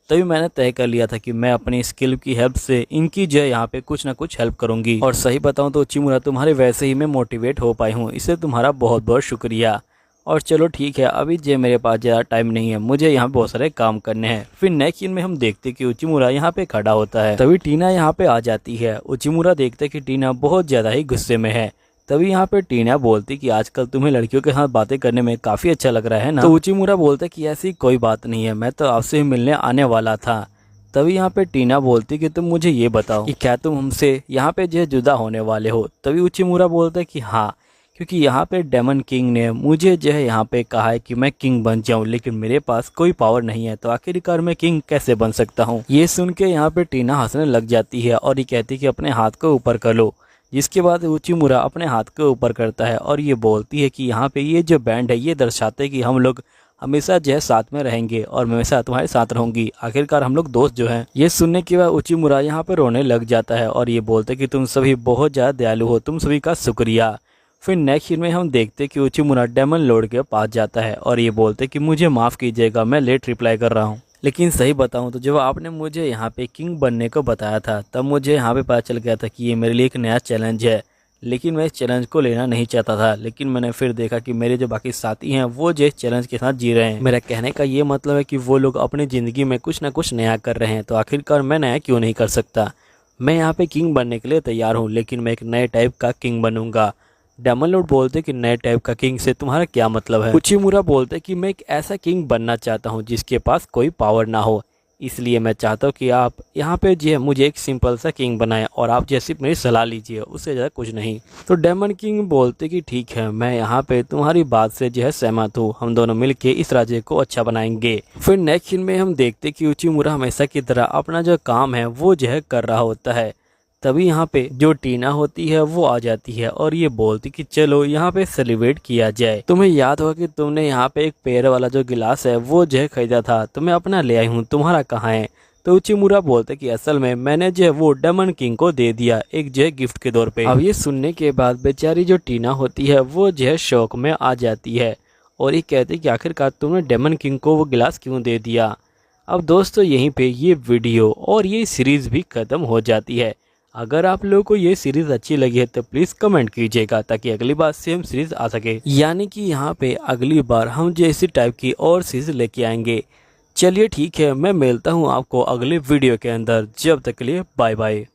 तभी मैंने तय कर लिया था कि मैं अपनी स्किल की हेल्प से इनकी जो है यहाँ पे कुछ ना कुछ हेल्प करूँगी। और सही बताऊँ तो उचिमुरा तुम्हारे वैसे ही मैं मोटिवेट हो पाई हूँ, इससे तुम्हारा बहुत बहुत शुक्रिया। और चलो ठीक है, अभी जो मेरे पास ज़्यादा टाइम नहीं है, मुझे यहाँ बहुत सारे काम करने हैं। फिर नेक्स्ट सीन में हम देखते कि उचिमुरा यहाँ पे खड़ा होता है, तभी टीना यहाँ पे आ जाती है। उचिमुरा देखते कि टीना बहुत ज़्यादा ही गुस्से में है, तभी यहाँ पे टीना बोलती कि आजकल तुम्हें लड़कियों के साथ बातें करने में काफ़ी अच्छा लग रहा है ना। तो उचिमुरा बोलते कि ऐसी कोई बात नहीं है, मैं तो आपसे मिलने आने वाला था। तभी यहाँ पे टीना बोलती कि तुम मुझे ये बताओ कि क्या तुम हमसे यहाँ पे जो जुदा होने वाले हो। तभी उचिमुरा बोलता है कि हाँ, क्योंकि यहाँ पे डेमन किंग ने मुझे जो है यहाँ पे कहा है कि मैं किंग बन जाऊँ, लेकिन मेरे पास कोई पावर नहीं है, तो आखिरकार मैं किंग कैसे बन सकता हूँ। ये सुन के यहाँ पे टीना हंसने लग जाती है और ये कहती है कि अपने हाथ को ऊपर कर लो। जिसके बाद उचिमुरा अपने हाथ को ऊपर करता है और ये बोलती है कि यहाँ पे ये जो बैंड है ये दर्शाते हैं कि हम लोग हमेशा जो है साथ में रहेंगे और मैं हमेशा तुम्हारे साथ रहूंगी, आखिरकार हम लोग दोस्त जो हैं। ये सुनने के बाद उचिमुरा यहाँ पे रोने लग जाता है और ये बोलते कि तुम सभी बहुत ज़्यादा दयालु हो, तुम सभी का शुक्रिया। फिर नेक्स्ट सीन में हम देखते कि उचिमुरा डेमन लॉर्ड के पास जाता है और ये बोलते कि मुझे माफ़ कीजिएगा, मैं लेट रिप्लाई कर रहा हूँ। लेकिन सही बताऊँ तो जब आपने मुझे यहाँ पे किंग बनने को बताया था तब मुझे यहाँ पे पता चल गया था कि ये मेरे लिए एक नया चैलेंज है, लेकिन मैं इस चैलेंज को लेना नहीं चाहता था। लेकिन मैंने फिर देखा कि मेरे जो बाकी साथी हैं वो जो इस चैलेंज के साथ जी रहे हैं। मेरा कहने का ये मतलब है कि वो लोग अपनी ज़िंदगी में कुछ ना कुछ नया कर रहे हैं, तो आखिरकार मैं नया क्यों नहीं कर सकता। मैं यहाँ पे किंग बनने के लिए तैयार हूँ, लेकिन मैं एक नए टाइप का किंग बनूंगा डेमन लॉर्ड बोलते कि नए टाइप का किंग से तुम्हारा क्या मतलब है। उचिमुरा बोलते कि मैं एक ऐसा किंग बनना चाहता हूँ जिसके पास कोई पावर ना हो, इसलिए मैं चाहता हूँ कि आप यहाँ पे जो है मुझे एक सिंपल सा किंग बनाएं और आप जैसी मेरी सलाह लीजिए, उससे ज़्यादा कुछ नहीं। तो डेमन किंग बोलते कि ठीक है, मैं यहाँ पे तुम्हारी बात से जो है सहमत हूँ, हम दोनों मिलके इस राज्य को अच्छा बनाएंगे। फिर नेक्स्ट सीन में हम देखते कि उचिमुरा हमेशा की तरह अपना जो काम है वो जो है कर रहा होता है। तभी यहाँ पे जो टीना होती है वो आ जाती है और ये बोलती कि चलो यहाँ पे सेलिब्रेट किया जाए। तुम्हें याद होगा कि तुमने यहाँ पे एक पैर वाला जो गिलास है वो जो है खरीदा था, तो मैं अपना ले आई हूँ, तुम्हारा कहाँ है। तो उचिमुरा बोलते कि असल में मैंने जो है वो डेमन किंग को दे दिया एक जो है गिफ्ट के तौर पे। अब ये सुनने के बाद बेचारी जो टीना होती है वो जो है शौक में आ जाती है और ये कहती कि आखिरकार तुमने डेमन किंग को वो गिलास क्यों दे दिया। अब दोस्तों यहीं पे ये वीडियो और ये सीरीज़ भी ख़त्म हो जाती है। अगर आप लोगों को ये सीरीज़ अच्छी लगी है तो प्लीज़ कमेंट कीजिएगा ताकि अगली बार सेम सीरीज़ आ सके, यानी कि यहाँ पे अगली बार हम जैसी टाइप की और सीरीज़ लेके आएंगे। चलिए ठीक है, मैं मिलता हूँ आपको अगले वीडियो के अंदर, जब तक के लिए बाय बाय।